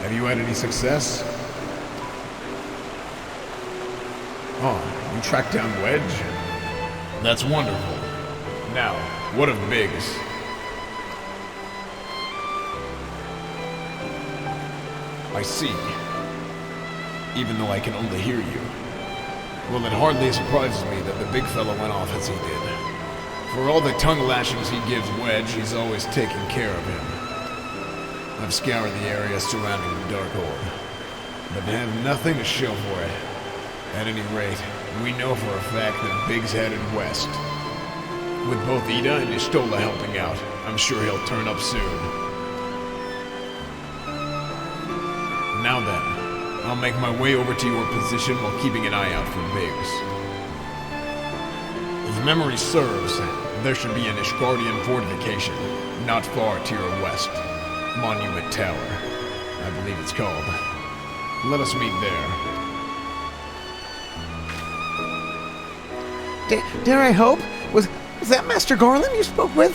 Have you had any success? Oh, you tracked down Wedge? That's wonderful. Now, what of Biggs? I see. Even though I can only hear you. Well, it hardly surprises me that the big fella went off as he did. For all the tongue lashings he gives Wedge, he's always taking care of him. I've scoured the area surrounding the Dark Orb, but I have nothing to show for it. At any rate, we know for a fact that Biggs headed west. With both Ida and Istola helping out, I'm sure he'll turn up soon. Now then, I'll make my way over to your position while keeping an eye out for Biggs. If memory serves, there should be an Ishgardian fortification, not far to your west. Monument Tower, I believe it's called. Let us meet there. Dare I hope? Was that Master Garland you spoke with?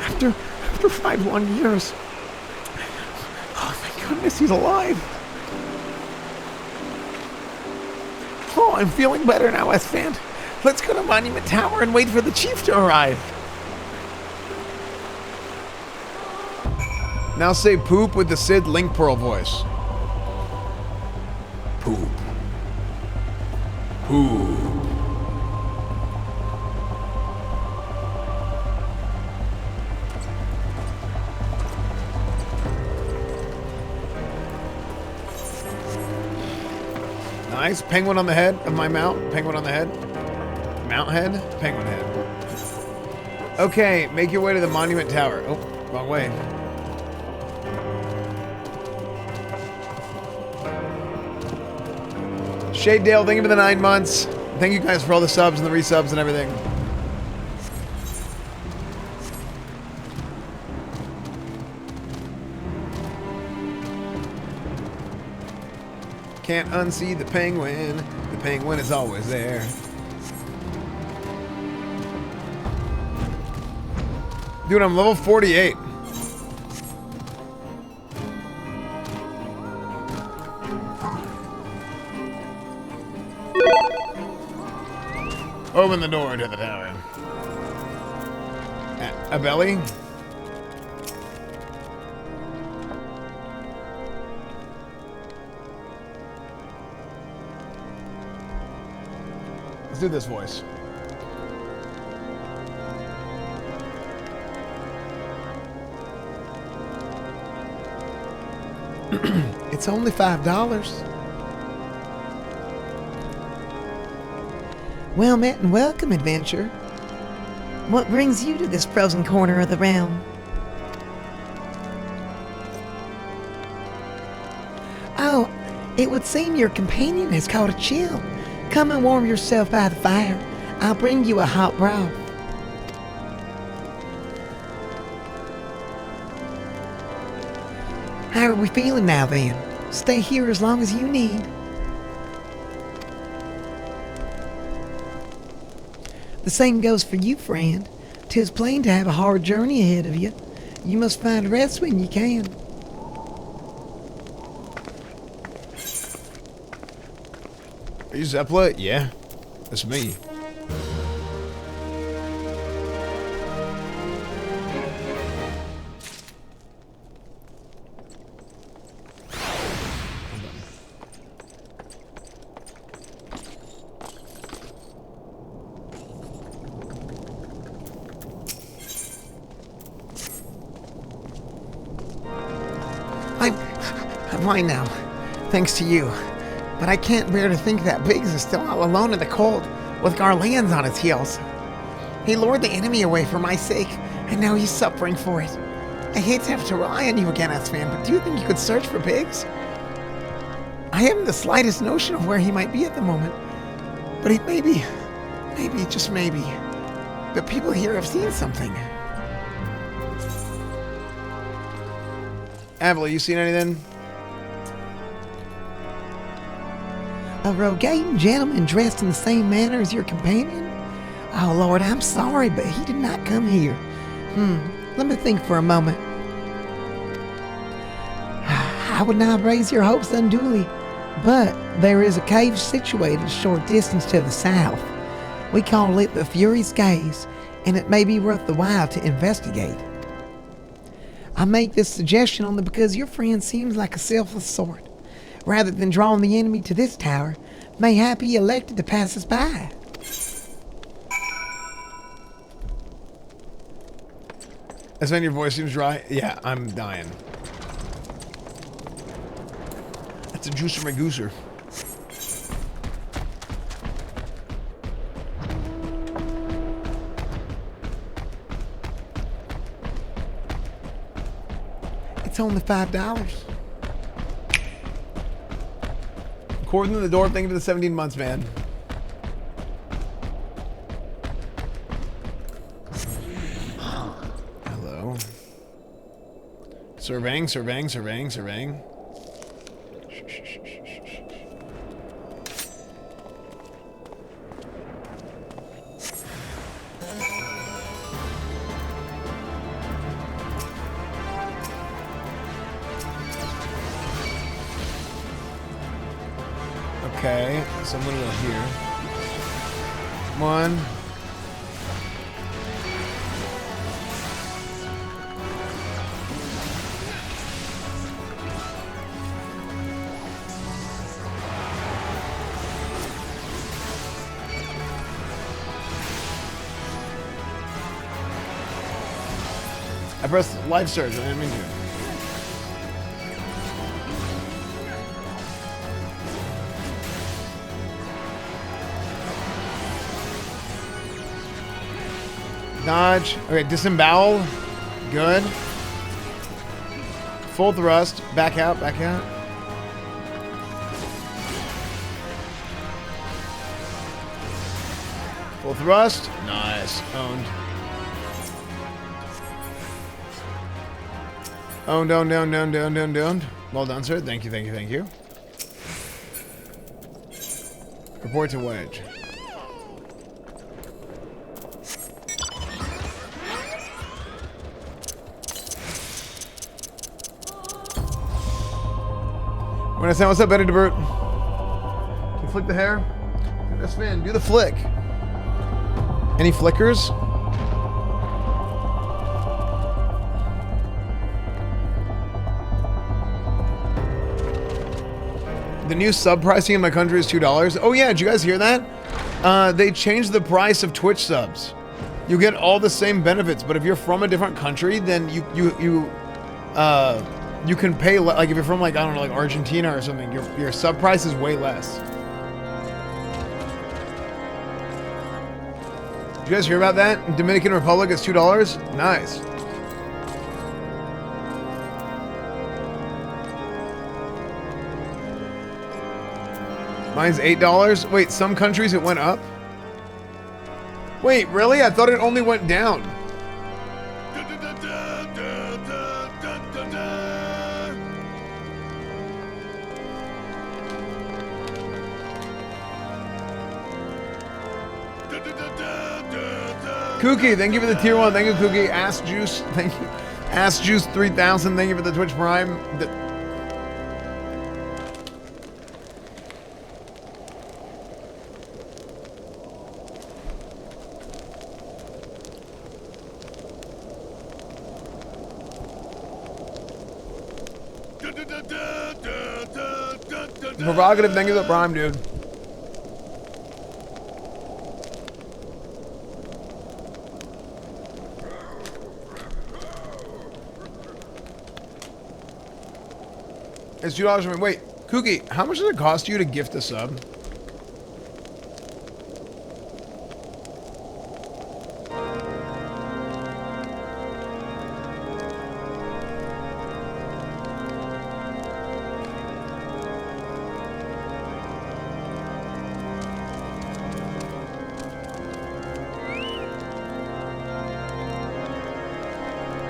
After 5 long years. Oh, thank goodness he's alive. Oh, I'm feeling better now, Esfand. Let's go to Monument Tower and wait for the chief to arrive. Now say poop with the Sid Link Pearl voice. Poop. Poop. Nice. Penguin on the head of my mount. Penguin on the head. Mount head. Penguin head. Okay, make your way to the Monument Tower. Oh, wrong way. Shade Dale, thank you for the 9 months. Thank you guys for all the subs and the resubs and everything. Can't unsee the penguin. The penguin is always there. Dude, I'm level 48. Open the door to the tower. A belly? Let's do this voice. It's only $5. Well met and welcome, adventure. What brings you to this frozen corner of the realm? Oh, it would seem your companion has caught a chill. Come and warm yourself by the fire. I'll bring you a hot broth. How are we feeling now then? Stay here as long as you need. The same goes for you, friend. 'Tis plain to have a hard journey ahead of you. You must find rest when you can. Are you Zeppela? Yeah. That's me. I'm fine now, thanks to you. But I can't bear to think that Biggs is still all alone in the cold, with Garlands on his heels. He lured the enemy away for my sake, and now he's suffering for it. I hate to have to rely on you again, Esfand, but do you think you could search for Biggs? I haven't the slightest notion of where he might be at the moment, but he maybe, just maybe, the people here have seen something. Avila, you seen anything? A Rogaine gentleman dressed in the same manner as your companion? Oh, Lord, I'm sorry, but he did not come here. Let me think for a moment. I would not raise your hopes unduly, but there is a cave situated a short distance to the south. We call it the Fury's Gaze, and it may be worth the while to investigate. I make this suggestion only because your friend seems like a selfless sort. Rather than drawing the enemy to this tower, mayhap he elected to pass us by. Esfand, your voice seems dry. Yeah, I'm dying. That's a juicer my gooser. It's only $5. According to the door, thank you for the 17 months, man. Hello. Surveying. Okay, so I'm gonna go here. One. I pressed life surge, I didn't mean to. Dodge. Okay, disembowel. Good. Full thrust. Back out. Full thrust. Nice. Owned. Owned. Well done, sir. Thank you. Report to Wedge. When I sound, what's up, Betty DeBert? Can you flick the hair? Esfand, do the flick. Any flickers? The new sub pricing in my country is $2. Oh yeah, did you guys hear that? They changed the price of Twitch subs. You get all the same benefits, but if you're from a different country, then you can pay, like if you're from like, I don't know, like Argentina or something, your sub price is way less. Did you guys hear about that? In Dominican Republic, it's $2? Nice. Mine's $8? Wait, some countries it went up? Wait, really? I thought it only went down. Kookie, thank you for the tier 1. Thank you, Kookie. Ass Juice, thank you. Ass Juice 3000, thank you for the Twitch Prime. Provocative, thank you for the Prime, dude. It's $2 for me. Wait, Kookie, how much does it cost you to gift a sub?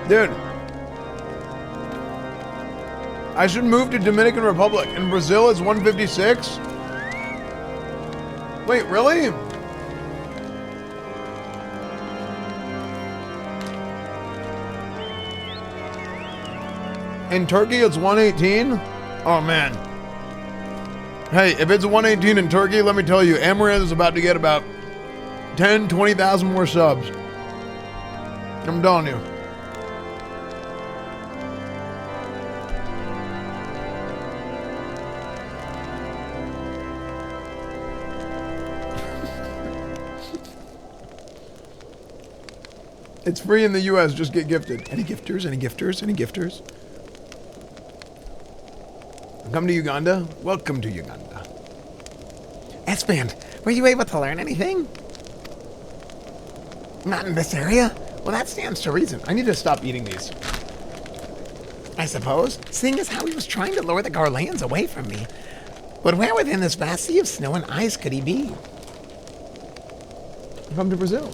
Dude. I should move to Dominican Republic. In Brazil, it's 156. Wait, really? In Turkey, it's 118? Oh, man. Hey, if it's 118 in Turkey, let me tell you, Amaranth is about to get about 10, 20,000 more subs. I'm telling you. It's free in the US, just get gifted. Any gifters? Any gifters? Any gifters? Come to Uganda? Welcome to Uganda. Esfand, were you able to learn anything? Not in this area? Well, that stands to reason. I need to stop eating these. I suppose, seeing as how he was trying to lure the Garleans away from me. But where within this vast sea of snow and ice could he be? Come to Brazil.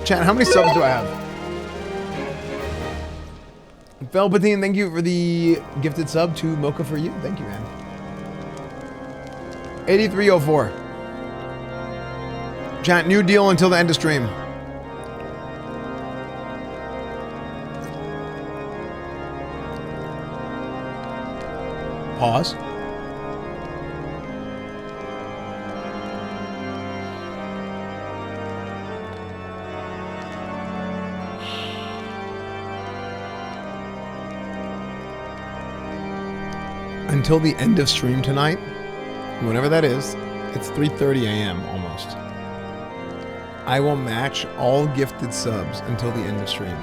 Chat, how many subs do I have? Velveteen, thank you for the gifted sub to Mocha for you. Thank you, man. 8304. Chat, new deal until the end of stream. Pause. Until the end of stream tonight, whenever that is, it's 3:30 a.m. almost. I will match all gifted subs until the end of stream.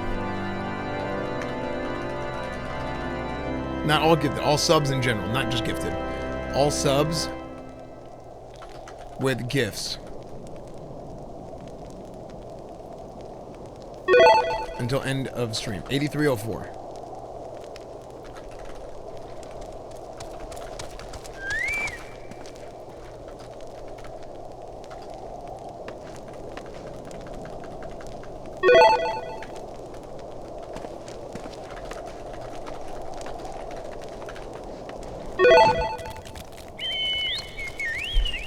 Not all gifted, all subs in general, not just gifted. All subs with gifts. Until end of stream. 8304.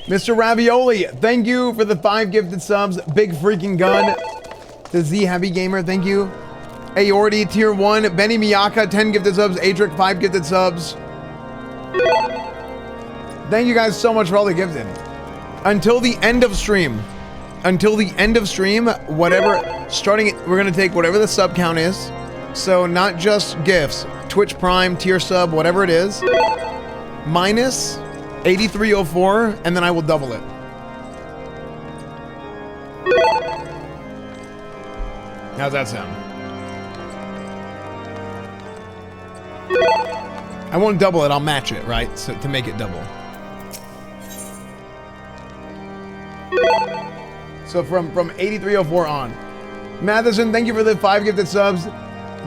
Mr. Ravioli, thank you for the 5 gifted subs. Big freaking gun. The Z Heavy Gamer, thank you. Aorti, tier 1. Benny Miyaka, 10 gifted subs. Adric, 5 gifted subs. Thank you guys so much for all the gifted. Until the end of stream. Until the end of stream, whatever, we're going to take whatever the sub count is. So not just gifts. Twitch Prime, tier sub, whatever it is. Minus 8304, and then I will double it. How's that sound? I won't double it, I'll match it, right? So to make it double. So from 8304 on. Matheson, thank you for the 5 gifted subs.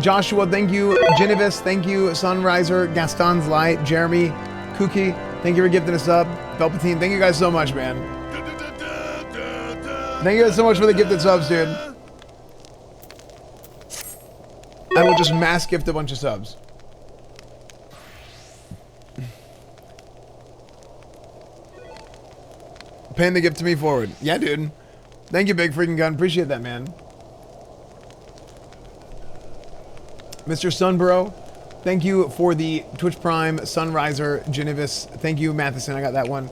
Joshua, thank you. Genevis, thank you. Sunriser, Gaston's Light, Jeremy, Kookie, thank you for gifting us up. Palpatine, thank you guys so much, man. Thank you guys so much for the gifted subs, dude. I will just mass gift a bunch of subs. Paying the gift to me forward. Yeah, dude. Thank you, Big Freaking Gun. Appreciate that, man. Mr. Sunbro, thank you for the Twitch Prime Sunriser Genevis. Thank you, Matheson. I got that one.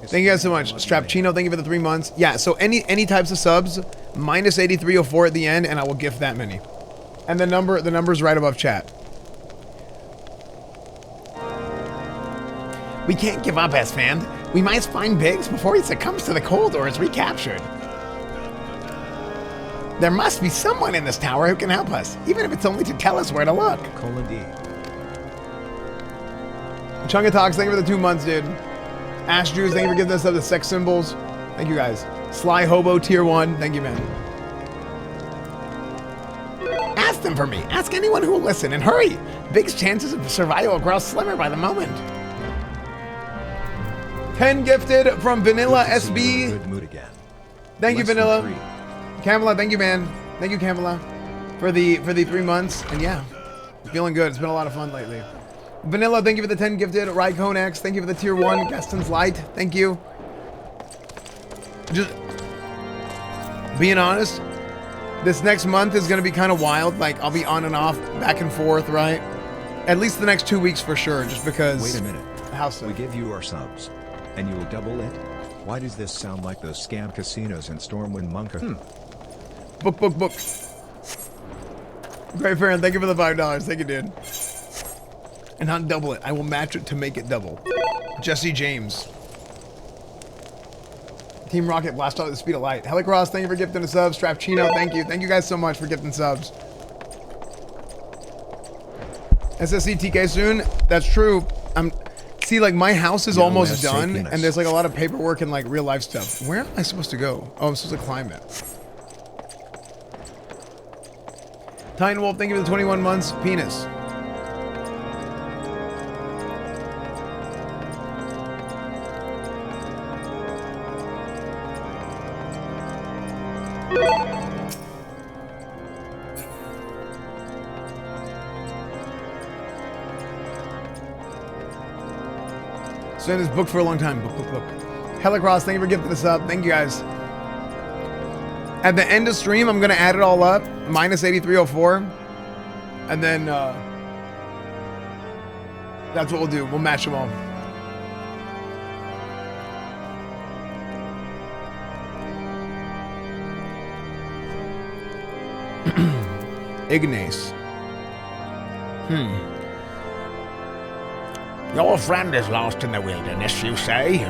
Thank you guys so much. Strapchino, thank you for the 3 months. Yeah, so any types of subs, minus 8304 at the end, and I will gift that many. And the number's right above chat. We can't give up, esfand. We must find Biggs before he succumbs to the cold or is recaptured. There must be someone in this tower who can help us, even if it's only to tell us where to look. D. Chunga Talks, thank you for the 2 months, dude. Ash Jews, thank you for giving us the sex symbols. Thank you guys. Sly Hobo Tier 1, thank you, man. Ask them for me. Ask anyone who will listen, and hurry. Big's chances of survival grow slimmer by the moment. 10 gifted from Vanilla SB. Good mood again. Thank you, Vanilla. Kamala, thank you, man. Thank you, Kamala, for the 3 months. And yeah, feeling good. It's been a lot of fun lately. Vanilla, thank you for the 10 gifted. Rycone X, thank you for the tier 1. Gaston's Light, thank you. Just being honest, this next month is going to be kind of wild. Like, I'll be on and off, back and forth, right? At least the next 2 weeks for sure, just because. Wait a minute. How so? We give you our subs, and you will double it? Why does this sound like those scam casinos in Stormwind Munka? Book. Great Farron, thank you for the $5. Thank you, dude. And not double it. I will match it to make it double. Jesse James. Team Rocket blast off at the speed of light. Helicross, thank you for gifting a sub. Strapchino, thank you. Thank you guys so much for gifting subs. SSC TK soon. That's true. See, like, my house is almost done, and there's like a lot of paperwork and like real life stuff. Where am I supposed to go? Oh, I'm supposed to climb it. Titan Wolf, thank you for the 21 months. Penis. So this book for a long time. Book. Helicross, thank you for gifting this up. Thank you guys. At the end of stream, I'm gonna add it all up, minus 8304, and then that's what we'll do. We'll match them all. Ignace. Your friend is lost in the wilderness, you say?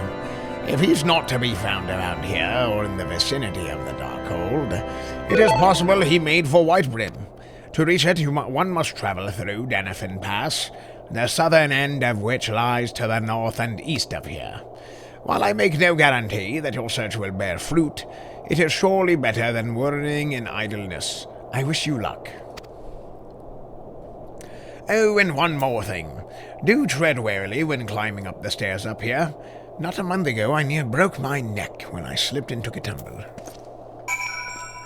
If he's not to be found around here or in the vicinity of the Darkhold, it is possible he made for Whitebrim. To reach it, one must travel through Denefin Pass, the southern end of which lies to the north and east of here. While I make no guarantee that your search will bear fruit, it is surely better than worrying in idleness. I wish you luck. Oh, and one more thing. Do tread warily when climbing up the stairs up here. Not a month ago, I near broke my neck when I slipped and took a tumble. What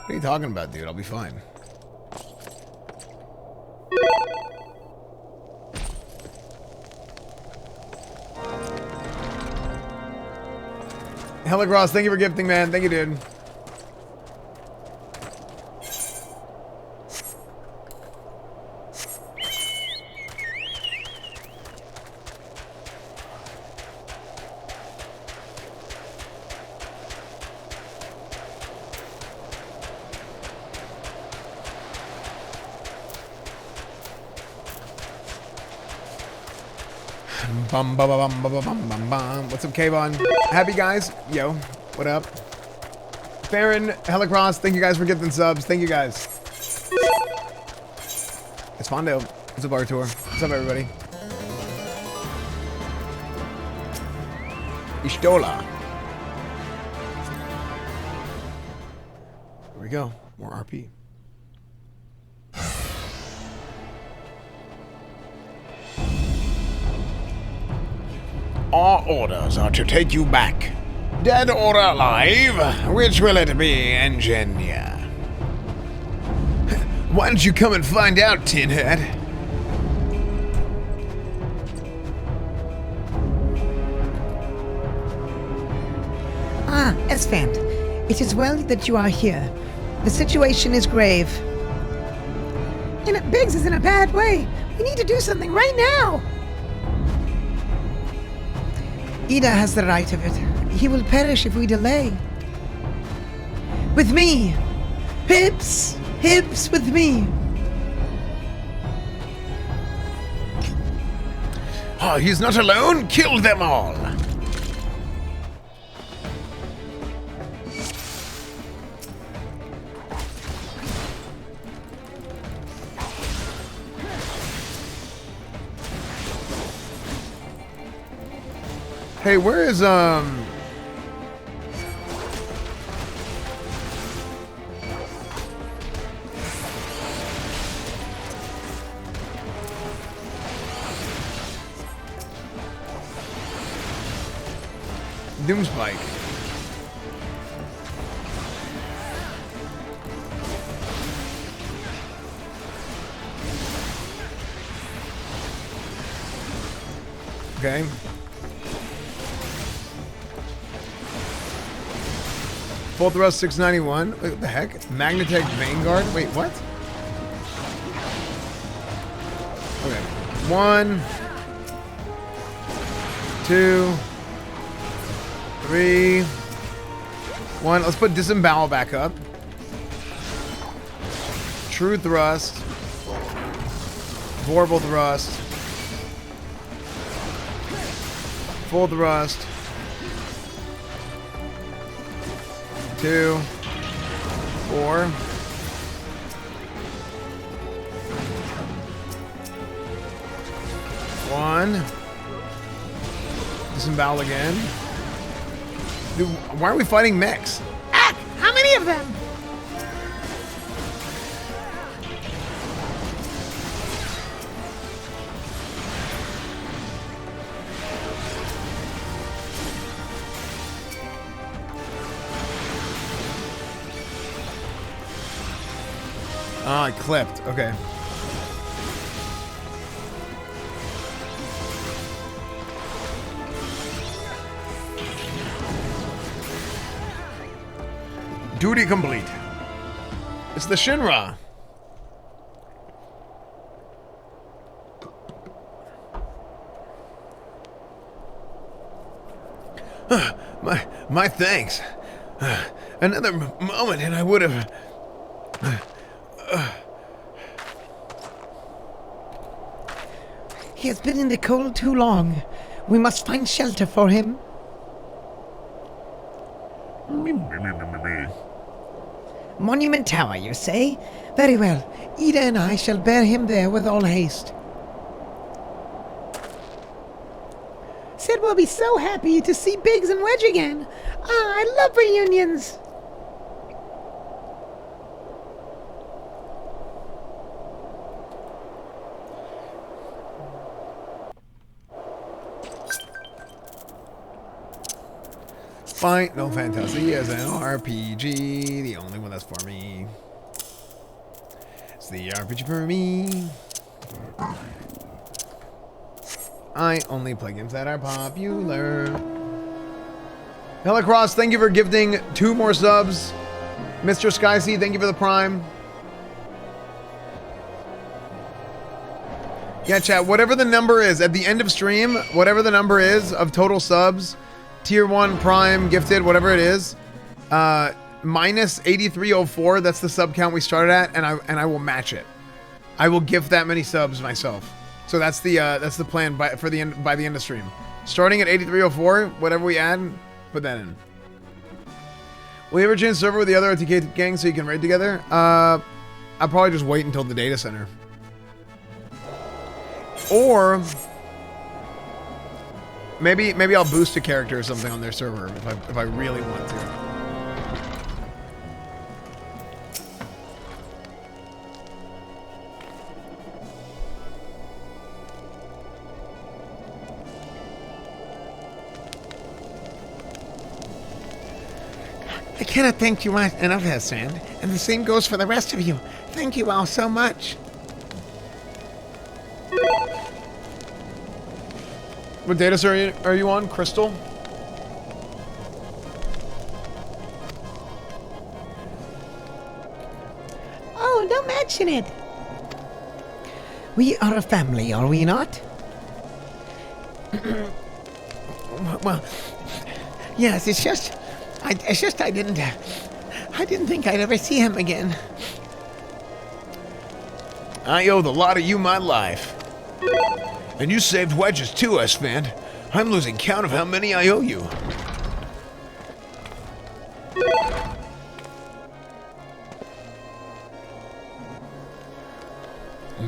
are you talking about, dude? I'll be fine. Helicross, thank you for gifting, man. Thank you, dude. Bum, bum, bum, bum, bum, bum, bum. What's up, Kayvon? Happy guys? Yo, what up? Farron, Helicross, thank you guys for getting subs. Thank you guys. EsfandTv. What's up, Artur? What's up, everybody? Ishtola. Here we go. More RP. Our orders are to take you back. Dead or alive, which will it be, engineer? Why don't you come and find out, Tin Hat? Ah, Esfand. It is well that you are here. The situation is grave. And Biggs is in a bad way. We need to do something right now. Ida has the right of it. He will perish if we delay. With me! Hips! Hips with me! Oh, he's not alone? Kill them all! Hey, where is, Doomspike? Okay. Full thrust 691. Wait, what the heck? Magnetech Vanguard? Wait, what? Okay. 1, 2, 3, 1. Let's put Disembowel back up. True Thrust. Vorpal Thrust. Full Thrust. 2, 4. One. Disembowel again. Dude, why are we fighting mechs? Ack! How many of them? Ah, I clipped. Okay. Duty complete. It's the Shinra. My thanks. Another moment and I would have... He has been in the cold too long. We must find shelter for him. Monument Tower, you say? Very well. Ida and I shall bear him there with all haste. Sid will be so happy to see Biggs and Wedge again. Ah, I love reunions. Final Fantasy is an RPG, the only one that's for me. It's the RPG for me. I only play games that are popular. Helicross, thank you for gifting 2 more subs. Mr. Skysea, thank you for the Prime. Yeah, chat, whatever the number is at the end of stream, whatever the number is of total subs, Tier 1, Prime, Gifted, whatever it is, minus 8304, that's the sub count we started at, and I will match it. I will gift that many subs myself. So that's the plan by the end of stream. Starting at 8304, whatever we add, put that in. Will you ever change server with the other RTK gang so you can raid together? I'll probably just wait until the data center. Or maybe I'll boost a character or something on their server if I really want to. cannot thank you enough, esfand, and the same goes for the rest of you. Thank you all so much. What data are you on, Crystal? Oh, don't mention it. We are a family, are we not? Well, yes, it's just I didn't think I'd ever see him again. I owe the lot of you my life. And you saved Wedges too, esfand. I'm losing count of how many I owe you.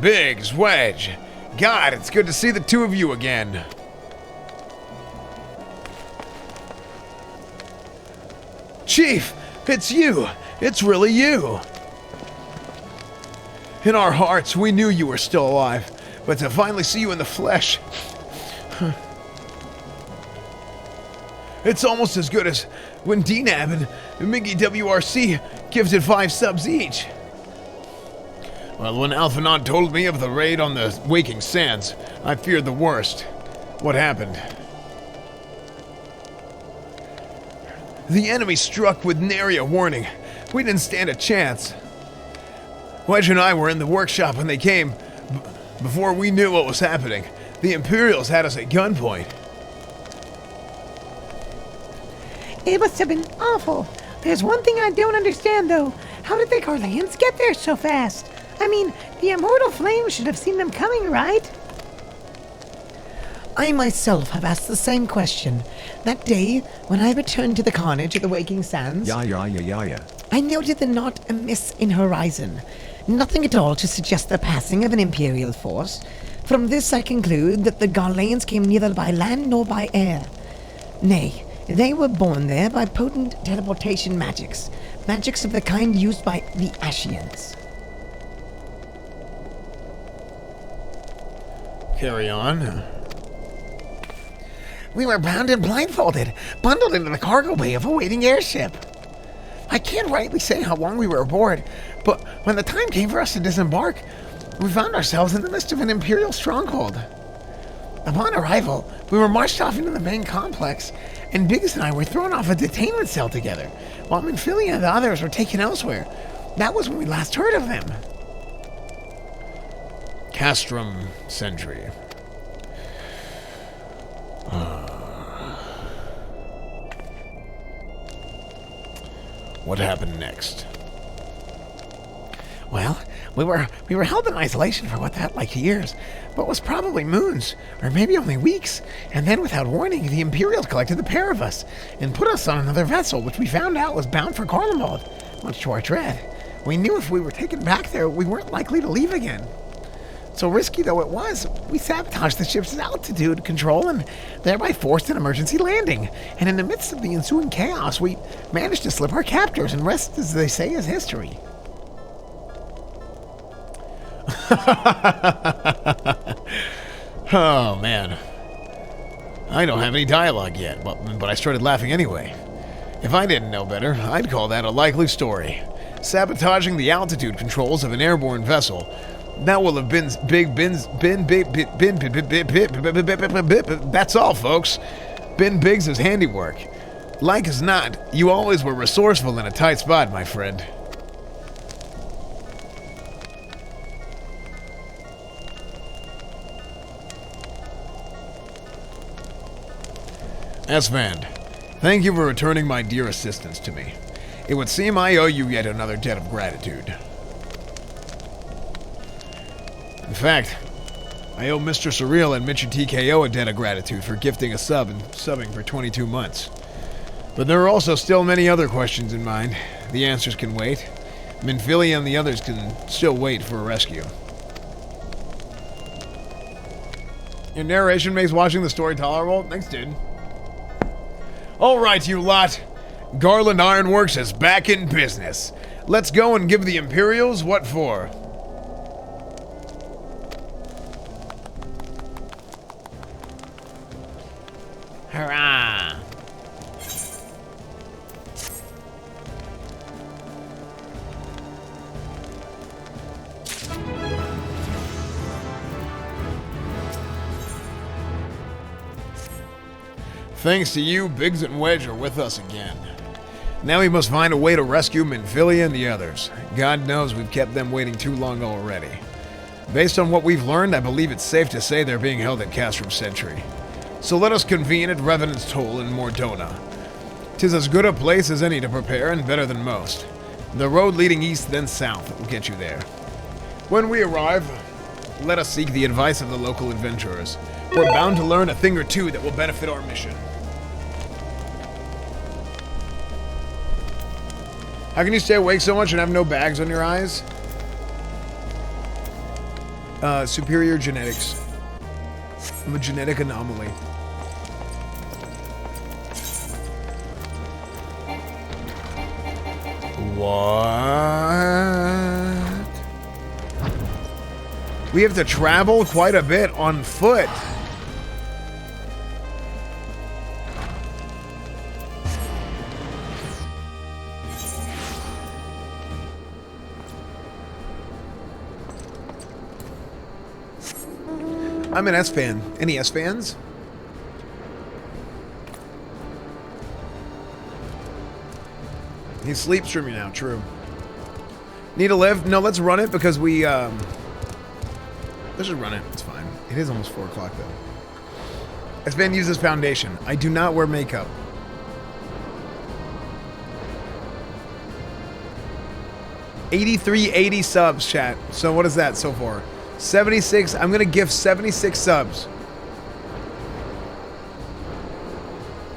Biggs, Wedge. God, it's good to see the two of you again. Chief, it's you. It's really you. In our hearts, we knew you were still alive, but to finally see you in the flesh... It's almost as good as when DNAB and Miggy WRC gifted 5 subs each. Well, when Alphanod told me of the raid on the Waking Sands, I feared the worst. What happened? The enemy struck with nary a warning. We didn't stand a chance. Wedge and I were in the workshop when they came. Before we knew what was happening, the Imperials had us at gunpoint. It must have been awful. There's one thing I don't understand, though. How did the Garleans get there so fast? I mean, the immortal flame should have seen them coming, right? I myself have asked the same question. That day, when I returned to the carnage at the Waking Sands, I noted the knot amiss in horizon. Nothing at all to suggest the passing of an Imperial force. From this I conclude that the Garleans came neither by land nor by air. Nay, they were born there by potent teleportation magics. Magics of the kind used by the Ashians. Carry on. We were bound and blindfolded, bundled into the cargo bay of a waiting airship. I can't rightly say how long we were aboard, but when the time came for us to disembark, we found ourselves in the midst of an Imperial stronghold. Upon arrival, we were marched off into the main complex, and Biggs and I were thrown off a detainment cell together, while Minfilia and the others were taken elsewhere. That was when we last heard of them. Castrum Sentry. What happened next? Well, we were held in isolation for what felt like years, but was probably moons, or maybe only weeks, and then without warning, the Imperials collected the pair of us, and put us on another vessel, which we found out was bound for Carlmald, much to our dread. We knew if we were taken back there, we weren't likely to leave again. So risky though it was, we sabotaged the ship's altitude control and thereby forced an emergency landing. And in the midst of the ensuing chaos, we managed to slip our captors, and rest, as they say, is history. Oh, man. I don't have any dialogue yet, but I started laughing anyway. If I didn't know better, I'd call that a likely story. Sabotaging the altitude controls of an airborne vessel. That will have been that's all, folks. Been Biggs' handiwork. Like as not, you always were resourceful in a tight spot, my friend. Esfand, thank you for returning my dear assistance to me. It would seem I owe you yet another debt of gratitude. In fact, I owe Mr. Surreal and Mr. TKO a debt of gratitude for gifting a sub and subbing for 22 months. But there are also still many other questions in mind. The answers can wait. Minfilia and the others can still wait for a rescue. Your narration makes watching the story tolerable. Thanks, dude. Alright, you lot. Garland Ironworks is back in business. Let's go and give the Imperials what for. Hurrah! Thanks to you, Biggs and Wedge are with us again. Now we must find a way to rescue Minfilia and the others. God knows we've kept them waiting too long already. Based on what we've learned, I believe it's safe to say they're being held at Castrum Sentry. So let us convene at Revenant's Toll in Mordona. 'Tis as good a place as any to prepare, and better than most. The road leading east, then south, will get you there. When we arrive, let us seek the advice of the local adventurers. We're bound to learn a thing or two that will benefit our mission. How can you stay awake so much and have no bags on your eyes? Superior genetics. I'm a genetic anomaly. What? We have to travel quite a bit on foot. I'm an S-fan. Any S-fans? He's sleep streaming now, true. Need a lift? No, let's run it because we, let's just run it. It's fine. It is almost 4 o'clock though. S-fan uses foundation. I do not wear makeup. $83.80 subs, chat. So what is that so far? 76. I'm gonna gift 76 subs.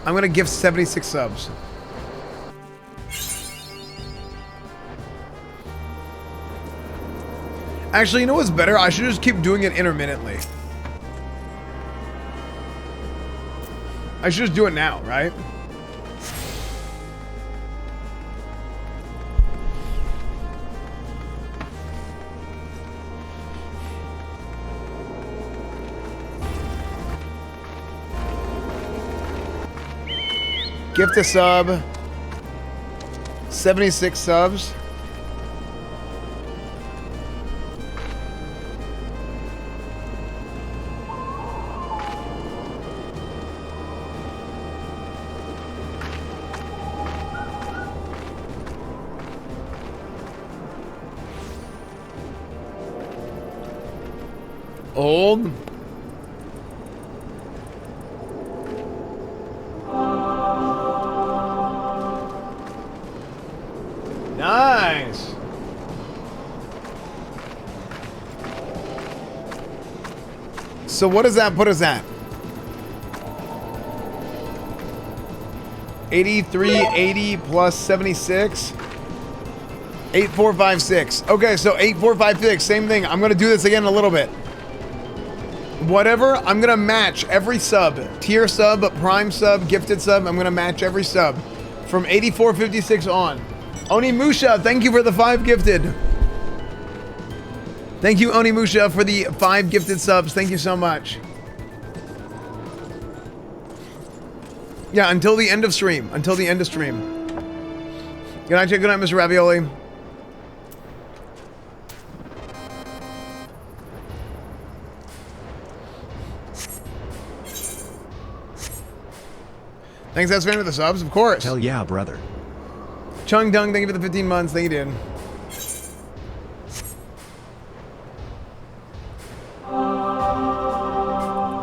I'm gonna gift 76 subs. Actually, you know what's better? I should just keep doing it intermittently. I should just do it now, right? Gift a sub. 76 subs. Old. Nice. So what does that put us at? 8380 plus 76. 8456. Okay, so 8456, same thing. I'm gonna do this again in a little bit. Whatever, I'm gonna match every sub. Tier sub, prime sub, gifted sub. I'm gonna match every sub from 8456 on. Onimusha, thank you for the 5 gifted. Thank you, Onimusha, for the 5 gifted subs. Thank you so much. Yeah, until the end of stream. Until the end of stream. Good night, good night, Mr. Ravioli. Thanks, S-fan, for the subs, of course. Hell yeah, brother. Chung Dung, thank you for the 15 months. Thank you, dude.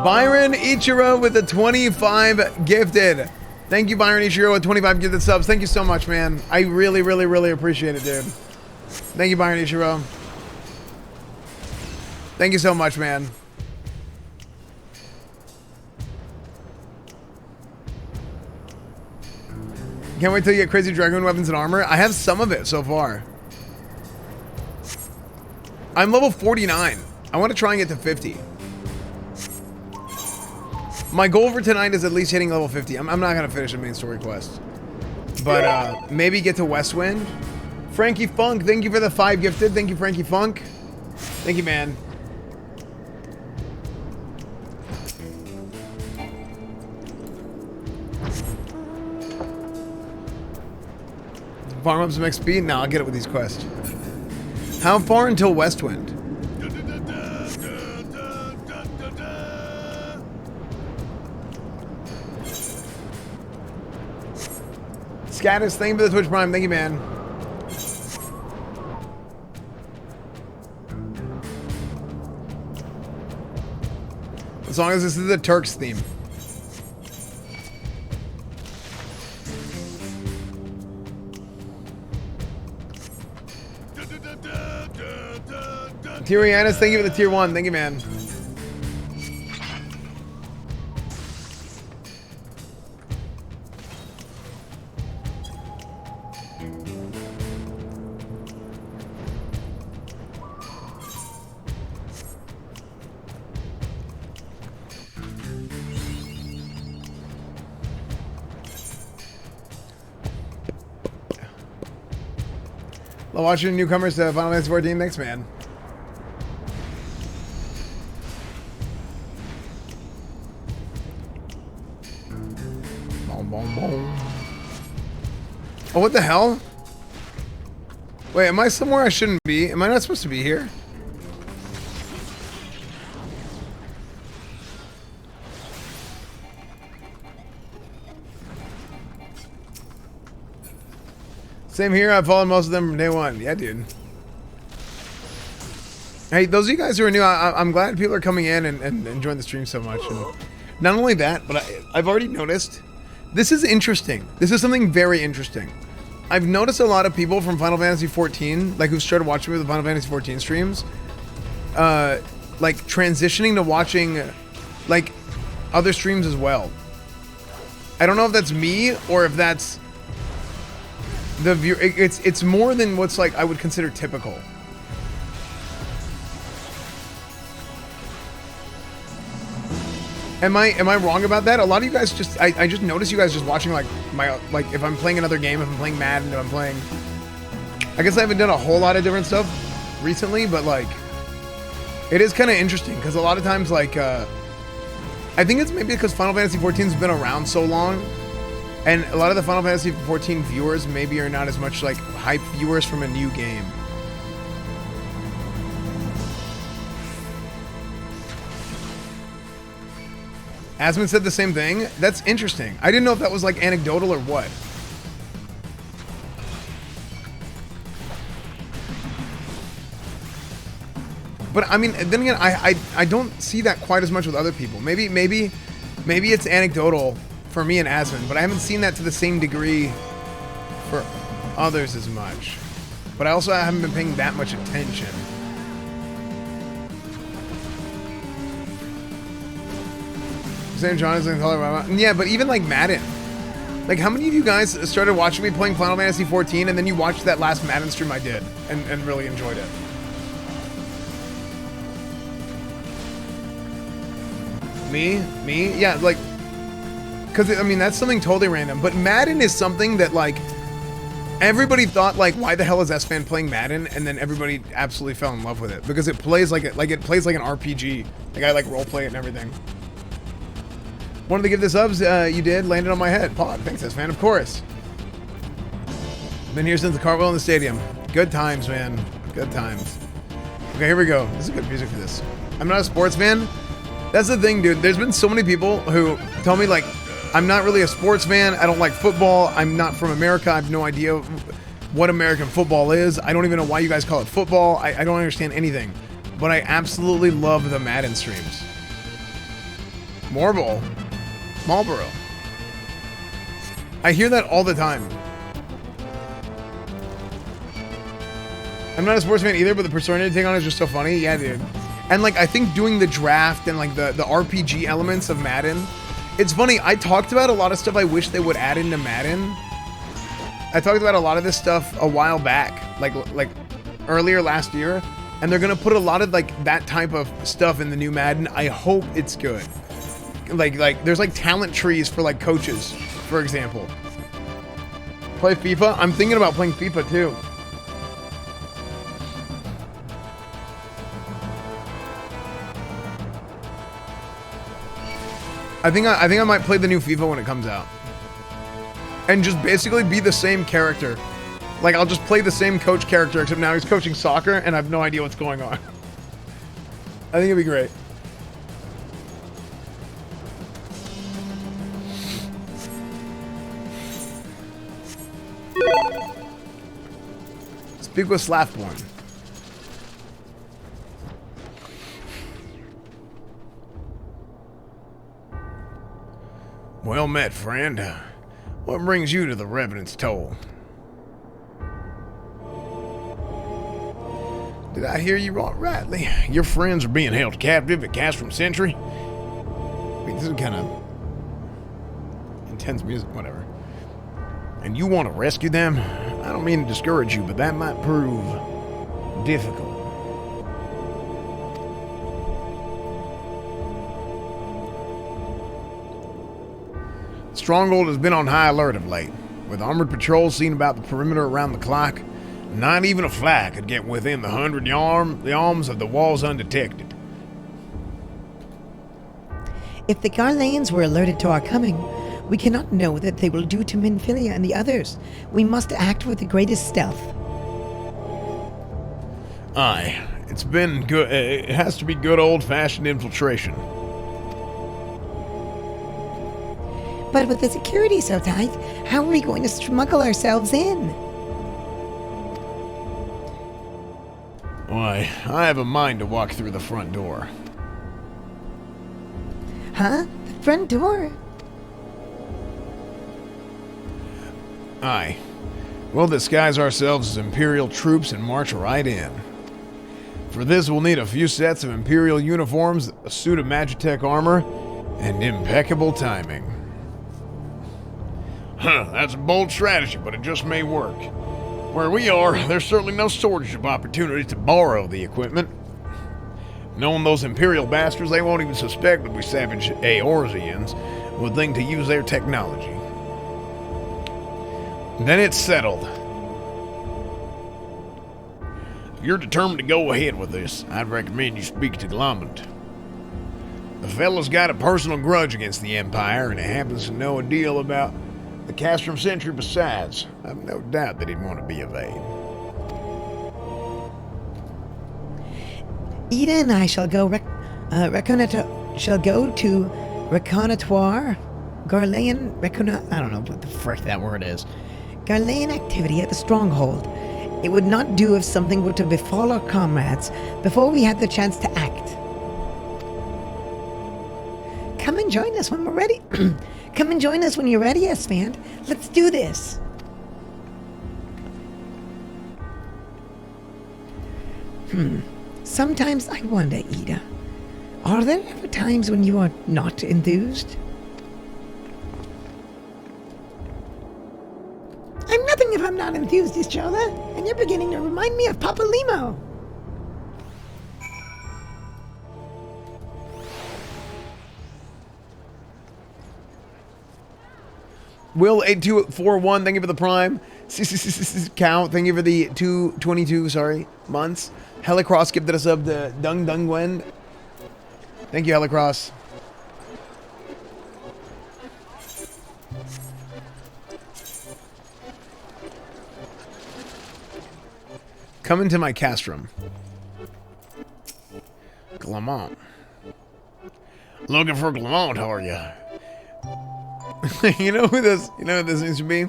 Byron Ichiro with the 25 gifted. Thank you, Byron Ichiro, with 25 gifted subs. Thank you so much, man. I really, really, really appreciate it, dude. Thank you, Byron Ichiro. Thank you so much, man. Can't wait till you get crazy Dragoon weapons and armor. I have some of it so far. I'm level 49. I want to try and get to 50. My goal for tonight is at least hitting level 50. I'm not going to finish a main story quest. But maybe get to Westwind. Frankie Funk, thank you for the 5 gifted. Thank you, Frankie Funk. Thank you, man. Farm up some XP? No, I'll get it with these quests. How far until Westwind? Scatus, thank you for the Twitch Prime. Thank you, man. As long as this is the Turks theme. Tyrianus, thank you for the tier 1. Thank you, man. Love watching newcomers to Final Fantasy 14. Thanks, man. Boom, boom, boom. Oh, what the hell? Wait, am I somewhere I shouldn't be? Am I not supposed to be here? Same here. I've followed most of them from day one. Yeah, dude. Hey, those of you guys who are new, I'm glad people are coming in and enjoying the stream so much. And not only that, but I've already noticed. This is interesting. This is something very interesting. I've noticed a lot of people from Final Fantasy 14, like who've started watching me with the Final Fantasy 14 streams, like transitioning to watching like other streams as well. I don't know if that's me or if that's the view. It's more than what's like I would consider typical. Am I wrong about that? A lot of you guys just I just notice you guys just watching like if I'm playing another game, if I'm playing Madden, if I'm playing. I guess I haven't done a whole lot of different stuff recently, but like it is kind of interesting because a lot of times like I think it's maybe because Final Fantasy 14's been around so long. And a lot of the Final Fantasy 14 viewers maybe are not as much like hype viewers from a new game. Asmund said the same thing. That's interesting. I didn't know if that was like anecdotal or what. But I mean, then again, I don't see that quite as much with other people. Maybe it's anecdotal for me and Asmund, but I haven't seen that to the same degree for others as much. But I also haven't been paying that much attention. St. John is in color. Yeah, but even like Madden. Like, how many of you guys started watching me playing Final Fantasy 14 and then you watched that last Madden stream I did and really enjoyed it? Me? Yeah, like, because, I mean, that's something totally random. But Madden is something that, like, everybody thought, like, why the hell is esfand playing Madden? And then everybody absolutely fell in love with it. Because it plays like it plays like an RPG. Like, I, like, roleplay it and everything. Wanted to give the subs, you did. Landed on my head. Pod, thanks, esfand, of course. Been here since the cartwheel in the stadium. Good times, man. Good times. Okay, here we go. This is good music for this. I'm not a sports fan. That's the thing, dude. There's been so many people who tell me, like, I'm not really a sports fan. I don't like football. I'm not from America. I have no idea what American football is. I don't even know why you guys call it football. I don't understand anything. But I absolutely love the Madden streams. Marlboro. I hear that all the time. I'm not a sports fan either, but the persona to take on is just so funny. Yeah, dude. And, like, I think doing the draft and, like, the RPG elements of Madden, it's funny, I talked about a lot of stuff I wish they would add into Madden. I talked about a lot of this stuff a while back, like earlier last year, and they're going to put a lot of, like, that type of stuff in the new Madden. I hope it's good. Like there's, like, talent trees for, like, coaches, for example. Play FIFA? I'm thinking about playing FIFA, too. I think I might play the new FIFA when it comes out. And just basically be the same character. Like, I'll just play the same coach character, except now he's coaching soccer, and I have no idea what's going on. I think it'd be great. Speak with Slathborn. Well met, friend. What brings you to the Revenant's Toll? Did I hear you wrong, rightly? Your friends are being held captive at Castrum Sentry? Wait, this is kind of intense music, whatever. And you want to rescue them? I don't mean to discourage you, but that might prove difficult. Stronghold has been on high alert of late, with armored patrols seen about the perimeter around the clock. Not even a fly could get within the 100 yards of the walls undetected. If the Garleans were alerted to our coming, we cannot know that they will do to Minfilia and the others. We must act with the greatest stealth. Aye, it's been good. It has to be good old-fashioned infiltration. But with the security so tight, how are we going to smuggle ourselves in? Why, I have a mind to walk through the front door. Huh? The front door? Aye. We'll disguise ourselves as Imperial troops and march right in. For this, we'll need a few sets of Imperial uniforms, a suit of Magitech armor, and impeccable timing. Huh, that's a bold strategy, but it just may work. Where we are, there's certainly no shortage of opportunities to borrow the equipment. Knowing those Imperial bastards, they won't even suspect that we savage Eorzeans would think to use their technology. Then it's settled. If you're determined to go ahead with this, I'd recommend you speak to Glomond. The fella's got a personal grudge against the Empire, and he happens to know a deal about the Castrum Sentry besides. I've no doubt that he'd want to be of aid. Ida and I shall go to reconnoitre Garlean I don't know what the frick that word is. Garlean activity at the stronghold. It would not do if something were to befall our comrades before we had the chance to act. Come and join us when we're ready. Come and join us when you're ready, Esfand. Let's do this. Sometimes I wonder, Ida, are there ever times when you are not enthused? I'm nothing if I'm not enthused, Ischola, and you're beginning to remind me of Papa Limo. Will 8241, thank you for the prime. Count, thank you for the 222, months. Helicross gifted us up the Dung Dung Gwen. Thank you, Helicross. Come into my castrum. Glamont. Looking for Glamont, are you? You know who this needs to be?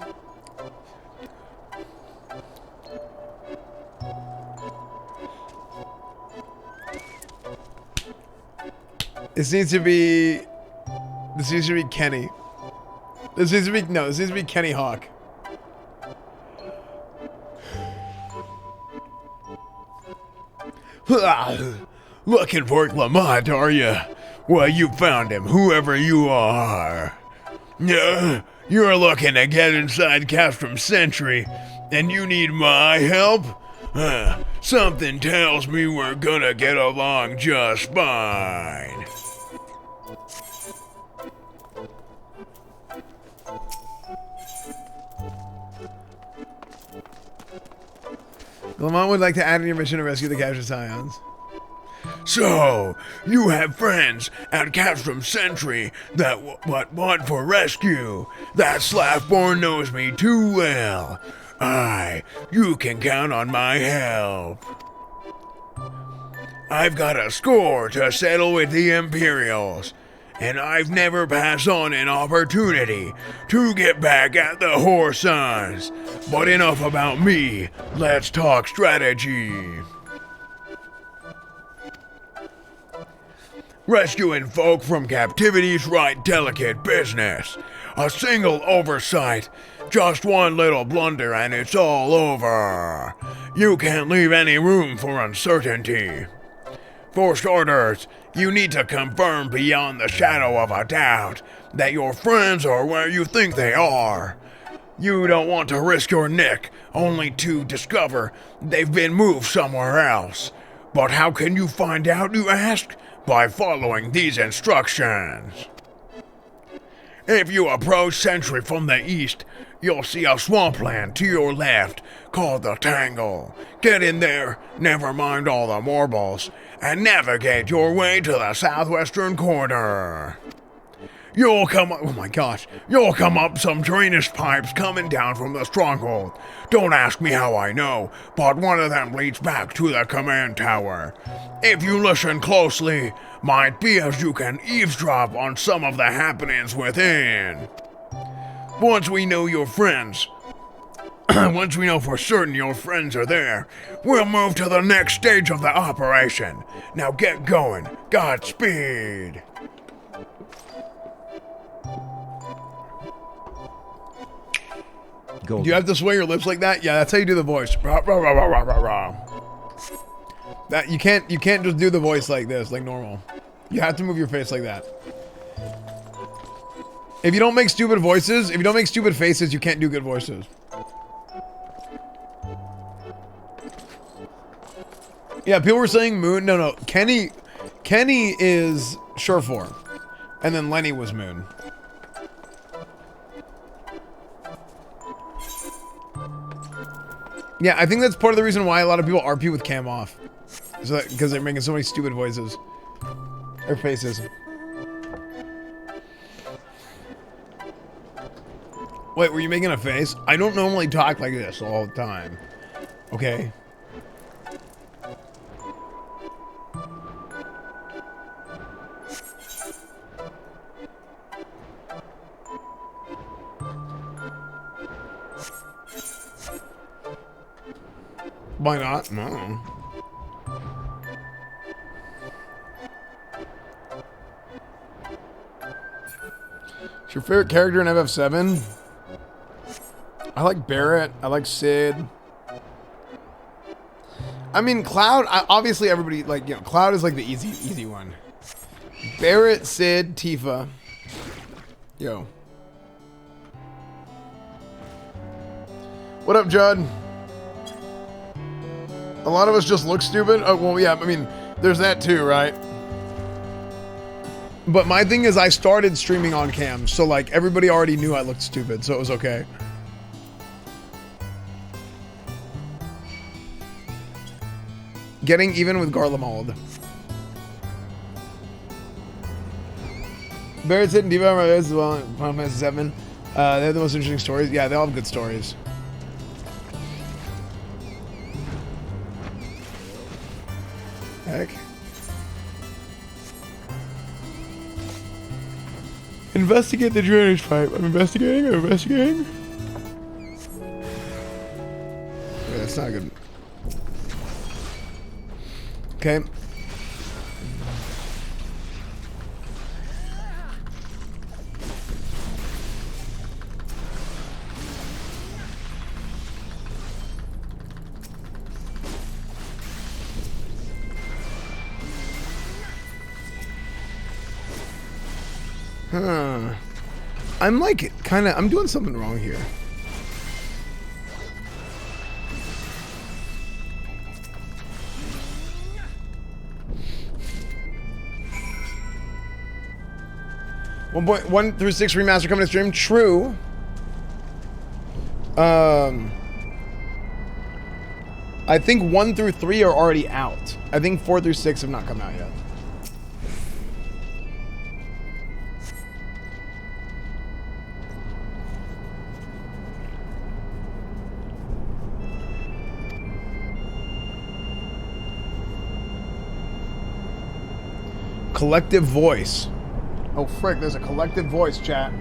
This needs to be Kenny. This needs to be Kenny Hawk. Looking for Lamont, are you? Well, you found him, whoever you are. You're looking to get inside Castrum Sentry, and you need my help? Something tells me we're gonna get along just fine. Lamont would like to add in your mission to rescue the captured Scions. So, you have friends at Castrum Sentry that want for rescue. That Slathborn knows me too well. Aye, you can count on my help. I've got a score to settle with the Imperials, and I've never passed on an opportunity to get back at the Horsons. But enough about me, let's talk strategy. Rescuing folk from captivity's right delicate business. A single oversight, just one little blunder and it's all over. You can't leave any room for uncertainty. For starters, you need to confirm beyond the shadow of a doubt that your friends are where you think they are. You don't want to risk your neck only to discover they've been moved somewhere else. But how can you find out, you ask? By following these instructions. If you approach Sentry from the east, you'll see a swampland to your left called the Tangle. Get in there, never mind all the marbles, and navigate your way to the southwestern corner. You'll come up some drainage pipes coming down from the stronghold. Don't ask me how I know, but one of them leads back to the command tower. If you listen closely, might be as you can eavesdrop on some of the happenings within. Once we know for certain your friends are there, we'll move to the next stage of the operation. Now get going. Godspeed. Do you have to sway your lips like that? Yeah, that's how you do the voice. That you can't just do the voice like this, like normal. You have to move your face like that. If you don't make stupid voices, if you don't make stupid faces, you can't do good voices. Yeah, people were saying Moon. No, Kenny is Surefour, and then Lenny was Moon. Yeah, I think that's part of the reason why a lot of people RP with cam off. So because they're making so many stupid voices. Or faces. Wait, were you making a face? I don't normally talk like this all the time. Okay? Why not? No. What's your favorite character in FF7? I like Barrett. I like Sid. I mean, Cloud, obviously everybody, like, you know, Cloud is like the easy one. Barrett, Sid, Tifa. Yo. What up, Judd? A lot of us just look stupid. Oh, well, yeah, I mean, there's that too, right? But my thing is I started streaming on cam, so like everybody already knew I looked stupid, so it was okay. Getting even with Garlemald. Barrett's hitting Diva as well in Final Fantasy VII. They have the most interesting stories. Yeah, they all have good stories. Heck. Investigate the drainage pipe. I'm investigating. I'm investigating. Yeah, that's not good. Okay. Huh. I'm like, I'm doing something wrong here. .1 through 6 remaster coming to stream. True. I think 1 through 3 are already out. I think 4 through 6 have not come out yet. Collective voice. Oh, frick, there's a collective voice, chat.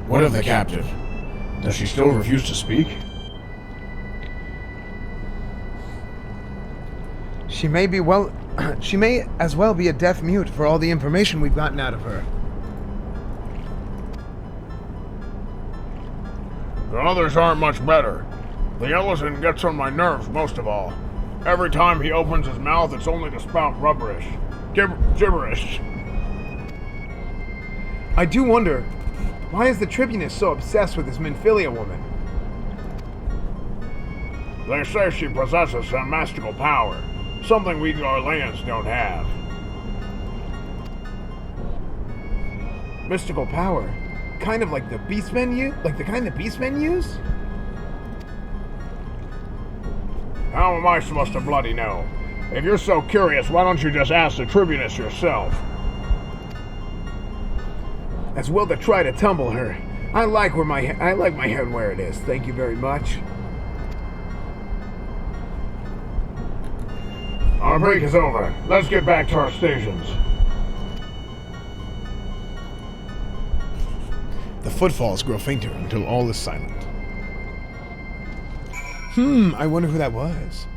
What of the captive? Does she still refuse to speak? She may be she may as well be a deaf mute for all the information we've gotten out of her. The others aren't much better. The Ellison gets on my nerves most of all. Every time he opens his mouth, it's only to spout rubberish. Gibberish. I do wonder, why is the Tribunus so obsessed with this Minfilia woman? They say she possesses some mystical power, something we Garleans don't have. Mystical power? Kind of like the Beastmen use? Like the kind the Beastmen use? How am I supposed to bloody know? If you're so curious, why don't you just ask the Tribunus yourself? As well to try to tumble her. I like my head where it is. Thank you very much. Our break is over. Let's get back to our stations. The footfalls grow fainter until all is silent. I wonder who that was.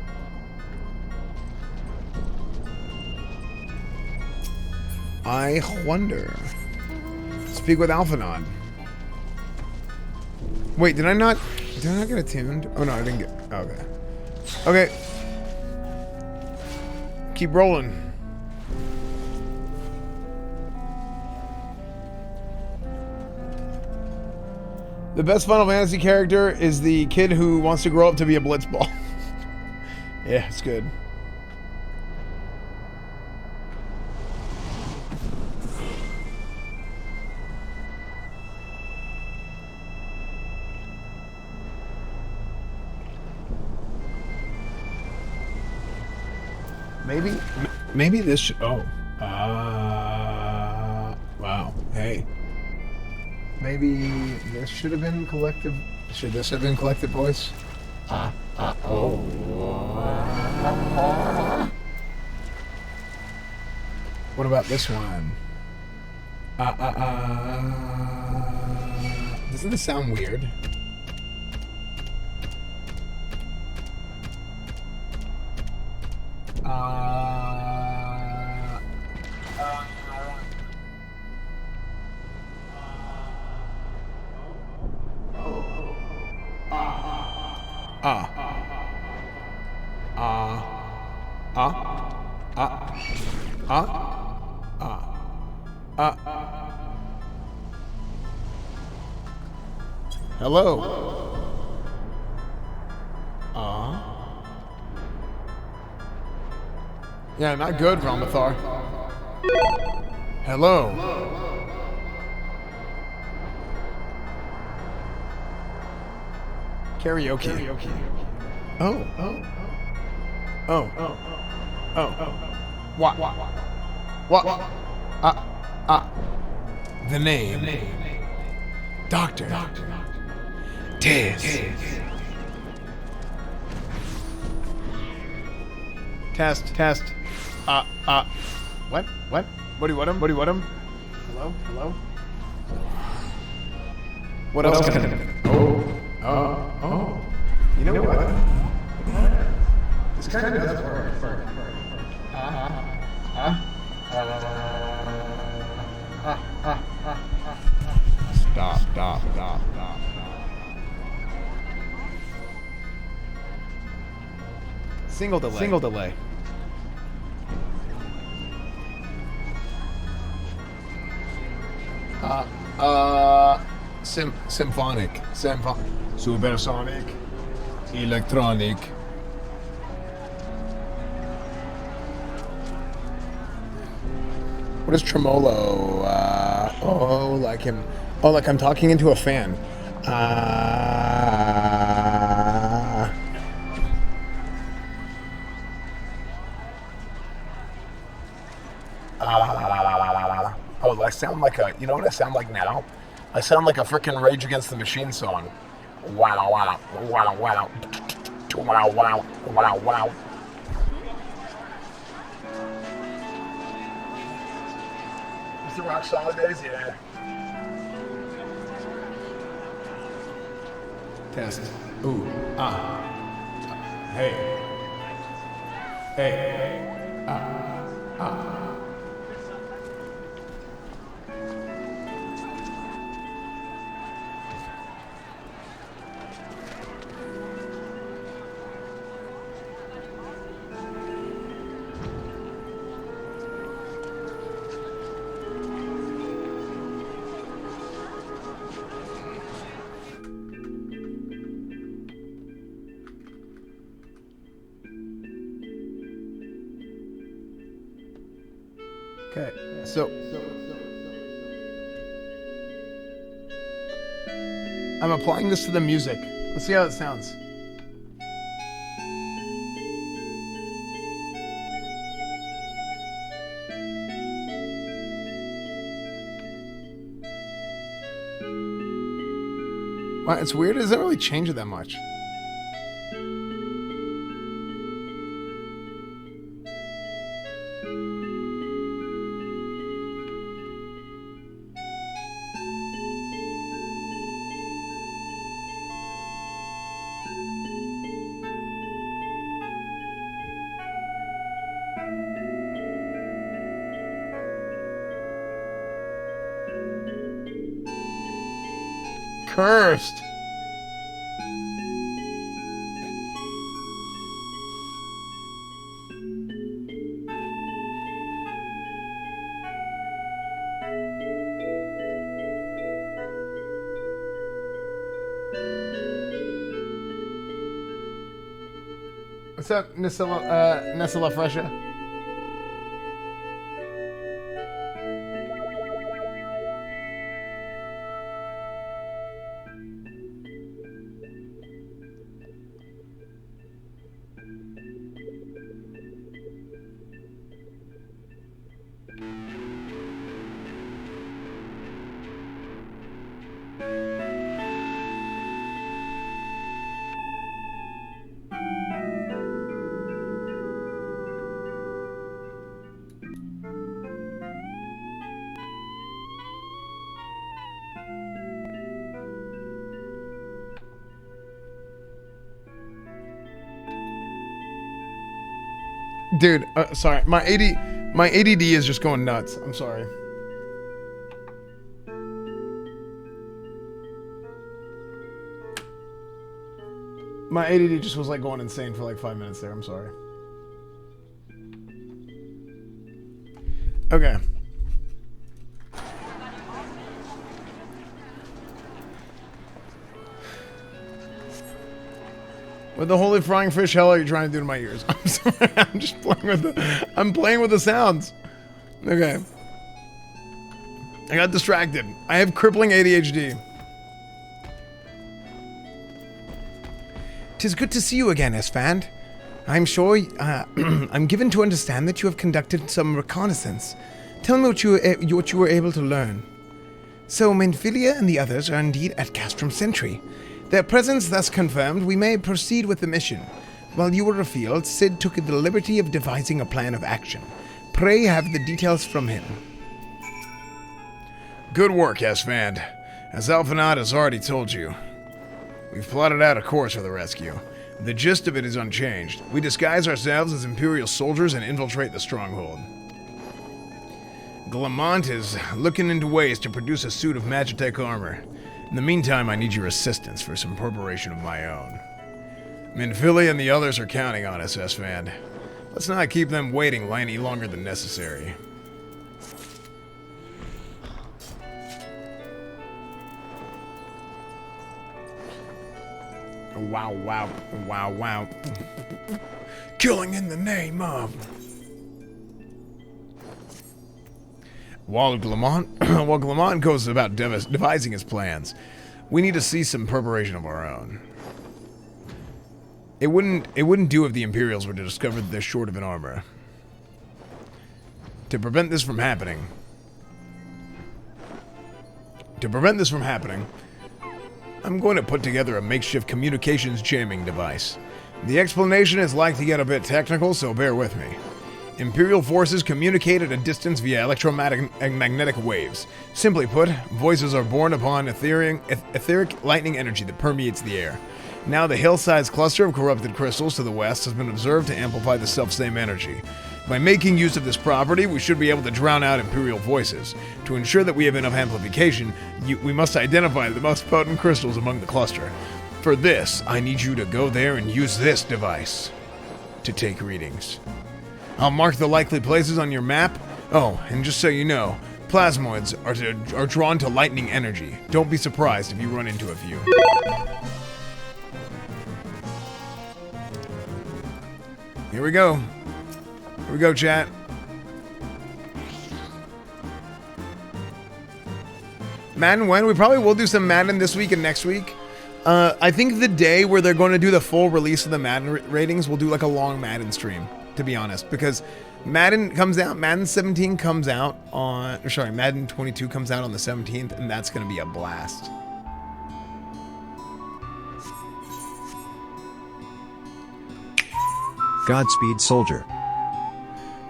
I wonder. Speak with Alphanon. Wait, did I not get attuned? Oh no, I didn't get. Okay. Okay. Keep rolling. The best Final Fantasy character is the kid who wants to grow up to be a blitzball. Yeah, it's good. Maybe this should... Oh. Wow. Hey. Maybe this should have been collective... Should this have been collective voice? What about this one? Doesn't this sound weird? Hello. Yeah, not good, Ramathar. Hello. Karaoke. Oh. What? The name. Doctor. Test. What? What do you want him? Hello? What else can Oh. You know what? This kind of does work. Stop. Single delay. Symphonic. Supersonic. Electronic. What is tremolo? Like I'm talking into a fan. I sound like a, you know what I sound like now? I sound like a frickin' Rage Against the Machine song. Wow. some rock solid days, yeah. Test. Ooh. Ah. Hey. Hey. Ah. Ah. Okay, so I'm applying this to the music. Let's see how it sounds. Wow, it's weird. It doesn't really change it that much. Cursed. What's up, Nessila Fresha? Dude, sorry. My ADD is just going nuts. I'm sorry. My ADD just was like going insane for like 5 minutes there. I'm sorry. Okay. What the holy frying fish hell are you trying to do to my ears? I'm sorry. I'm just playing with the sounds. Okay. I got distracted. I have crippling ADHD. 'Tis good to see you again, Esfand. I'm sure I'm given to understand that you have conducted some reconnaissance. Tell me what you were able to learn. So Menphilia and the others are indeed at Castrum Sentry. Their presence thus confirmed, we may proceed with the mission. While you were afield, Sid took the liberty of devising a plan of action. Pray have the details from him. Good work, Esfand. As Alphanot has already told you, we've plotted out a course for the rescue. The gist of it is unchanged. We disguise ourselves as Imperial soldiers and infiltrate the stronghold. Glamont is looking into ways to produce a suit of Magitech armor. In the meantime, I need your assistance for some preparation of my own. Menphilia and the others are counting on us, Esfand. Let's not keep them waiting any longer than necessary. Wow, wow, wow, wow. Killing in the name of... While Glamont goes about devising his plans, we need to see some preparation of our own. It wouldn't do if the Imperials were to discover that they're short of an armor. To prevent this from happening, I'm going to put together a makeshift communications jamming device. The explanation is like to get a bit technical, so bear with me. Imperial forces communicate at a distance via electromagnetic waves. Simply put, voices are born upon etheric lightning energy that permeates the air. Now the hill-sized cluster of corrupted crystals to the west has been observed to amplify the self-same energy. By making use of this property, we should be able to drown out Imperial voices. To ensure that we have enough amplification, we must identify the most potent crystals among the cluster. For this, I need you to go there and use this device to take readings. I'll mark the likely places on your map. Oh, and just so you know, plasmoids are drawn to lightning energy. Don't be surprised if you run into a few. Here we go. Here we go, chat. Madden when? We probably will do some Madden this week and next week. I think the day where they're going to do the full release of the Madden ratings, we'll do like a long Madden stream, to be honest, because Madden comes out, Madden 17 comes out on, or sorry, Madden 22 comes out on the 17th, and that's going to be a blast. Godspeed, soldier.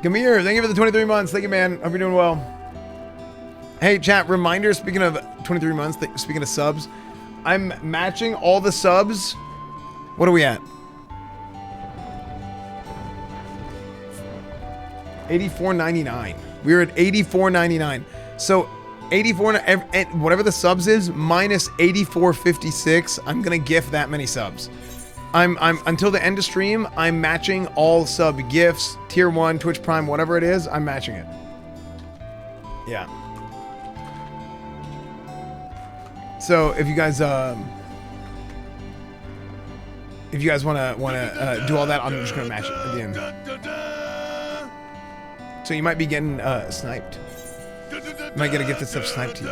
Gamir, thank you for the 23 months. Thank you, man. Hope you're doing well. Hey, chat, reminder, speaking of 23 months, speaking of subs, I'm matching all the subs. What are we at? 84.99. We're at 84.99. So 84, whatever the subs is, minus 84.56. I'm gonna gift that many subs. I'm until the end of stream, I'm matching all sub gifts, tier 1, Twitch Prime, whatever it is, I'm matching it. Yeah. So if you guys wanna do all that, I'm just gonna match it at the end. So you might be getting sniped. You might get a gift that's sniped to you.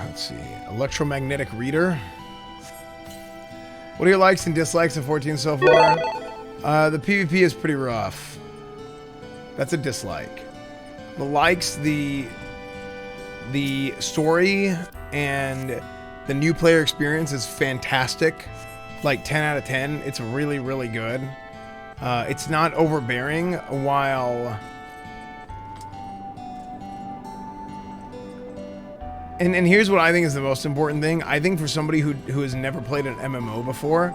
Let's see. Electromagnetic reader. What are your likes and dislikes of 14 so far? The PvP is pretty rough. That's a dislike. The likes, the story and the new player experience is fantastic. Like 10 out of 10. It's really, really good. It's not overbearing while... And here's what I think is the most important thing. I think for somebody who has never played an MMO before,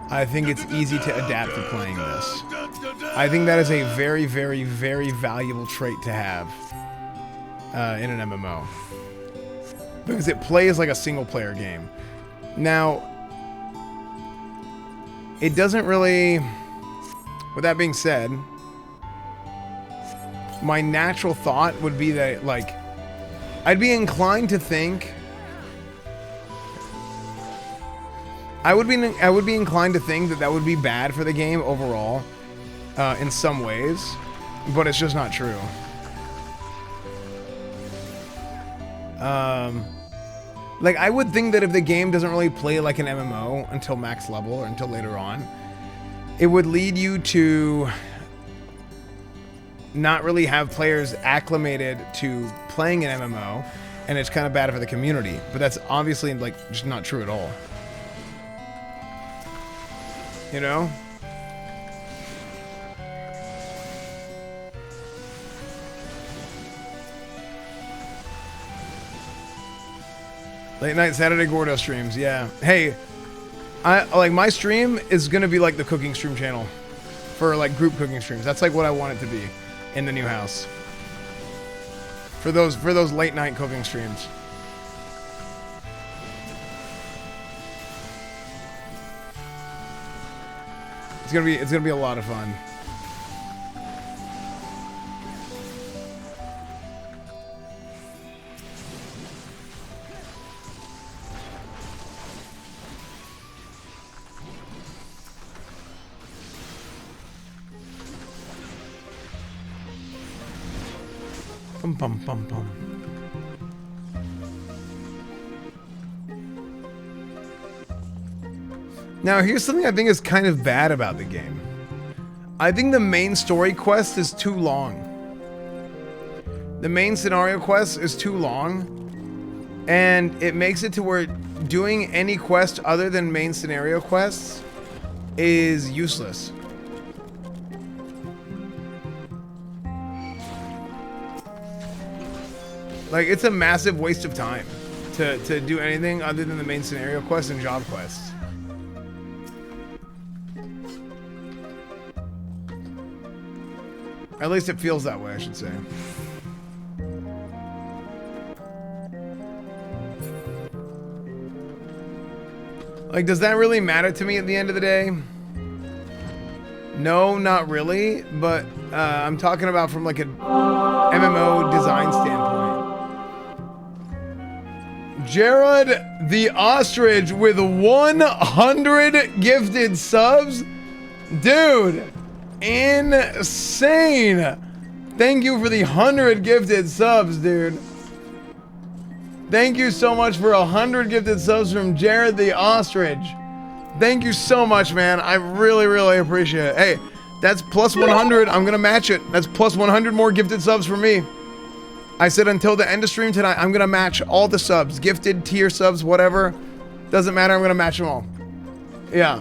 I think it's easy to adapt to playing this. I think that is a very, very, very valuable trait to have in an MMO. Because it plays like a single player game. Now, it doesn't really... With that being said, my natural thought would be that, like, I'd be inclined to think... I would be inclined to think that that would be bad for the game overall, in some ways, but it's just not true. Like, I would think that if the game doesn't really play like an MMO until max level or until later on, it would lead you to not really have players acclimated to playing an MMO, and it's kind of bad for the community. But that's obviously, like, just not true at all. You know? Late night Saturday Gordo streams, yeah. Hey, my stream is gonna be like the cooking stream channel for like group cooking streams. That's like what I want it to be in the new house. For those late night cooking streams. It's gonna be a lot of fun. Bum bum bum bum. Now, here's something I think is kind of bad about the game. I think the main story quest is too long. The main scenario quest is too long. And it makes it to where doing any quest other than main scenario quests is useless. Like, it's a massive waste of time to do anything other than the main scenario quests and job quests. At least it feels that way, I should say. Like, does that really matter to me at the end of the day? No, not really, but I'm talking about from like an MMO design standpoint. Jared the Ostrich with 100 gifted subs? Dude, insane. Thank you for the 100 gifted subs, dude. Thank you so much for 100 gifted subs from Jared the Ostrich. Thank you so much, man. I really, really appreciate it. Hey, that's plus 100. I'm gonna match it. That's plus 100 more gifted subs for me. I said until the end of stream tonight, I'm gonna match all the subs. Gifted, tier subs, whatever. Doesn't matter, I'm gonna match them all. Yeah.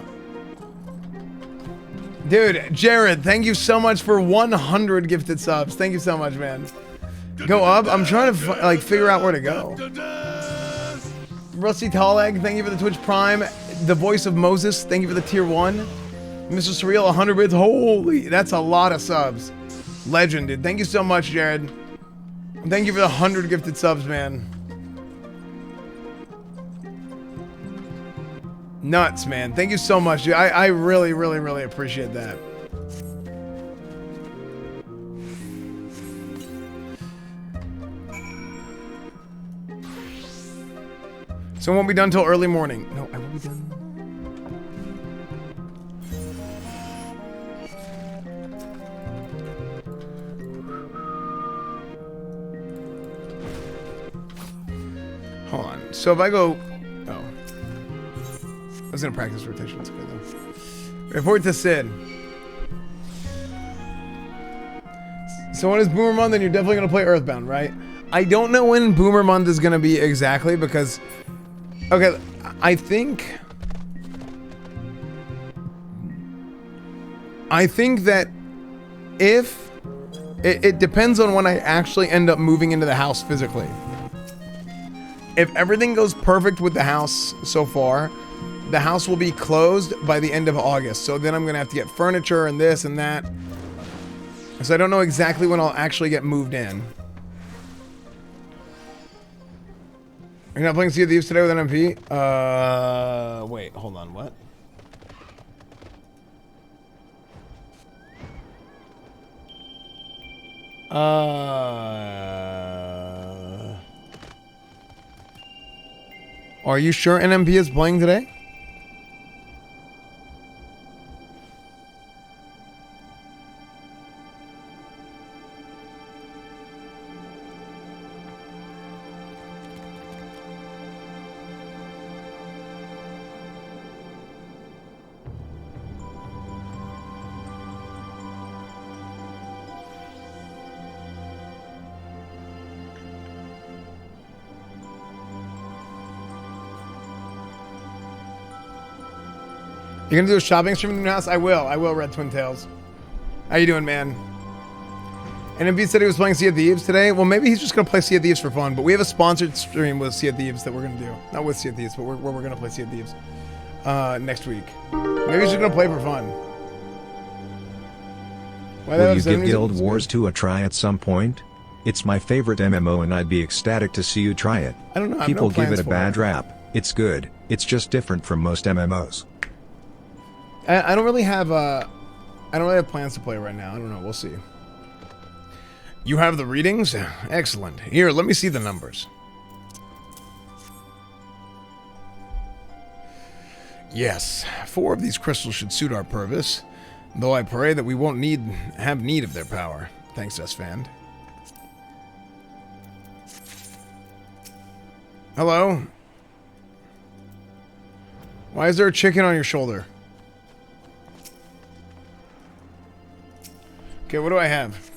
Dude, Jared, thank you so much for 100 gifted subs. Thank you so much, man. Go up? I'm trying to like figure out where to go. Rusty Talleg, thank you for the Twitch Prime. The Voice of Moses, thank you for the tier 1. Mr. Surreal, 100 bits. Holy, that's a lot of subs. Legend, dude. Thank you so much, Jared. Thank you for the 100 gifted subs, man. Nuts, man. Thank you so much, dude. I really, really, really appreciate that. So it won't be done till early morning. No, I will be done. Hold on. So if I go... Oh. I was going to practice rotation. It's okay, though. Report to Sid. So when it's Boomer Month, then you're definitely going to play Earthbound, right? I don't know when Boomer Month is going to be exactly, because... Okay, I think that if... It depends on when I actually end up moving into the house physically. If everything goes perfect with the house so far, the house will be closed by the end of August. So then I'm going to have to get furniture and this and that. So I don't know exactly when I'll actually get moved in. You're not playing Sea of Thieves today with an MP? Wait, hold on, what? Are you sure NMP is playing today? You're gonna do a shopping stream in the new house? I will, Red Twin Tails. How you doing, man? NMP said he was playing Sea of Thieves today. Well, maybe he's just gonna play Sea of Thieves for fun, but we have a sponsored stream with Sea of Thieves that we're gonna do. Not with Sea of Thieves, but where we're gonna play Sea of Thieves next week. Maybe he's just gonna play for fun. Will you give Guild Wars 2 a try at some point? It's my favorite MMO and I'd be ecstatic to see you try it. I don't know. People give it a bad rap. It's good. It's just different from most MMOs. I don't really have plans to play right now. I don't know. We'll see. You have the readings? Excellent. Here, let me see the numbers. Yes, 4 of these crystals should suit our purpose, though I pray that we won't have need of their power. Thanks, esfand. Hello? Why is there a chicken on your shoulder? Okay, what do I have?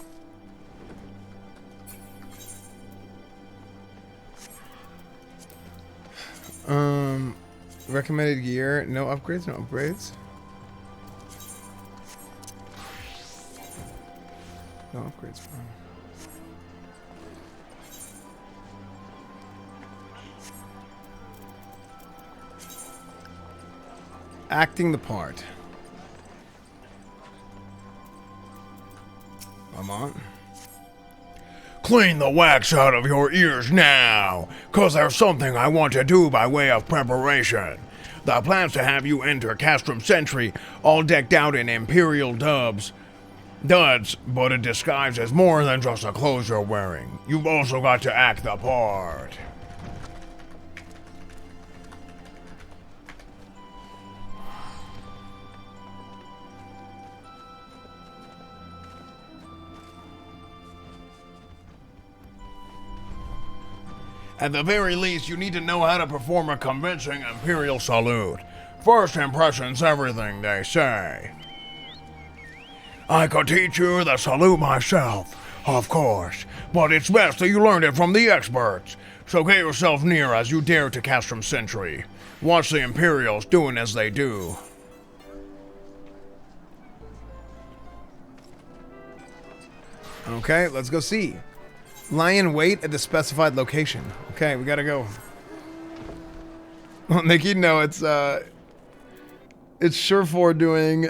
recommended gear. No upgrades, no upgrades. No upgrades. Acting the part. I'm on. Clean the wax out of your ears now, 'cause there's something I want to do by way of preparation. The plan's to have you enter Castrum Sentry all decked out in Imperial duds, but a disguise is more than just the clothes you're wearing. You've also got to act the part. At the very least, you need to know how to perform a convincing Imperial salute. First impression's everything, they say. I could teach you the salute myself, of course, but it's best that you learn it from the experts. So get yourself near as you dare to Castrum Sentry. Watch the Imperials doing as they do. Okay, let's go see. Lie in wait at the specified location. Okay, we gotta go. Well, Nikki, no, it's sure for doing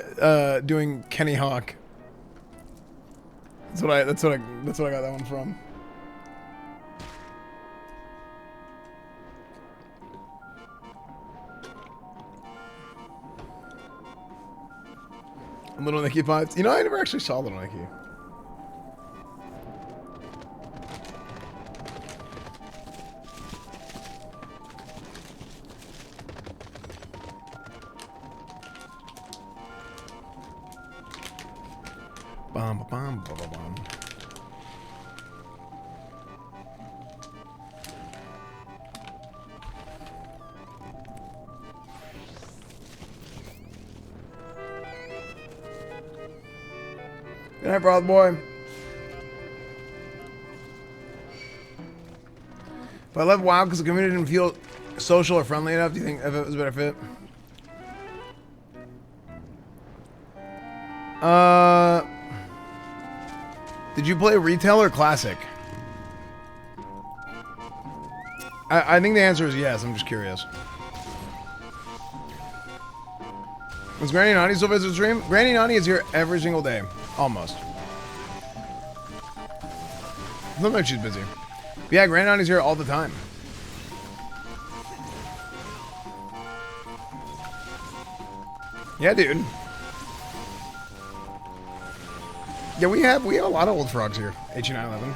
Kenny Hawk. That's what I got that one from. Little Nicky vibes. You know, I never actually saw Little Nicky. Bum, bum, bum, bum, bum. Good night, brother boy. If I left WoW because the community didn't feel social or friendly enough, do you think if it was a better fit? Did you play retail or classic? I think the answer is yes. I'm just curious. Was Granny Nani still visit the stream? Granny Nani is here every single day. Almost. Sometimes she's busy. But yeah, Granny Nani's here all the time. Yeah, dude. Yeah, we have a lot of old frogs here. H911.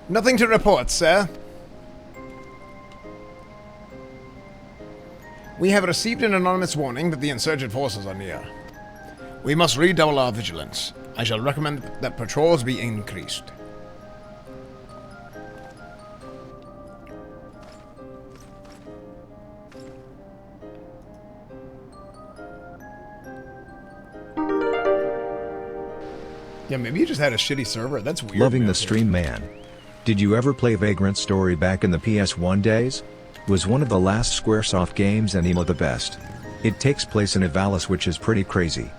Nothing to report, sir. We have received an anonymous warning that the insurgent forces are near. We must redouble our vigilance. I shall recommend that patrols be increased. Yeah, maybe you just had a shitty server. That's weird. Loving the stream, man. Did you ever play Vagrant Story back in the PS1 days? Was one of the last Squaresoft games and emo the best. It takes place in Ivalice, which is pretty crazy.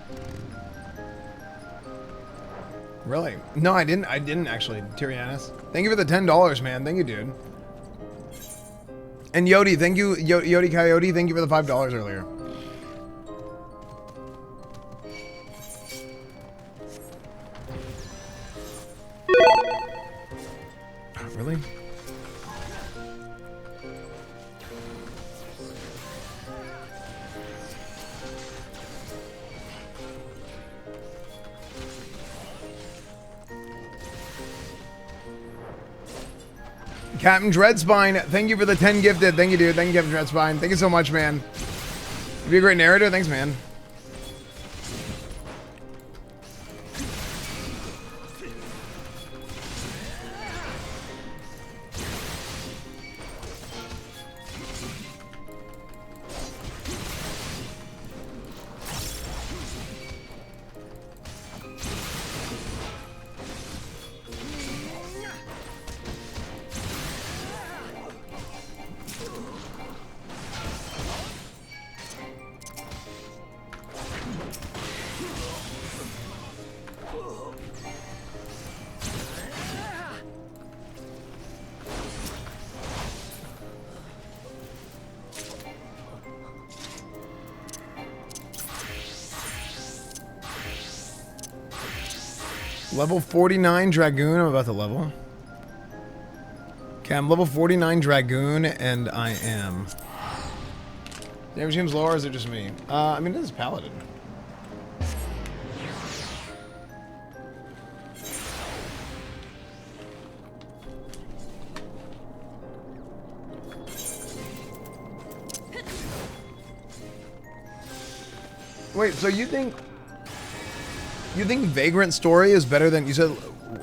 Really? No, I didn't actually, Tyrianus. Thank you for the $10, man. Thank you, dude. And Yodi, thank you, Yodi Coyote, thank you for the $5 earlier. Really? Captain Dreadspine, thank you for the 10 gifted. Thank you, dude. Thank you, Captain Dreadspine. Thank you so much, man. You'd be a great narrator. Thanks, man. Level 49 Dragoon, I'm about to level. Okay, I'm level 49 Dragoon, and I am... Damage seems lower, or is it just me? I mean, this is Paladin. Wait, so you think Vagrant Story is better than, you said,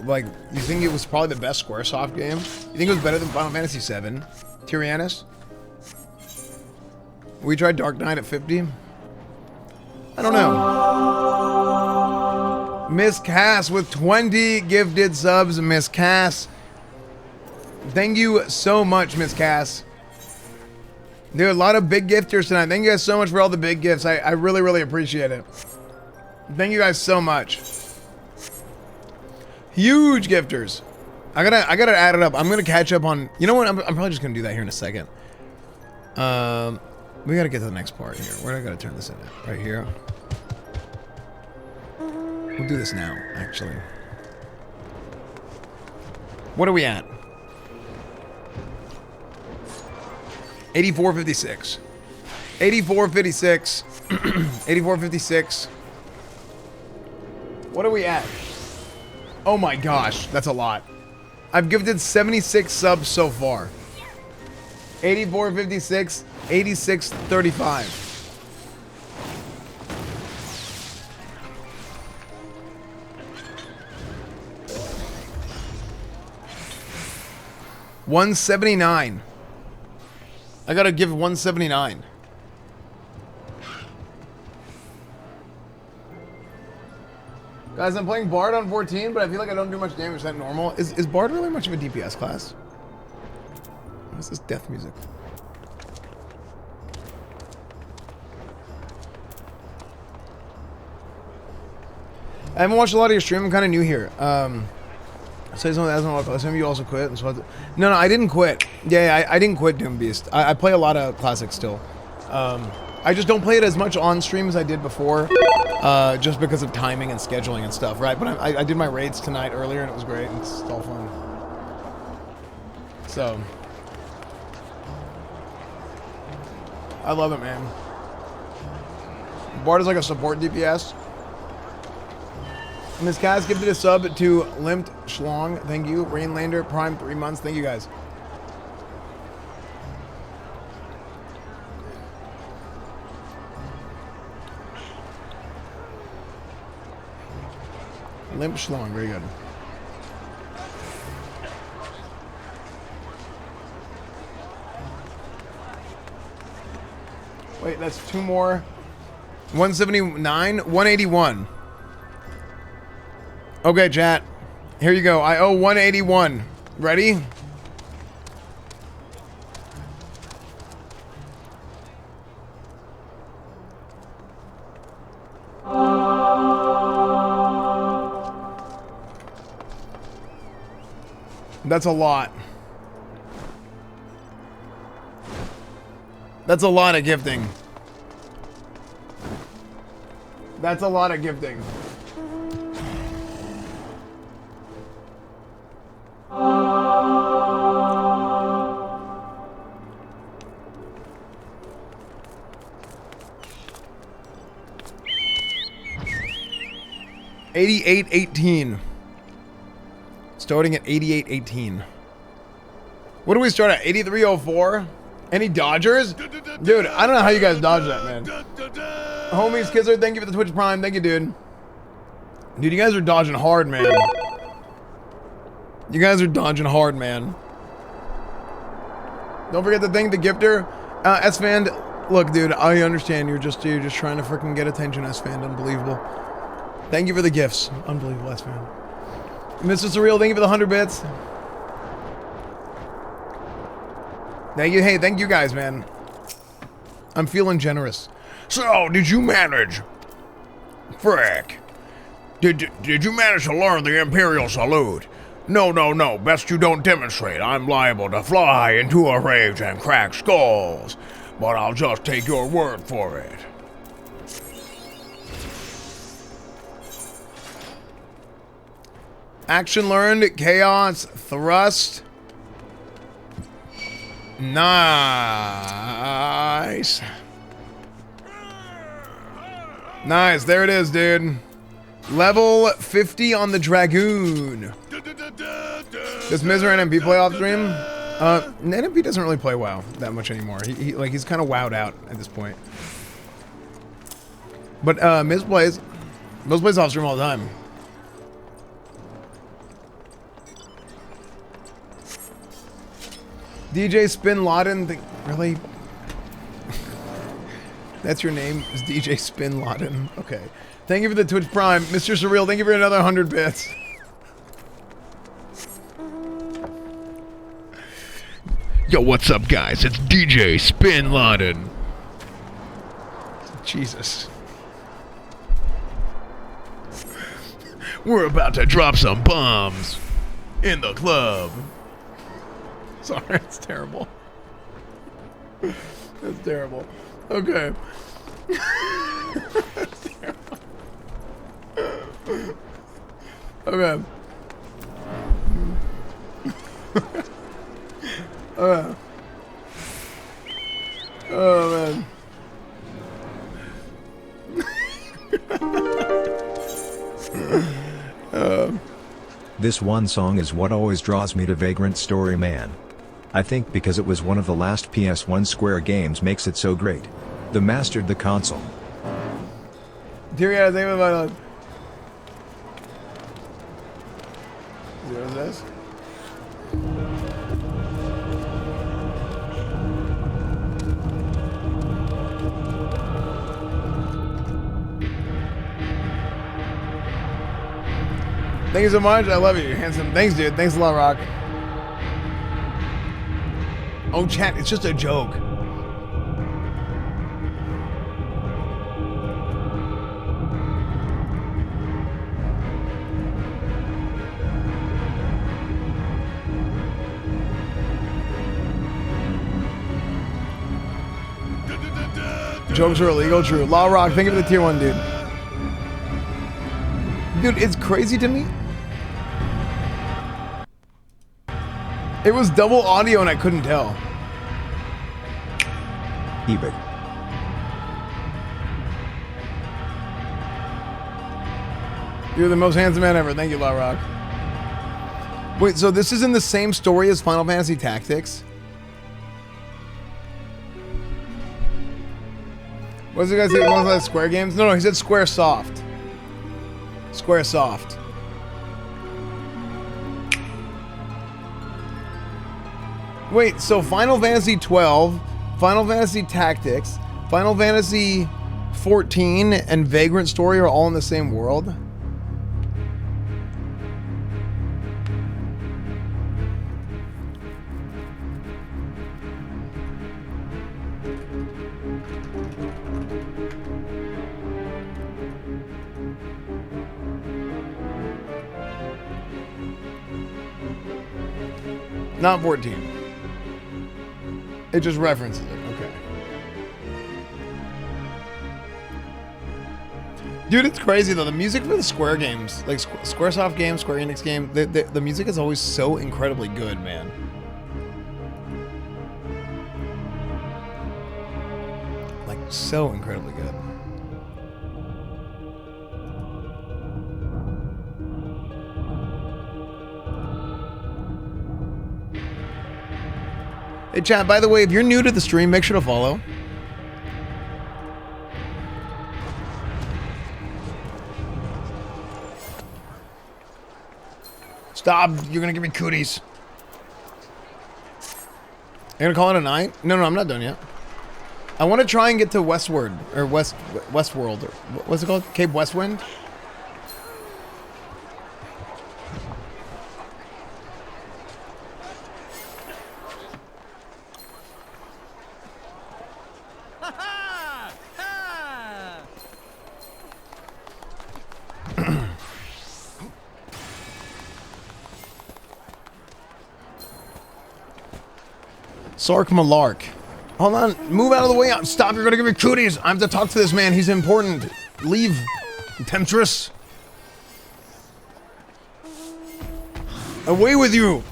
like, you think it was probably the best Squaresoft game? You think it was better than Final Fantasy VII? Tyrannus? We tried Dark Knight at 50? I don't know. Miss Cass with 20 gifted subs. Miss Cass. Thank you so much, Miss Cass. There are a lot of big gifters tonight. Thank you guys so much for all the big gifts. I really, really appreciate it. Thank you guys so much. Huge gifters. I gotta add it up. I'm gonna catch up on, you know what, I'm probably just gonna do that here in a second. We gotta get to the next part here. Where do I gotta turn this in at? Right here. We'll do this now, actually. What are we at? 8456. 8456. 8456. What are we at? Oh my gosh, that's a lot. I've gifted 76 subs so far. 8456, 8635. $179. I gotta give $179. Guys, I'm playing Bard on 14, but I feel like I don't do much damage. Is that normal? Is Bard really much of a DPS class? What's this death music? I haven't watched a lot of your stream. I'm kind of new here. Say something that hasn't a lot of. Some of you also quit. And so no, I didn't quit. Yeah, I didn't quit Doom Beast. I play a lot of classics still. I just don't play it as much on stream as I did before, just because of timing and scheduling and stuff, right? But I did my raids tonight earlier, and it was great. And it's all fun. So, I love it, man. Bard is like a support DPS. Miss Cass gifted a sub to Limped Schlong. Thank you. Rainlander Prime 3 months. Thank you guys. Limp Schlong, very good. Wait, that's two more. 179, 181. Okay, chat. Here you go. I owe 181. Ready? That's a lot. That's a lot of gifting. That's a lot of gifting. 88-18. Starting at 88-18. What do we start at? 83-04? Any Dodgers? Dude, I don't know how you guys dodge that, man. Homies, Kizzer, thank you for the Twitch Prime. Thank you, dude. Dude, you guys are dodging hard, man. You guys are dodging hard, man. Don't forget to thank the gifter. Esfand, look, dude, I understand you're just trying to freaking get attention, Esfand. Unbelievable. Thank you for the gifts. Unbelievable, Esfand. Mr. Surreal, thank you for the 100 bits. Thank you. Hey, thank you guys, man. I'm feeling generous. So, did you manage? Frick. Did you manage to learn the Imperial Salute? No. Best you don't demonstrate. I'm liable to fly into a rage and crack skulls. But I'll just take your word for it. Action learned. Chaos. Thrust. Nice. Nice. There it is, dude. Level 50 on the Dragoon. Does Mizra NMP play off stream? NMP doesn't really play WoW that much anymore. He's kind of wowed out at this point. But Miz plays off stream all the time. DJ Spin Laden, really? That's your name? Is DJ Spin Laden? Okay. Thank you for the Twitch Prime. Mr. Surreal, thank you for another 100 bits. Yo, what's up, guys? It's DJ Spin Laden. Jesus. We're about to drop some bombs in the club. Sorry, it's terrible. That's terrible. Okay. That's terrible. Okay. Okay. Oh, man. This one song is what always draws me to Vagrant Story, man. I think because it was one of the last PS1 Square games makes it so great. The mastered the console. Dear God, name of my life. Zero this. Thank you so much. I love you. You're handsome. Thanks, dude. Thanks a lot, Rock. Oh, chat. It's just a joke. Jokes are illegal, true. Law Rock, thank you for the tier 1, dude. Dude, it's crazy to me. It was double audio and I couldn't tell. eBay. You're the most handsome man ever. Thank you, La Rock. Wait, so this is in the same story as Final Fantasy Tactics? What does the guy say? One of the Square games? No, he said Square Soft. Square Soft. Wait, so Final Fantasy 12, Final Fantasy Tactics, Final Fantasy 14, and Vagrant Story are all in the same world? Not 14. It just references it. Okay. Dude, it's crazy though. The music for the Square games, like Squaresoft games, Square Enix game, the music is always so incredibly good, man. Like, so incredibly good. Hey, chat, by the way, if you're new to the stream, make sure to follow. Stop. You're going to give me cooties. You're going to call it a night? No, I'm not done yet. I want to try and get to Westward, or Westworld, or what's it called? Cape Westwind? Sark Malark. Hold on. Move out of the way. Stop. You're going to give me cooties. I have to talk to this man. He's important. Leave. Temptress. Away with you.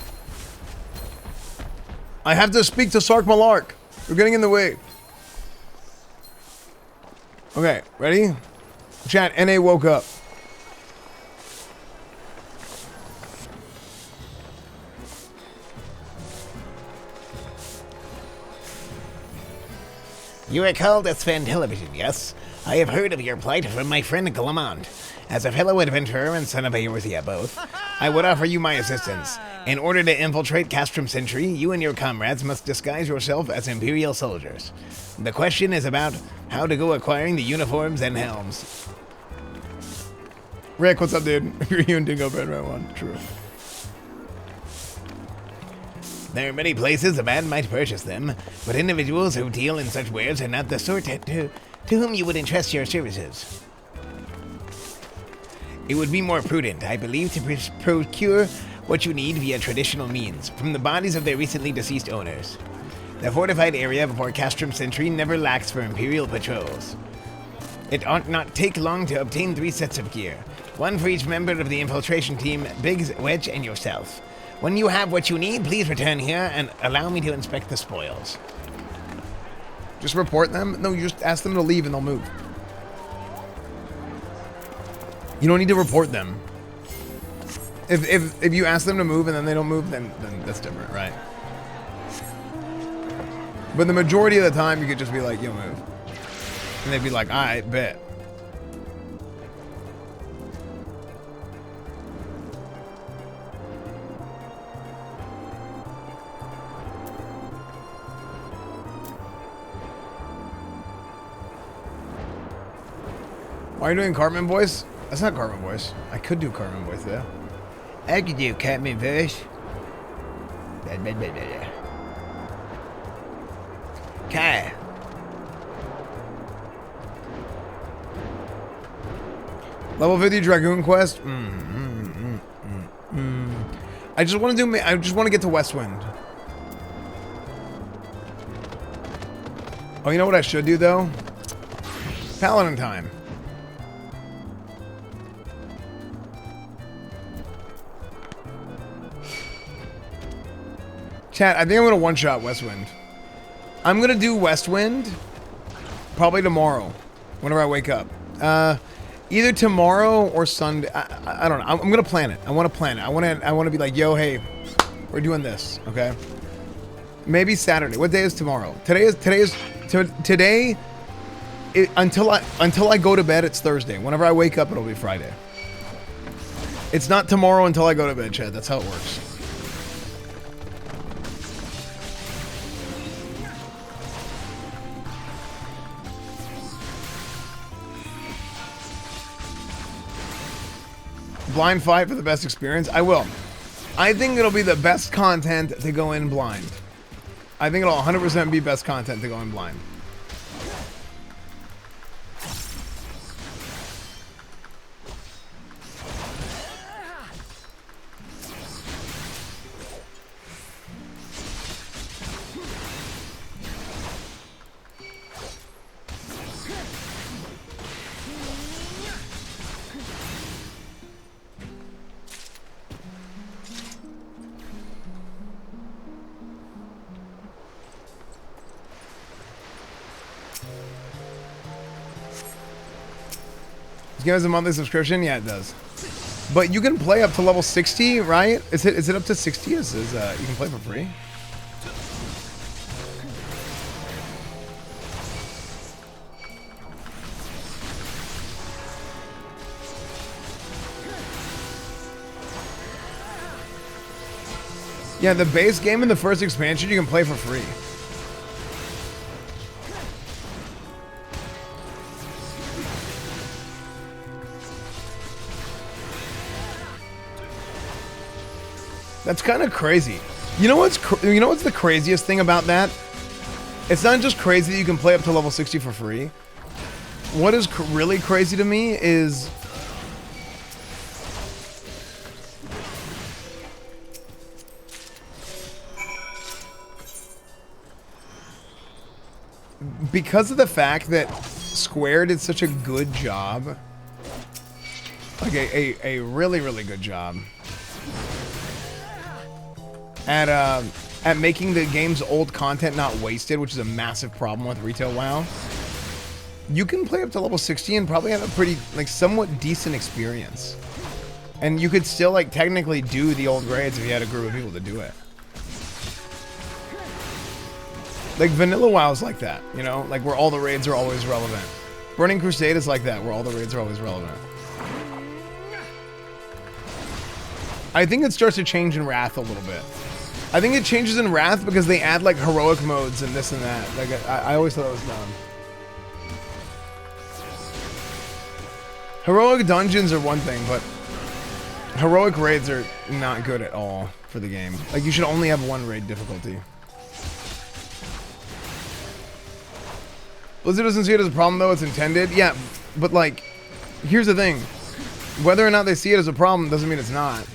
I have to speak to Sark Malark. You're getting in the way. Okay. Ready? Chat. NA woke up. You are called Esfand Television, yes? I have heard of your plight from my friend Glamond. As a fellow adventurer and son of a Eorzea both, I would offer you my assistance. In order to infiltrate Castrum Sentry, you and your comrades must disguise yourself as Imperial soldiers. The question is about how to go acquiring the uniforms and helms. Rick, what's up, dude? You and Dingo Bread right one. True. There are many places a man might purchase them, but individuals who deal in such wares are not the sort to whom you would entrust your services. It would be more prudent, I believe, to procure what you need via traditional means, from the bodies of their recently deceased owners. The fortified area before Castrum Sentry never lacks for Imperial patrols. It ought not take long to obtain 3 sets of gear, one for each member of the infiltration team, Biggs, Wedge, and yourself. When you have what you need, please return here and allow me to inspect the spoils. Just report them? No, you just ask them to leave and they'll move. You don't need to report them. If you ask them to move and then they don't move, then that's different, right? But the majority of the time, you could just be like, yo, move. And they'd be like, all right, bet. Why are you doing Cartman voice? That's not Cartman voice. I could do Cartman voice though. I could do Cartman voice. Kai. Level 50 Dragoon quest. I just want to do. I just want to get to Westwind. Oh, you know what I should do though? Paladin time. Chat, I think I'm going to one-shot Westwind. I'm going to do Westwind probably tomorrow, whenever I wake up. Either tomorrow or Sunday. I don't know. I'm going to plan it. I want to plan it. I want to be like, yo, hey, we're doing this, okay? Maybe Saturday. What day is tomorrow? Today, until I go to bed, it's Thursday. Whenever I wake up, it'll be Friday. It's not tomorrow until I go to bed, Chad. That's how it works. Blind fight for the best experience? I will. I think it'll be the best content to go in blind. I think it'll 100% be best content to go in blind. This game has a monthly subscription? Yeah, it does. But you can play up to level 60, right? Is it up to 60? You can play for free? Yeah, the base game and the first expansion you can play for free. That's kind of crazy. You know what's the craziest thing about that? It's not just crazy that you can play up to level 60 for free. What is really crazy to me is because of the fact that Square did such a good job, like a really, really good job at making the game's old content not wasted, which is a massive problem with retail WoW. You can play up to level 60 and probably have a pretty, like, somewhat decent experience. And you could still, like, technically do the old raids if you had a group of people to do it. Like, vanilla WoW is like that, you know? Like, where all the raids are always relevant. Burning Crusade is like that, where all the raids are always relevant. I think it starts to change in Wrath a little bit. I think it changes in Wrath because they add, like, heroic modes and this and that. Like, I always thought it was dumb. Heroic dungeons are one thing, but heroic raids are not good at all for the game. Like, you should only have one raid difficulty. Blizzard doesn't see it as a problem, though. It's intended. Yeah, but, like, here's the thing. Whether or not they see it as a problem doesn't mean it's not.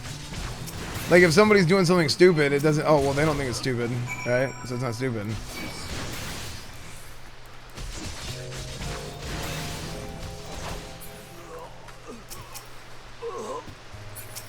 Like, if somebody's doing something stupid, it doesn't... Oh, well, they don't think it's stupid, right? So it's not stupid.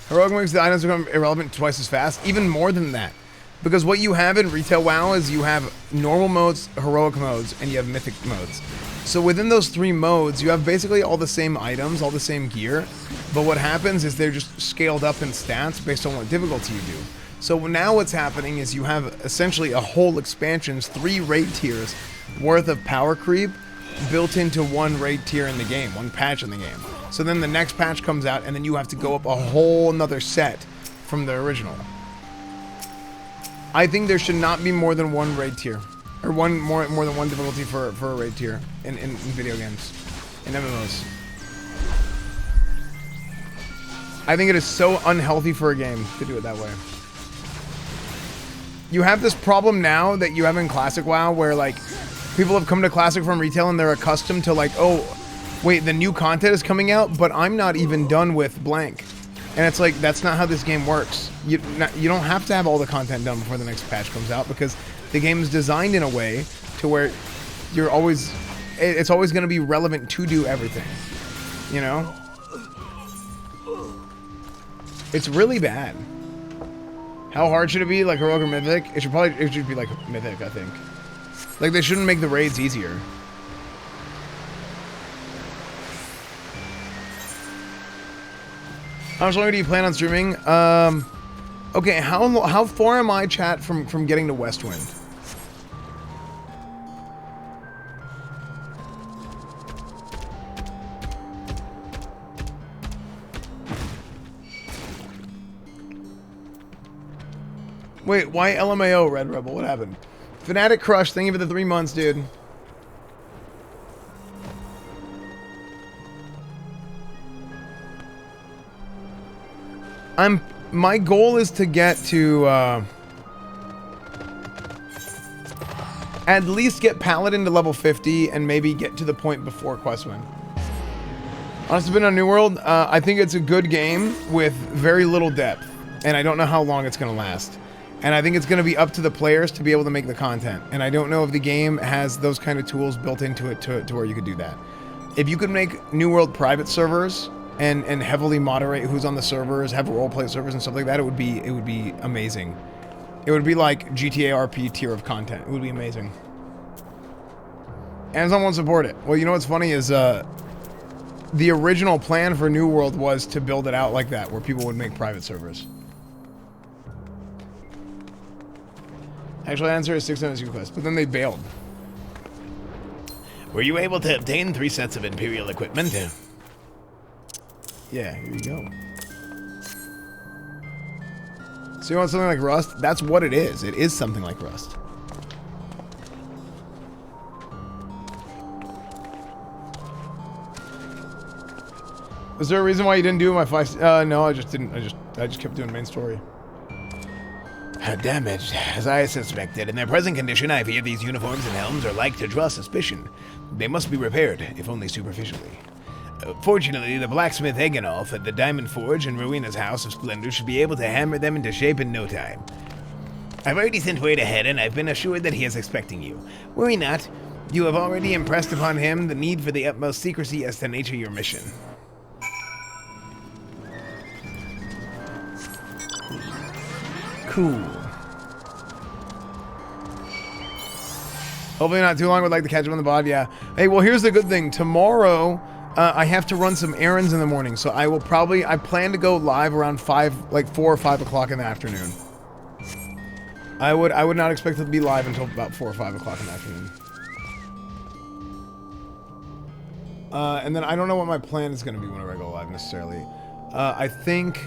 Heroic makes the items become irrelevant twice as fast. Even more than that. Because what you have in retail WoW is you have normal modes, heroic modes, and you have mythic modes. So within those three modes, you have basically all the same items, all the same gear. But what happens is they're just scaled up in stats based on what difficulty you do. So now what's happening is you have essentially a whole expansion's 3 raid tiers worth of power creep built into one raid tier in the game, one patch in the game. So then the next patch comes out and then you have to go up a whole nother set from the original. I think there should not be more than one raid tier. Or more than one difficulty for a raid tier in video games. In MMOs. I think it is so unhealthy for a game to do it that way. You have this problem now that you have in Classic WoW where, like, people have come to Classic from retail and they're accustomed to, like, oh, wait, the new content is coming out, but I'm not even done with blank. And it's like, that's not how this game works. You don't have to have all the content done before the next patch comes out because the game is designed in a way to where you're always... It's always going to be relevant to do everything. You know? It's really bad. How hard should it be? Like heroic or mythic? It should be like mythic, I think. Like, they shouldn't make the raids easier. How much longer do you plan on streaming? Okay, how far am I, chat, from getting to Westwind? Wait, why LMAO, Red Rebel? What happened? Fanatic Crush, thank you for the 3 months, dude. My goal is to get to, at least get Paladin to level 50 and maybe get to the point before Questwind. Honestly, been on New World, I think it's a good game with very little depth, and I don't know how long it's going to last. And I think it's going to be up to the players to be able to make the content. And I don't know if the game has those kind of tools built into it to where you could do that. If you could make New World private servers and heavily moderate who's on the servers, have roleplay servers and stuff like that, it would be amazing. It would be like GTA RP tier of content. It would be amazing. Amazon won't support it. Well, you know what's funny is the original plan for New World was to build it out like that, where people would make private servers. Actual answer is 692 quests, but then they bailed. Were you able to obtain 3 sets of Imperial equipment? Yeah, here you go. So you want something like Rust? That's what it is. It is something like Rust. Is there a reason why you didn't do my 5? No, I just didn't. I just kept doing main story. Damaged, as I suspected. In their present condition, I fear these uniforms and helms are like to draw suspicion. They must be repaired, if only superficially. Fortunately, the blacksmith Egenolf at the Diamond Forge and Rowena's House of Splendor should be able to hammer them into shape in no time. I've already sent word ahead, and I've been assured that he is expecting you. Worry not. You have already impressed upon him the need for the utmost secrecy as to nature your mission. Cool. Hopefully not too long. Would like to catch him on the bod. Yeah. Hey, well, here's the good thing. Tomorrow, I have to run some errands in the morning, so I will probably. I plan to go live around 4 or 5 o'clock in the afternoon. I would not expect to be live until about 4 or 5 o'clock in the afternoon. And then I don't know what my plan is going to be whenever I go live necessarily. I think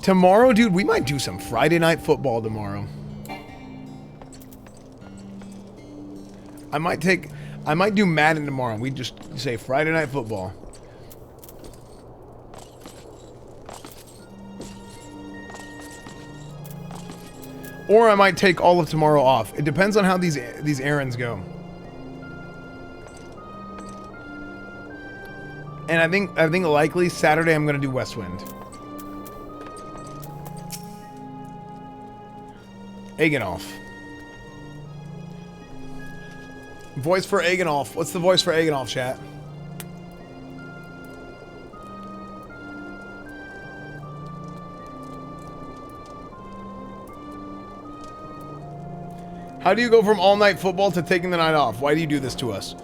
tomorrow, dude, we might do some Friday night football tomorrow. I might do Madden tomorrow. We just say Friday night football. Or I might take all of tomorrow off. It depends on how these errands go. And I think likely Saturday I'm gonna do Westwind. Egenolf. Voice for Egenolf. What's the voice for Egenolf, chat? How do you go from all-night football to taking the night off? Why do you do this to us?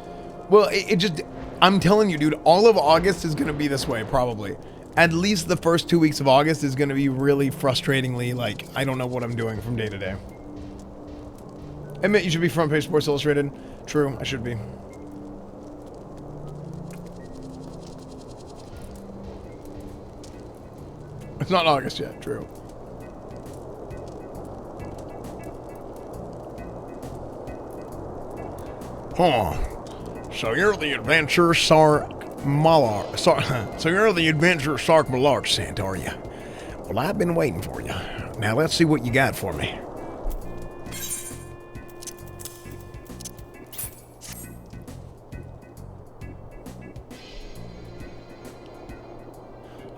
Well, it just... I'm telling you, dude, all of August is going to be this way, probably. At least the first 2 weeks of August is going to be really frustratingly, like, I don't know what I'm doing from day to day. Admit you should be front page Sports Illustrated. True, I should be. It's not August yet, true. Huh. So you're the adventurer Sark Malark. So you're the adventurer Sark Malark sent, are you? Well, I've been waiting for you. Now let's see what you got for me.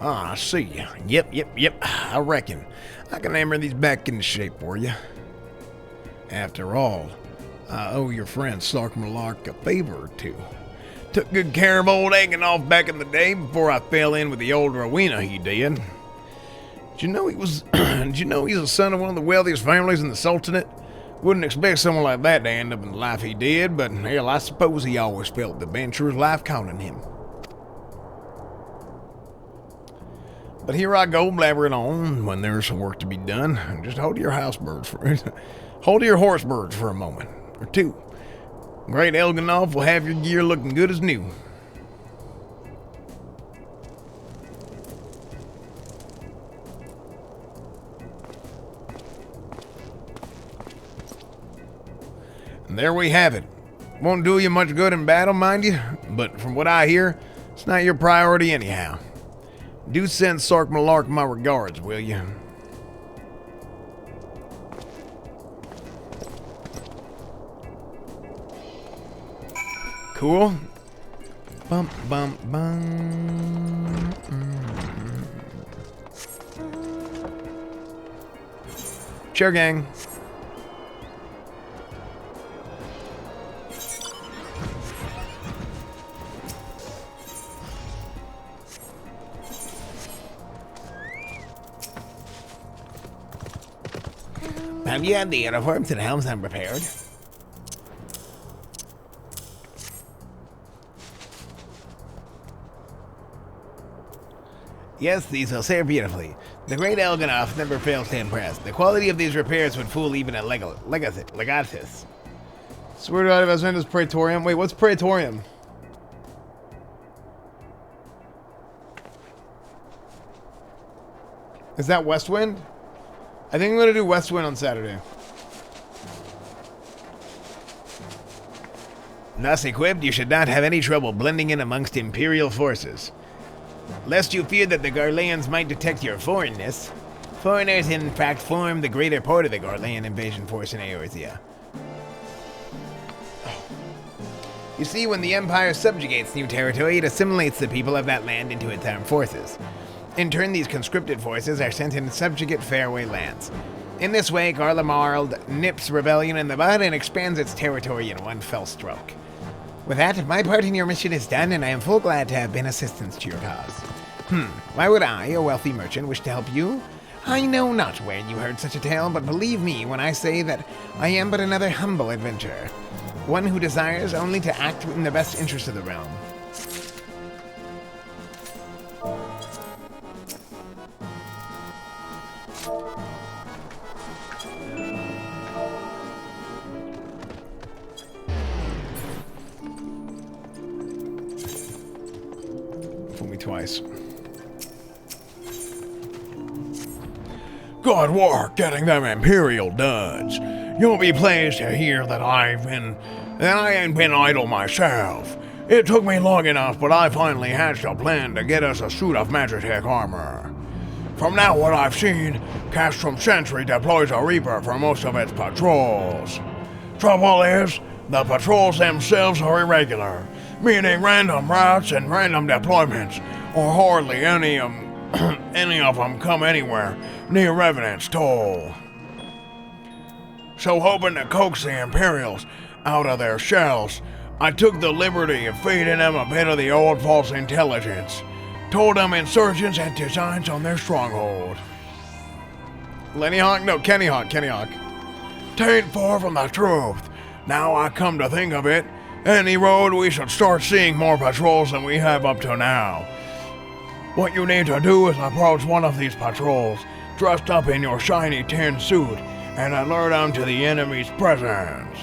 Ah, I see you. Yep. I reckon I can hammer these back into shape for you. After all, I owe your friend Sark Malark a favor or two. Took good care of old Egenolf back in the day before I fell in with the old Rowena, he did. Did you know he was did you know he's the son of one of the wealthiest families in the Sultanate? Wouldn't expect someone like that to end up in the life he did, but hell, I suppose he always felt the adventurer's life calling him. But here I go blabbering on when there's some work to be done. Just hold your horse birds for a moment or two. Great Elginolf will have your gear looking good as new. And there we have it. Won't do you much good in battle, mind you, but from what I hear, it's not your priority anyhow. Do send Sark Malark my regards, will you? Cool. Bum. Chair gang. Have you had the uniforms and helms unprepared? Yes, these will serve beautifully. The great Elginolf never fails to impress. The quality of these repairs would fool even a legatus. Swear to God, if I send this Praetorium. Wait, what's Praetorium? Is that Westwind? I think I'm gonna do Westwind on Saturday. Thus equipped, you should not have any trouble blending in amongst Imperial forces. Lest you fear that the Garleans might detect your foreignness, foreigners in fact form the greater part of the Garlean invasion force in Eorzea. You see, when the Empire subjugates new territory, it assimilates the people of that land into its armed forces. In turn, these conscripted forces are sent in subjugate fairway lands. In this way, Garlemald nips rebellion in the bud and expands its territory in one fell stroke. With that, my part in your mission is done, and I am full glad to have been assistance to your cause. Why would I, a wealthy merchant, wish to help you? I know not where you heard such a tale, but believe me when I say that I am but another humble adventurer. One who desires only to act in the best interest of the realm. Fool me twice. Good work getting them Imperial duds. You'll be pleased to hear that I ain't been idle myself. It took me long enough, but I finally hatched a plan to get us a suit of Magitech armor. From now what I've seen, Castrum Sentry deploys a Reaper for most of its patrols. Trouble is, the patrols themselves are irregular, meaning random routes and random deployments, or hardly any of them come anywhere near Revenant's Toll. So hoping to coax the Imperials out of their shells, I took the liberty of feeding them a bit of the old false intelligence. Told them insurgents had designs on their stronghold. Lenny Hawk? No, Kenny Hawk. Tain't far from the truth. Now I come to think of it, any road we should start seeing more patrols than we have up to now. What you need to do is approach one of these patrols, dressed up in your shiny tin suit, and alert them to the enemy's presence.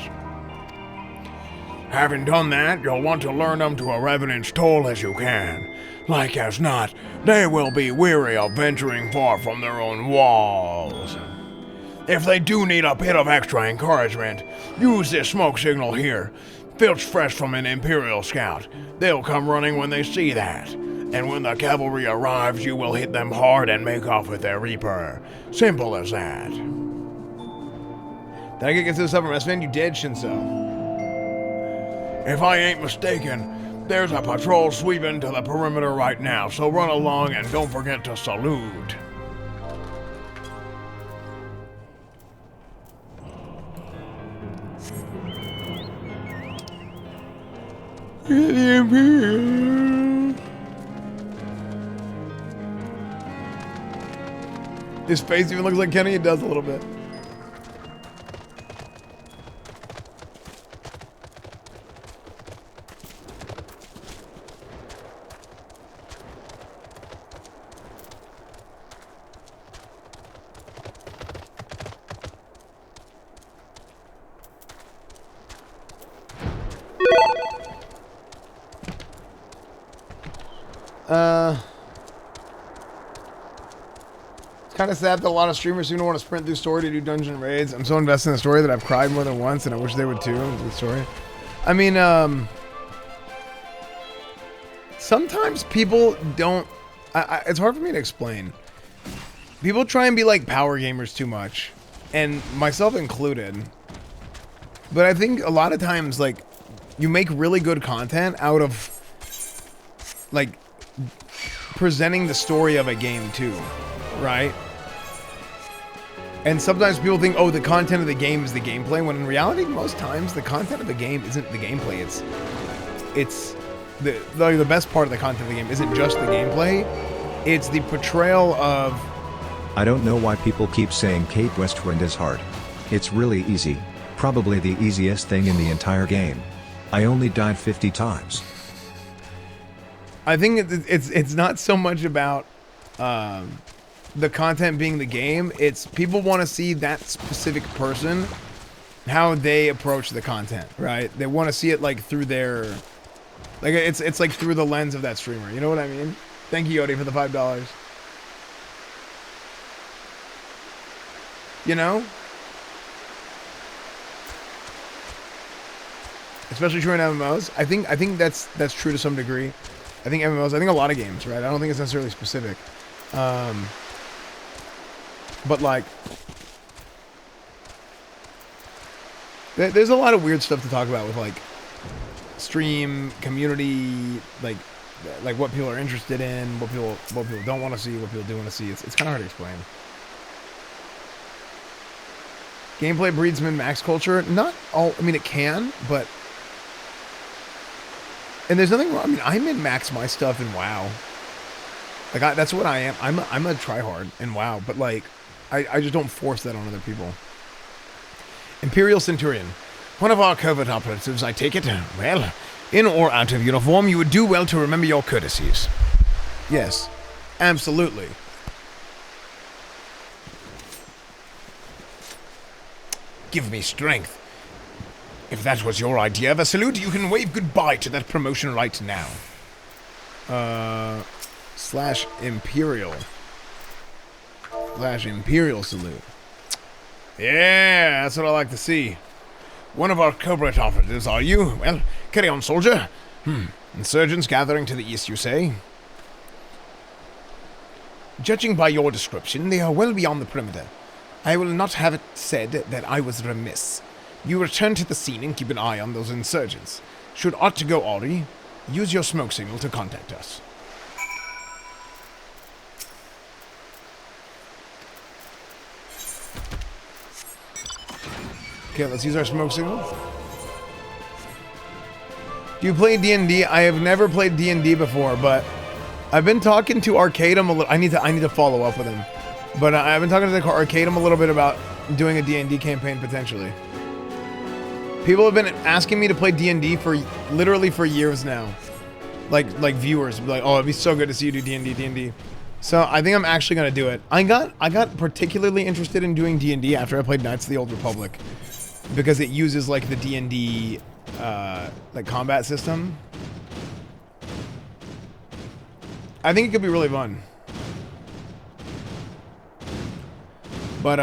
Having done that, you'll want to lure them to a Revenant's Toll as you can. Like as not, they will be weary of venturing far from their own walls. If they do need a bit of extra encouragement, use this smoke signal here. Filched fresh from an Imperial scout. They'll come running when they see that. And when the cavalry arrives, you will hit them hard and make off with their Reaper. Simple as that. Did I get this up from Esfand? You did, Shinso. If I ain't mistaken, there's a patrol sweeping to the perimeter right now, so run along and don't forget to salute. The Imperial. His face even looks like Kenny. It does a little bit. It's kind of sad that a lot of streamers seem to want to sprint through story to do dungeon raids. I'm so invested in the story that I've cried more than once, and I wish they would too. The story. I mean, sometimes people don't. It's hard for me to explain. People try and be like power gamers too much, and myself included. But I think a lot of times, like, you make really good content out of, like, presenting the story of a game too, right? And sometimes people think, oh, the content of the game is the gameplay, when in reality, most times the content of the game isn't the gameplay. It's the best part of the content of the game isn't just the gameplay. It's the portrayal of. I don't know why people keep saying Cape Westwind is hard. It's really easy. Probably the easiest thing in the entire game. I only died 50 times. I think it's not so much about the content being the game. It's people want to see that specific person, how they approach the content, right? They want to see it like through their, like it's like through the lens of that streamer. You know what I mean? Thank you, Yodi, for the $5. You know? Especially true in MMOs. I think that's true to some degree. I think MMOs, I think a lot of games, right? I don't think it's necessarily specific. But like, there's a lot of weird stuff to talk about with like stream, community, like what people are interested in, what people don't want to see, what people do want to see. It's kind of hard to explain. Gameplay breeds min-max culture. Not all. I mean, it can, but and there's nothing wrong. I mean, I min-max my stuff in WoW. Like that's what I am. I'm a tryhard in WoW, but like I just don't force that on other people. Imperial Centurion, one of our covert operatives, I take it. Well, in or out of uniform, you would do well to remember your courtesies. Yes, absolutely. Give me strength. If that was your idea of a salute, you can wave goodbye to that promotion right now. /Imperial. /Imperial salute. Yeah, that's what I like to see. One of our covert operatives, are you? Well, carry on, soldier. Insurgents gathering to the east, you say? Judging by your description, they are well beyond the perimeter. I will not have it said that I was remiss. You return to the scene and keep an eye on those insurgents. Should aught to go awry, use your smoke signal to contact us. Okay, let's use our smoke signal. Do you play D&D? I have never played D&D before, but I've been talking to Arcadum a little. I need to follow up with him. But I've been talking to Arcadum a little bit about doing a D&D campaign potentially. People have been asking me to play D&D for literally for years now. Like viewers, like, oh, it'd be so good to see you do D&D. So I think I'm actually gonna do it. I got particularly interested in doing D&D after I played Knights of the Old Republic, because it uses like the D&D like combat system. I think it could be really fun. But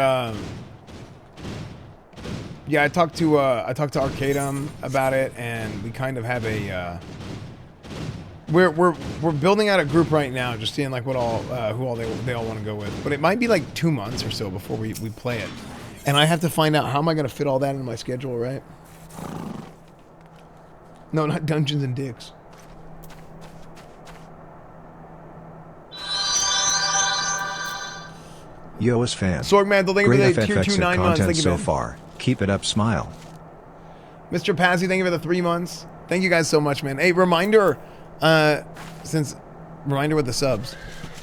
yeah, I talked to Arcadum about it, and we kind of have a we're building out a group right now, just seeing like what all who all they all want to go with. But it might be like 2 months or so before we play it, and I have to find out how am I going to fit all that into my schedule, right? No, not Dungeons and Dicks. Yo, esfand. Sorgmantle, thank you for the tier 2 9 months. Thank you, so man. far. Keep it up, smile. Mr. Pazzi, thank you for the 3 months. Thank you guys so much, man. Hey, reminder, reminder with the subs.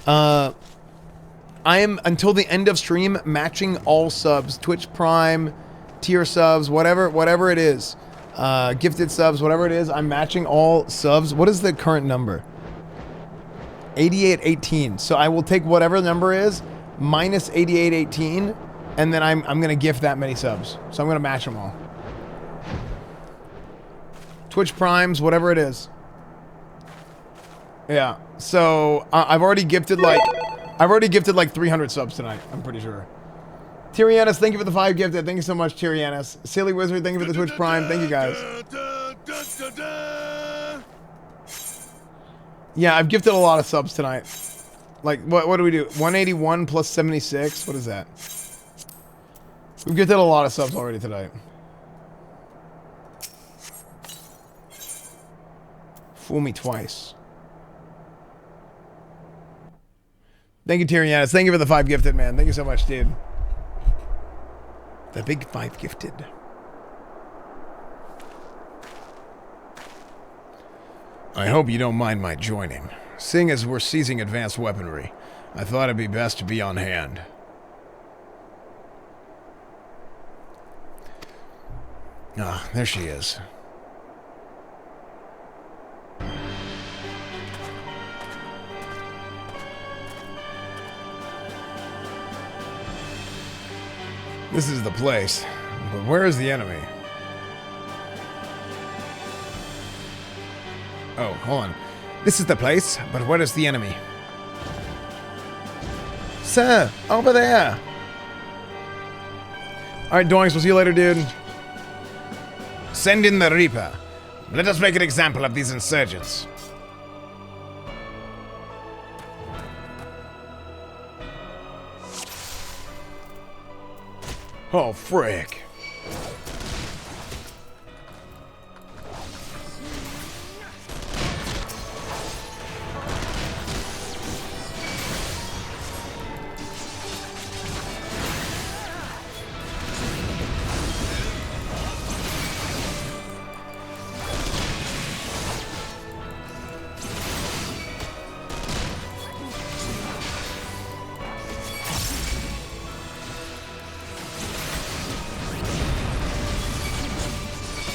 I am, until the end of stream, matching all subs. Twitch Prime, tier subs, whatever it is. Gifted subs, whatever it is, I'm matching all subs. What is the current number? 8818. So I will take whatever the number is, minus 8818, and then I'm gonna gift that many subs. So I'm gonna match them all. Twitch Primes, whatever it is. Yeah. So I've already gifted like 300 subs tonight. I'm pretty sure. Tyrianus, thank you for the 5 gifted. Thank you so much, Tyrianus. Silly Wizard, thank you for the Twitch Prime. Thank you guys. Yeah, I've gifted a lot of subs tonight. Like, what do we do? 181 plus 76? What is that? We've gifted a lot of subs already tonight. Fool me twice. Thank you, Tyrianus. Thank you for the 5 gifted, man. Thank you so much, dude. The big 5 gifted. I hope you don't mind my joining. Seeing as we're seizing advanced weaponry, I thought it'd be best to be on hand. Ah, there she is. This is the place, but where is the enemy? Oh, hold on. This is the place, but where is the enemy? Sir, over there! Alright, Doinks, we'll see you later, dude. Send in the Reaper. Let us make an example of these insurgents. Oh, frick.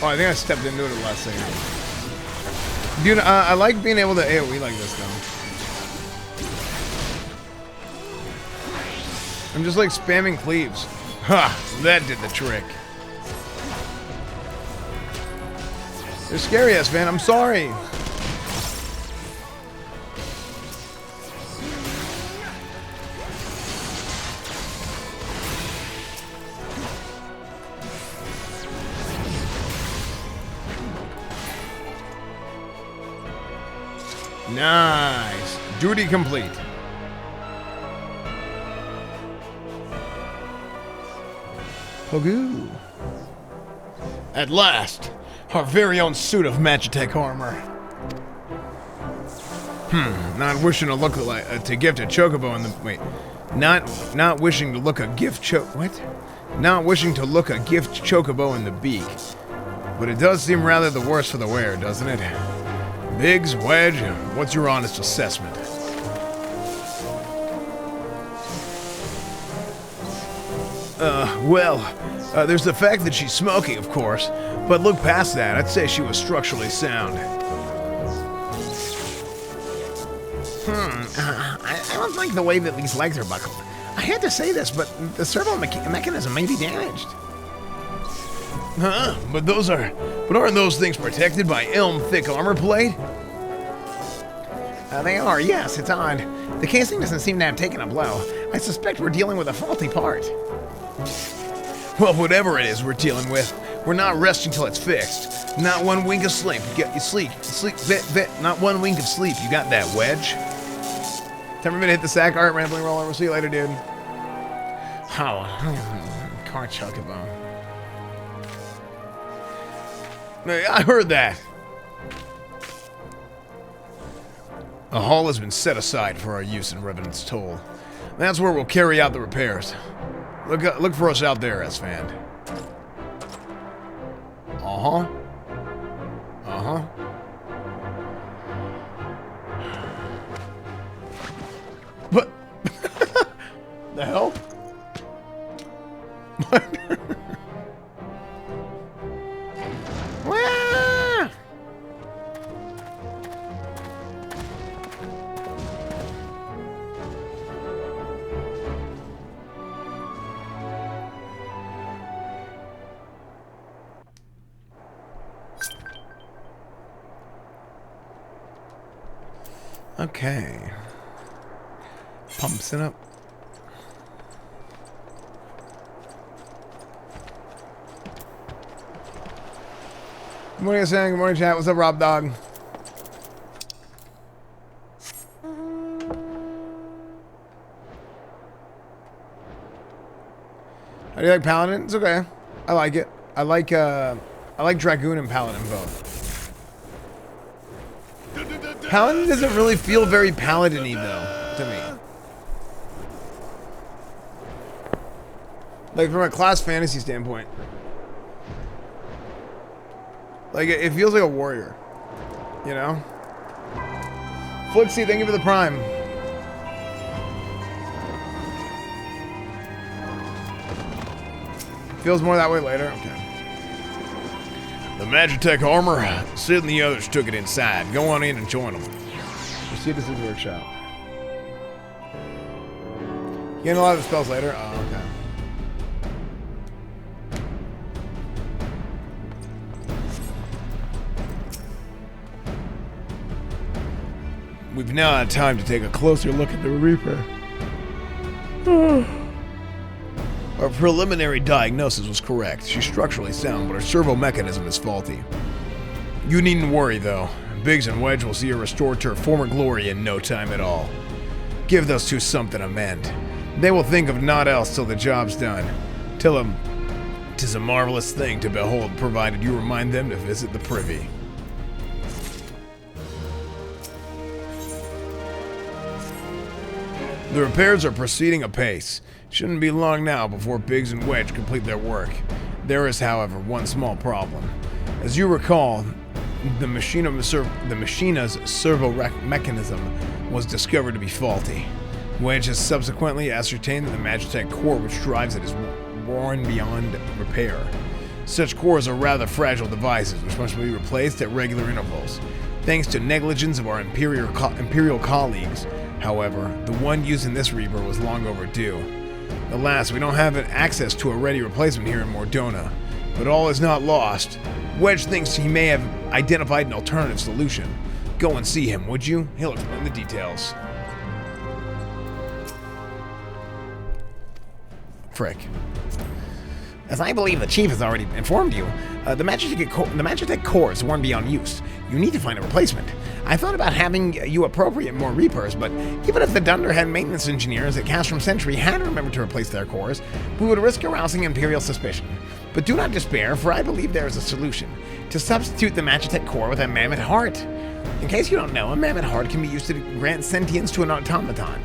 Oh, I think I stepped into it last second. Dude, I like being able to AoE like this, though. I'm just like spamming cleaves. Ha! That did the trick. You're scary, esfand. I'm sorry. Nice. Duty complete. Pogu. At last, our very own suit of Magitech armor. Not wishing to look like to gift a chocobo in the not wishing to look a gift Not wishing to look a gift chocobo in the beak. But it does seem rather the worse for the wear, doesn't it? Biggs, Wedge, what's your honest assessment? There's the fact that she's smoking, of course. But look past that, I'd say she was structurally sound. I don't like the way that these legs are buckled. I hate to say this, but the servo mechanism may be damaged. But aren't those things protected by elm-thick armor plate? They are, yes, it's odd. The casing doesn't seem to have taken a blow. I suspect we're dealing with a faulty part. Well, whatever it is we're dealing with, we're not resting till it's fixed. Not one wink of sleep. Not one wink of sleep. You got that, Wedge? Time for me to hit the sack. Alright, rambling roller. We'll see you later, dude. Car chocobo. I heard that. A hall has been set aside for our use in Revenant's Toll. That's where we'll carry out the repairs. Look for us out there, esfand. Uh-huh. Uh-huh. What? The hell? Wah! Okay. Pumps it up. Good morning, Sam. Good morning, chat. What's up, Rob Dog? How do you like Paladin? It's okay. I like it. I like Dragoon and Paladin both. Paladin doesn't really feel very Paladin-y, though, to me. Like, from a class fantasy standpoint. Like, it feels like a warrior. You know? Flixie, thank you for the prime. Feels more that way later? Okay. The Magitech armor, Sid and the others took it inside. Go on in and join them. Proceed to Sid's workshop. You getting a lot of the spells later? Oh, okay. We've now had time to take a closer look at the Reaper. Our preliminary diagnosis was correct. She's structurally sound, but her servo mechanism is faulty. You needn't worry, though. Biggs and Wedge will see her restored to her former glory in no time at all. Give those two something to mend. They will think of naught else till the job's done. Tell them 'tis a marvelous thing to behold, provided you remind them to visit the privy. The repairs are proceeding apace. Shouldn't be long now before Biggs and Wedge complete their work. There is, however, one small problem. As you recall, the machina's servo mechanism was discovered to be faulty. Wedge has subsequently ascertained that the Magitech core which drives it is worn beyond repair. Such cores are rather fragile devices which must be replaced at regular intervals. Thanks to negligence of our Imperial colleagues, however, the one used in this Reaper was long overdue. Alas, we don't have access to a ready replacement here in Mordona, but all is not lost. Wedge thinks he may have identified an alternative solution. Go and see him, would you? He'll explain the details. Frick. As I believe the Chief has already informed you, the Magitech core is worn beyond use. You need to find a replacement. I thought about having you appropriate more Reapers, but even if the Dunderhead maintenance engineers at Castrum Century had remembered to replace their cores, we would risk arousing Imperial suspicion. But do not despair, for I believe there is a solution. To substitute the Magitech core with a mammoth heart. In case you don't know, a mammoth heart can be used to grant sentience to an automaton.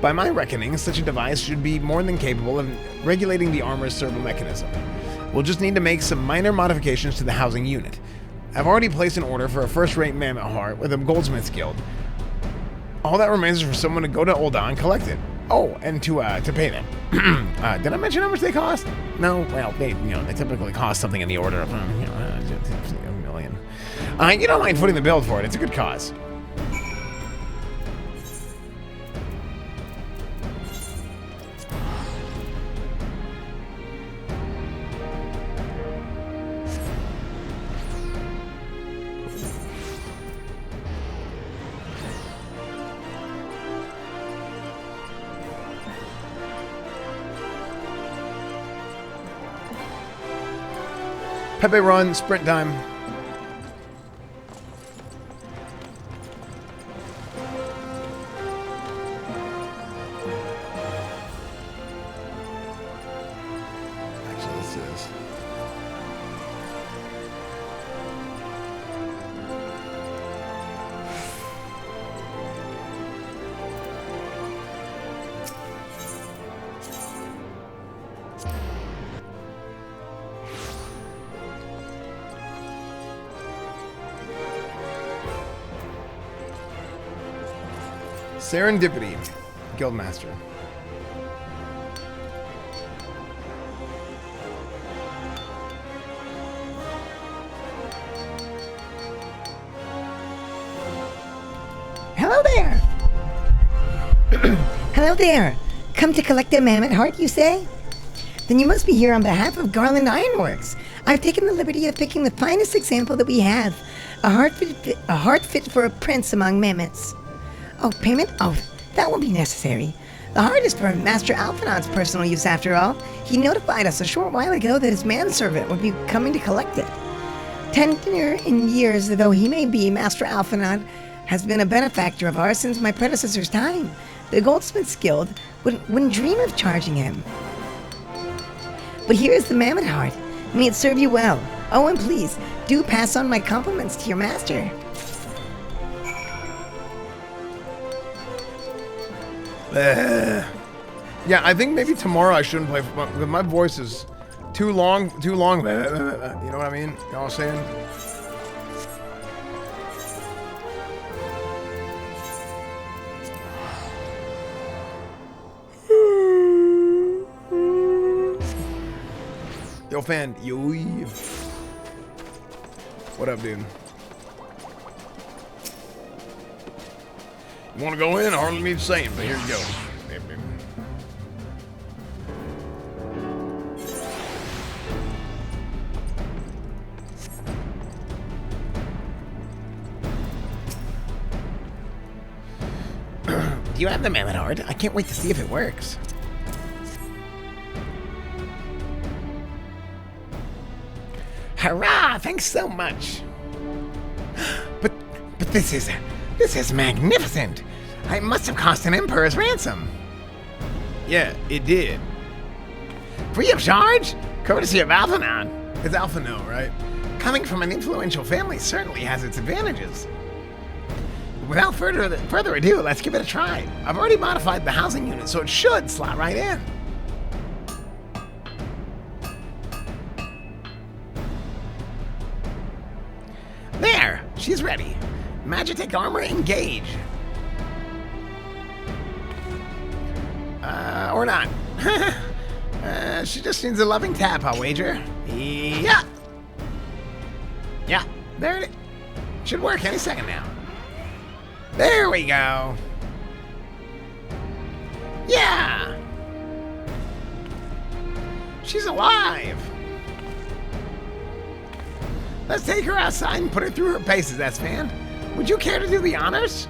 By my reckoning, such a device should be more than capable of regulating the armor's servo mechanism. We'll just need to make some minor modifications to the housing unit. I've already placed an order for a first-rate mammoth heart with a goldsmith's guild. All that remains is for someone to go to Ul'dah and collect it. Oh, and to pay them. Did I mention how much they cost? No? Well, they typically cost something in the order of, $1 million. You don't mind footing the bill for it. It's a good cause. Pepe run, sprint time. Actually, this is. Serendipity, Guildmaster. Hello there! Hello there! Come to collect a mammoth heart, you say? Then you must be here on behalf of Garland Ironworks. I've taken the liberty of picking the finest example that we have. A heart fit for a prince among mammoths. Oh, payment? Oh, that won't be necessary. The heart is for Master Alphinaud's personal use after all. He notified us a short while ago that his manservant would be coming to collect it. Tender in years though he may be, Master Alphinaud has been a benefactor of ours since my predecessor's time. The Goldsmiths Guild wouldn't dream of charging him. But here is the mammoth heart. May it serve you well. Oh, and please, do pass on my compliments to your master. Yeah, I think maybe tomorrow I shouldn't play, because my voice is too long, you know what I mean? You know what I'm saying? Yo, fan, yo. What up, dude? You want to go in? I hardly need saying, but here you go. Do you have the mammoth heart? I can't wait to see if it works. hurrah! Thanks so much. But this is magnificent. It must have cost an emperor's ransom. Yeah, it did. Free of charge? Courtesy of Alphanon. It's Alphano, right? Coming from an influential family certainly has its advantages. Without further ado, let's give it a try. I've already modified the housing unit, so it should slot right in. There! She's ready. Magitek armor engage. Or not. She just needs a loving tap, I'll wager. Yeah! Yeah, there it is. Should work any second now. There we go. Yeah! She's alive! Let's take her outside and put her through her paces, esfand. Would you care to do the honors?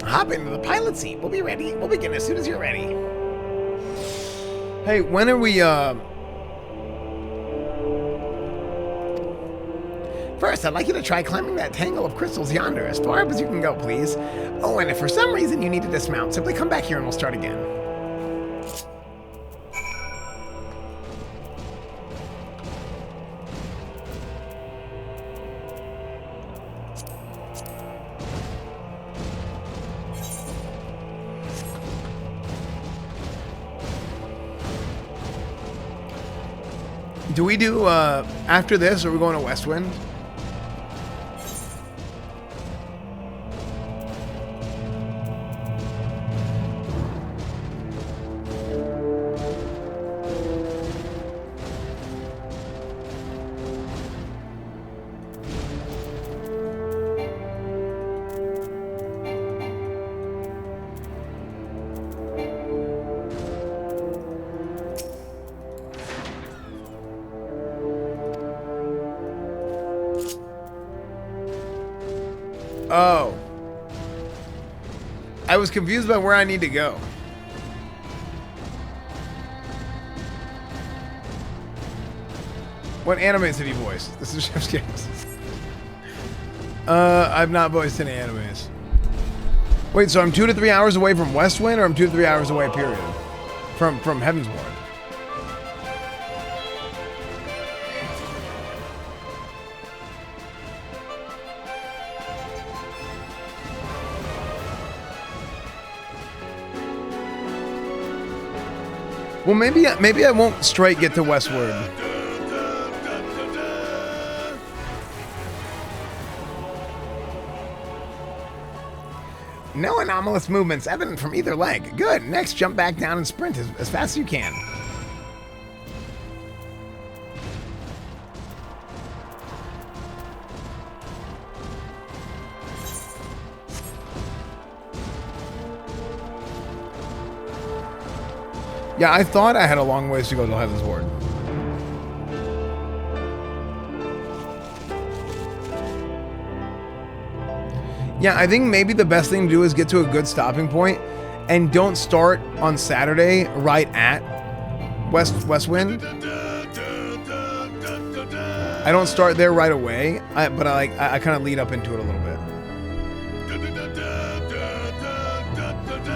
Hop into the pilot seat. We'll be ready. We'll begin as soon as you're ready. Hey, when are we, First, I'd like you to try climbing that tangle of crystals yonder as far up as you can go, please. Oh, and if for some reason you need to dismount, simply come back here and we'll start again. do we do, after this, are we going to Westwind? Oh. I was confused by where I need to go. What animes have you voiced? This is Chef's Games. I've not voiced any animes. Wait, so I'm 2 to 3 hours away from Westwind, or I'm 2 to 3 hours away, period? From Heavensward. Well, maybe I won't straight get to Westward. No anomalous movements evident from either leg. Good. Next, jump back down and sprint as fast as you can. Yeah, I thought I had a long ways to go to Heavensward. Yeah, I think maybe the best thing to do is get to a good stopping point and don't start on Saturday right at Westwind. I don't start there right away, but I kind of lead up into it a little bit.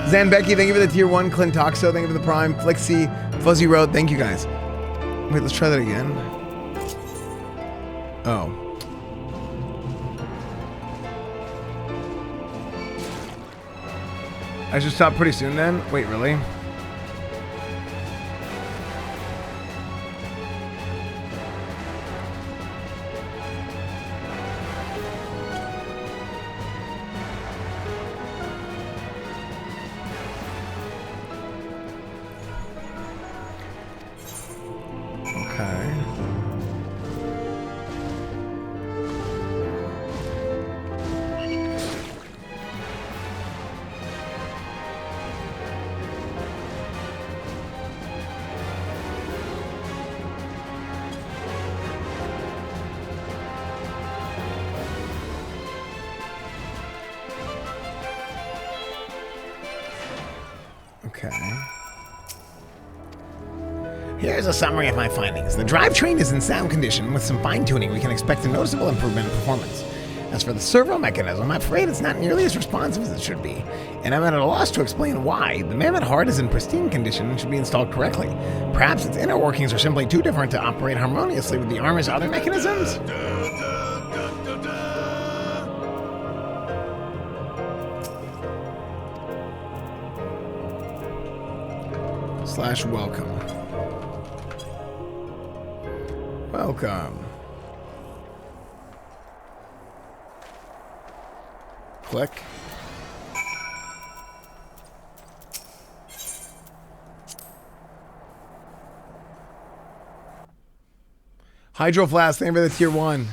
Zanbecky, thank you for the tier 1. Clintoxo, thank you for the prime. Flixie, Fuzzy Road, thank you guys. Wait, let's try that again. Oh. I should stop pretty soon then? Wait, really? Okay. Here's a summary of my findings. The drivetrain is in sound condition. With some fine-tuning, we can expect a noticeable improvement in performance. As for the servo mechanism, I'm afraid it's not nearly as responsive as it should be, and I'm at a loss to explain why. The mammoth heart is in pristine condition and should be installed correctly. Perhaps its inner workings are simply too different to operate harmoniously with the armor's other mechanisms? / welcome. Welcome. Click. Hydro Flask, thank you for the tier 1.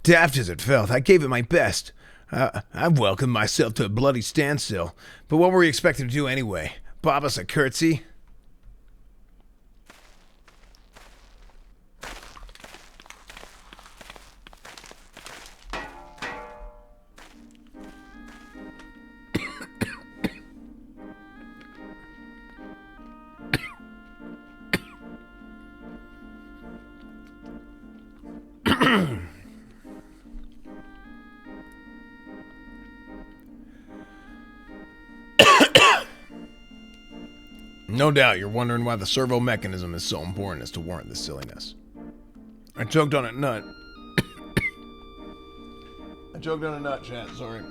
Daft as it felt, I gave it my best. I've welcomed myself to a bloody standstill. But what were we expecting to do anyway? Bob us a curtsy? No doubt you're wondering why the servo mechanism is so important as to warrant this silliness. I choked on a nut. I choked on a nut, chat, sorry.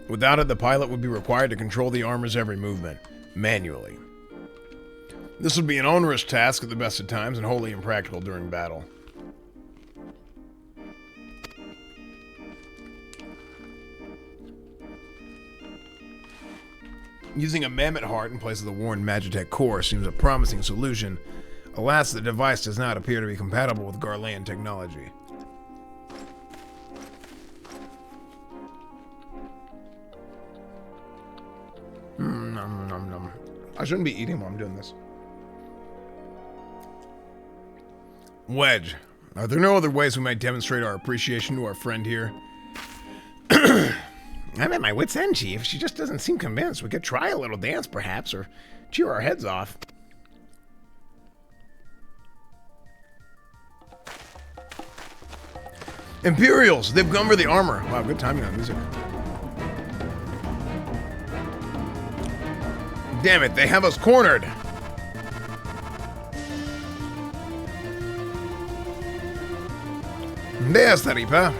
Without it, the pilot would be required to control the armor's every movement, manually. This would be an onerous task at the best of times and wholly impractical during battle. Using a mammoth heart in place of the worn Magitech core seems a promising solution. Alas, the device does not appear to be compatible with Garlean technology. Nom, nom, nom. I shouldn't be eating while I'm doing this. Wedge, are there no other ways we might demonstrate our appreciation to our friend here? I'm at my wit's end, Chief. She just doesn't seem convinced. We could try a little dance, perhaps, or cheer our heads off. Imperials! They've come for the armor. Wow, good timing on music. Damn it, they have us cornered. There's the Reaper.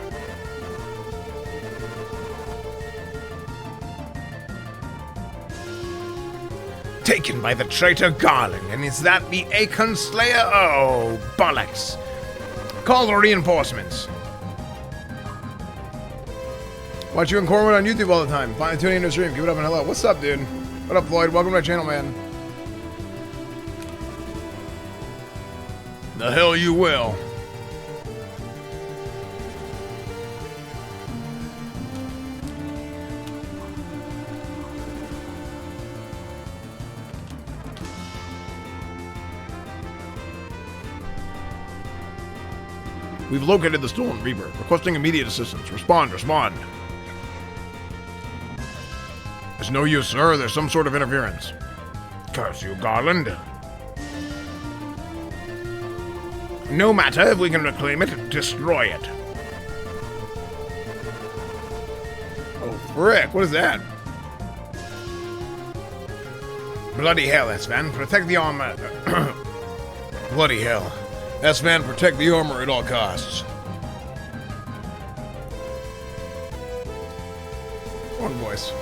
Taken by the traitor Garland, and is that the Akon Slayer? Oh, bollocks. Call the reinforcements. Watch you in Cornwood on YouTube all the time. Finally tuning into the stream. Give it up and hello. What's up, dude? What up, Floyd? Welcome to my channel, man. The hell you will. We've located the stolen Reaper. Requesting immediate assistance. Respond, respond. It's no use, sir. There's some sort of interference. Curse you, Garland. No matter. If we can reclaim it, destroy it. Oh, frick. What is that? Bloody hell, esfand. Protect the armor. Bloody hell. esfand, protect the armor at all costs. One voice.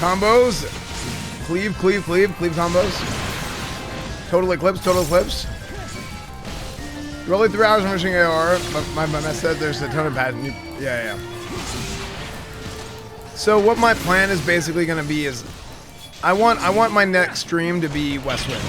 Combos. Cleave combos. Total eclipse. You're only 3 hours from finishing AR. My mess said there's a ton of bad. Yeah. So what my plan is basically going to be is, I want my next stream to be Westwind.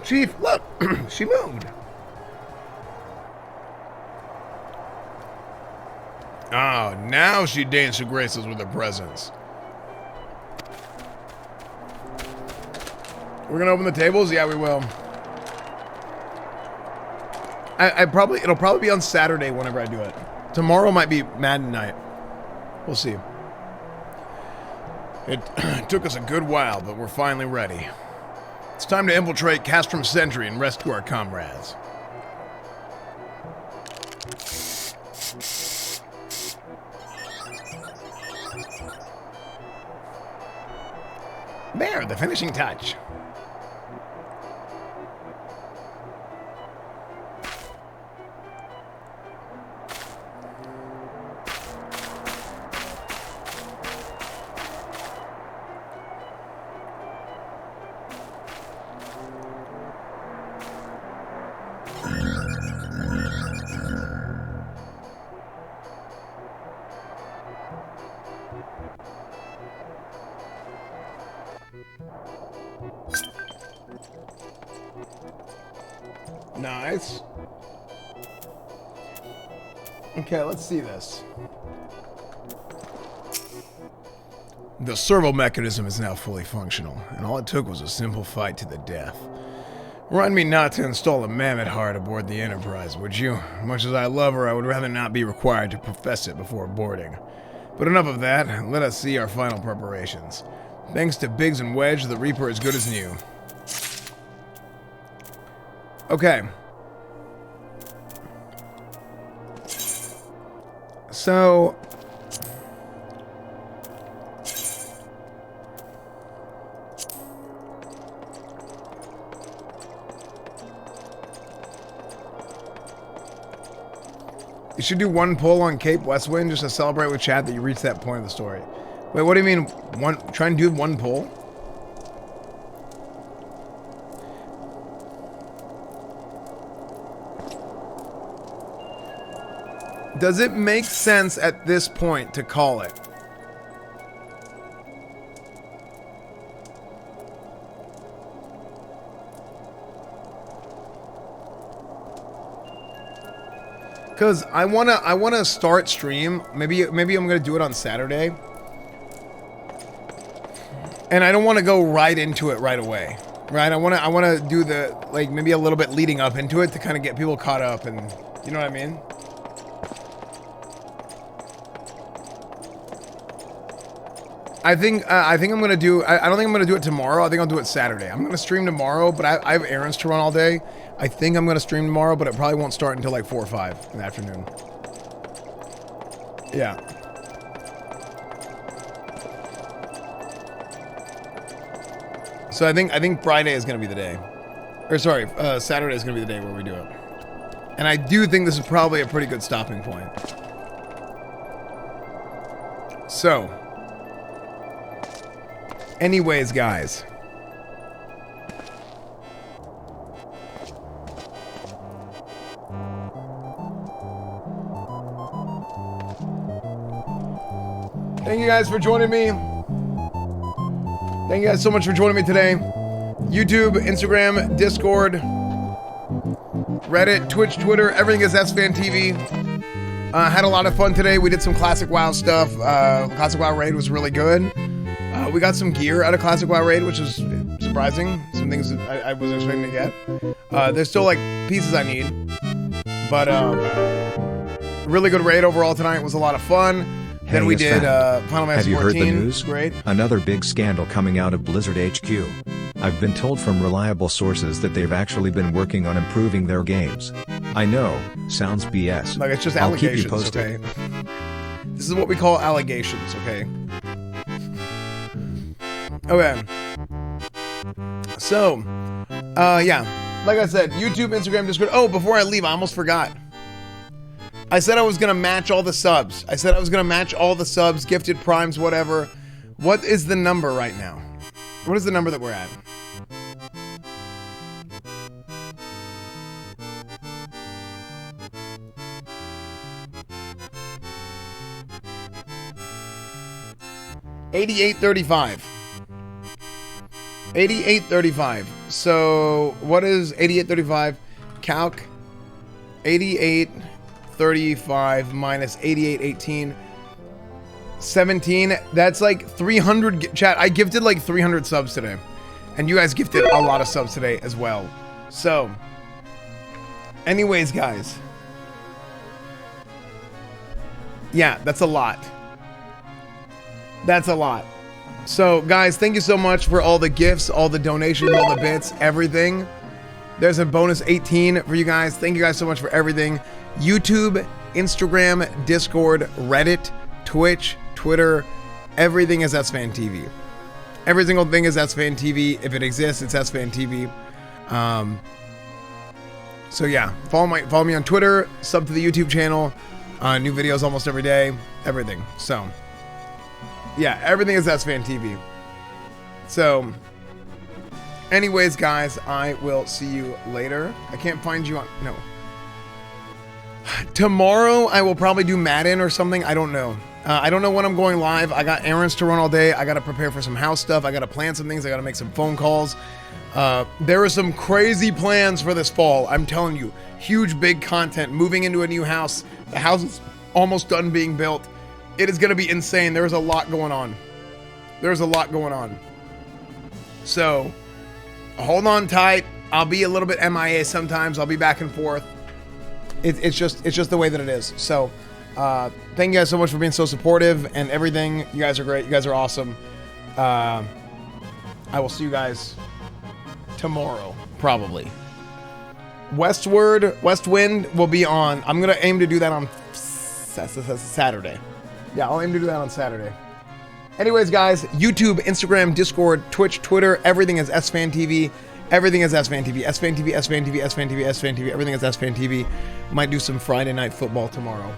Chief, look, she moved. Oh, now she deigns to grace us with her presence. We're gonna open the tables? Yeah, we will. It'll probably be on Saturday whenever I do it. Tomorrow might be Madden night. We'll see. It took us a good while, but we're finally ready. It's time to infiltrate Castrum Sentry and rescue our comrades. There, the finishing touch. Nice. Okay, let's see this. The servo mechanism is now fully functional, and all it took was a simple fight to the death. Remind me not to install a mammoth heart aboard the Enterprise, would you? Much as I love her, I would rather not be required to profess it before boarding. But enough of that, let us see our final preparations. Thanks to Biggs and Wedge, the Reaper is good as new. Okay. So... You should do one pull on Cape Westwind just to celebrate with chat that you reached that point of the story. Wait, what do you mean? Try and do one pull? Does it make sense at this point to call it? Cause I wanna start stream. Maybe I'm gonna do it on Saturday. And I don't want to go right into it right away. Right? I wanna do the like maybe a little bit leading up into it to kind of get people caught up, and you know what I mean? I think I'm gonna do. I don't think I'm gonna do it tomorrow. I think I'll do it Saturday. I'm gonna stream tomorrow, but I have errands to run all day. I think I'm gonna stream tomorrow, but it probably won't start until like 4 or 5 in the afternoon. Yeah. So I think Friday is gonna be the day, or sorry, Saturday is gonna be the day where we do it. And I do think this is probably a pretty good stopping point. So, anyways, guys. Thank you guys for joining me. Thank you guys so much for joining me today. YouTube, Instagram, Discord, Reddit, Twitch, Twitter, everything is EsfandTv. Had a lot of fun today. We did some Classic WoW stuff. Classic WoW Raid was really good. We got some gear out of Classic WoW Raid, which was surprising. Some things that I was expecting to get. There's still like pieces I need. But really good raid overall tonight. It was a lot of fun. Then we did Final Fantasy 14. Have you heard the news? Great. Another big scandal coming out of Blizzard HQ. I've been told from reliable sources that they've actually been working on improving their games. I know, sounds BS. Like, it's just I'll keep allegations, you posted. okay? This is what we call allegations, okay? Okay. So, yeah. Like I said, YouTube, Instagram, Discord. Oh, before I leave, I almost forgot. I said I was going to match all the subs. I said I was going to match all the subs, gifted primes, whatever. What is the number right now? What is the number that we're at? $88.35. $88.35. So what is $88.35? Calc 88.35 minus 88.18. 17. That's like 300. Chat, I gifted like 300 subs today. And you guys gifted a lot of subs today as well. So, anyways, guys. Yeah, that's a lot. That's a lot. So, guys, thank you so much for all the gifts, all the donations, all the bits, everything. There's a bonus 18 for you guys. Thank you guys so much for everything. YouTube, Instagram, Discord, Reddit, Twitch, Twitter, everything is EsfandTv. Every single thing is EsfandTV. If it exists, it's EsfandTV. So yeah, follow me on Twitter, sub to the YouTube channel, new videos almost every day, everything. So yeah, everything is EsfandTV. So anyways, guys, I will see you later. I can't find you on, no. Tomorrow I will probably do Madden or something. I don't know. I don't know when I'm going live. I got errands to run all day. I got to prepare for some house stuff. I got to plan some things. I got to make some phone calls. There are some crazy plans for this fall. I'm telling you, huge, big content. Moving into a new house. The house is almost done being built. It is going to be insane. There's a lot going on. There's a lot going on. So hold on tight. I'll be a little bit MIA sometimes. I'll be back and forth. It's just the way that it is. So thank you guys so much for being so supportive and everything. You guys are great. You guys are awesome. I will see you guys tomorrow, probably. West Wind will be on. I'm going to aim to do that on Saturday. Yeah, I'll aim to do that on Saturday. Anyways, guys, YouTube, Instagram, Discord, Twitch, Twitter, everything is EsfandTv. Everything is EsfandTV. EsfandTV, EsfandTV, EsfandTV, EsfandTV. Everything is EsfandTV. Might do some Friday night football tomorrow.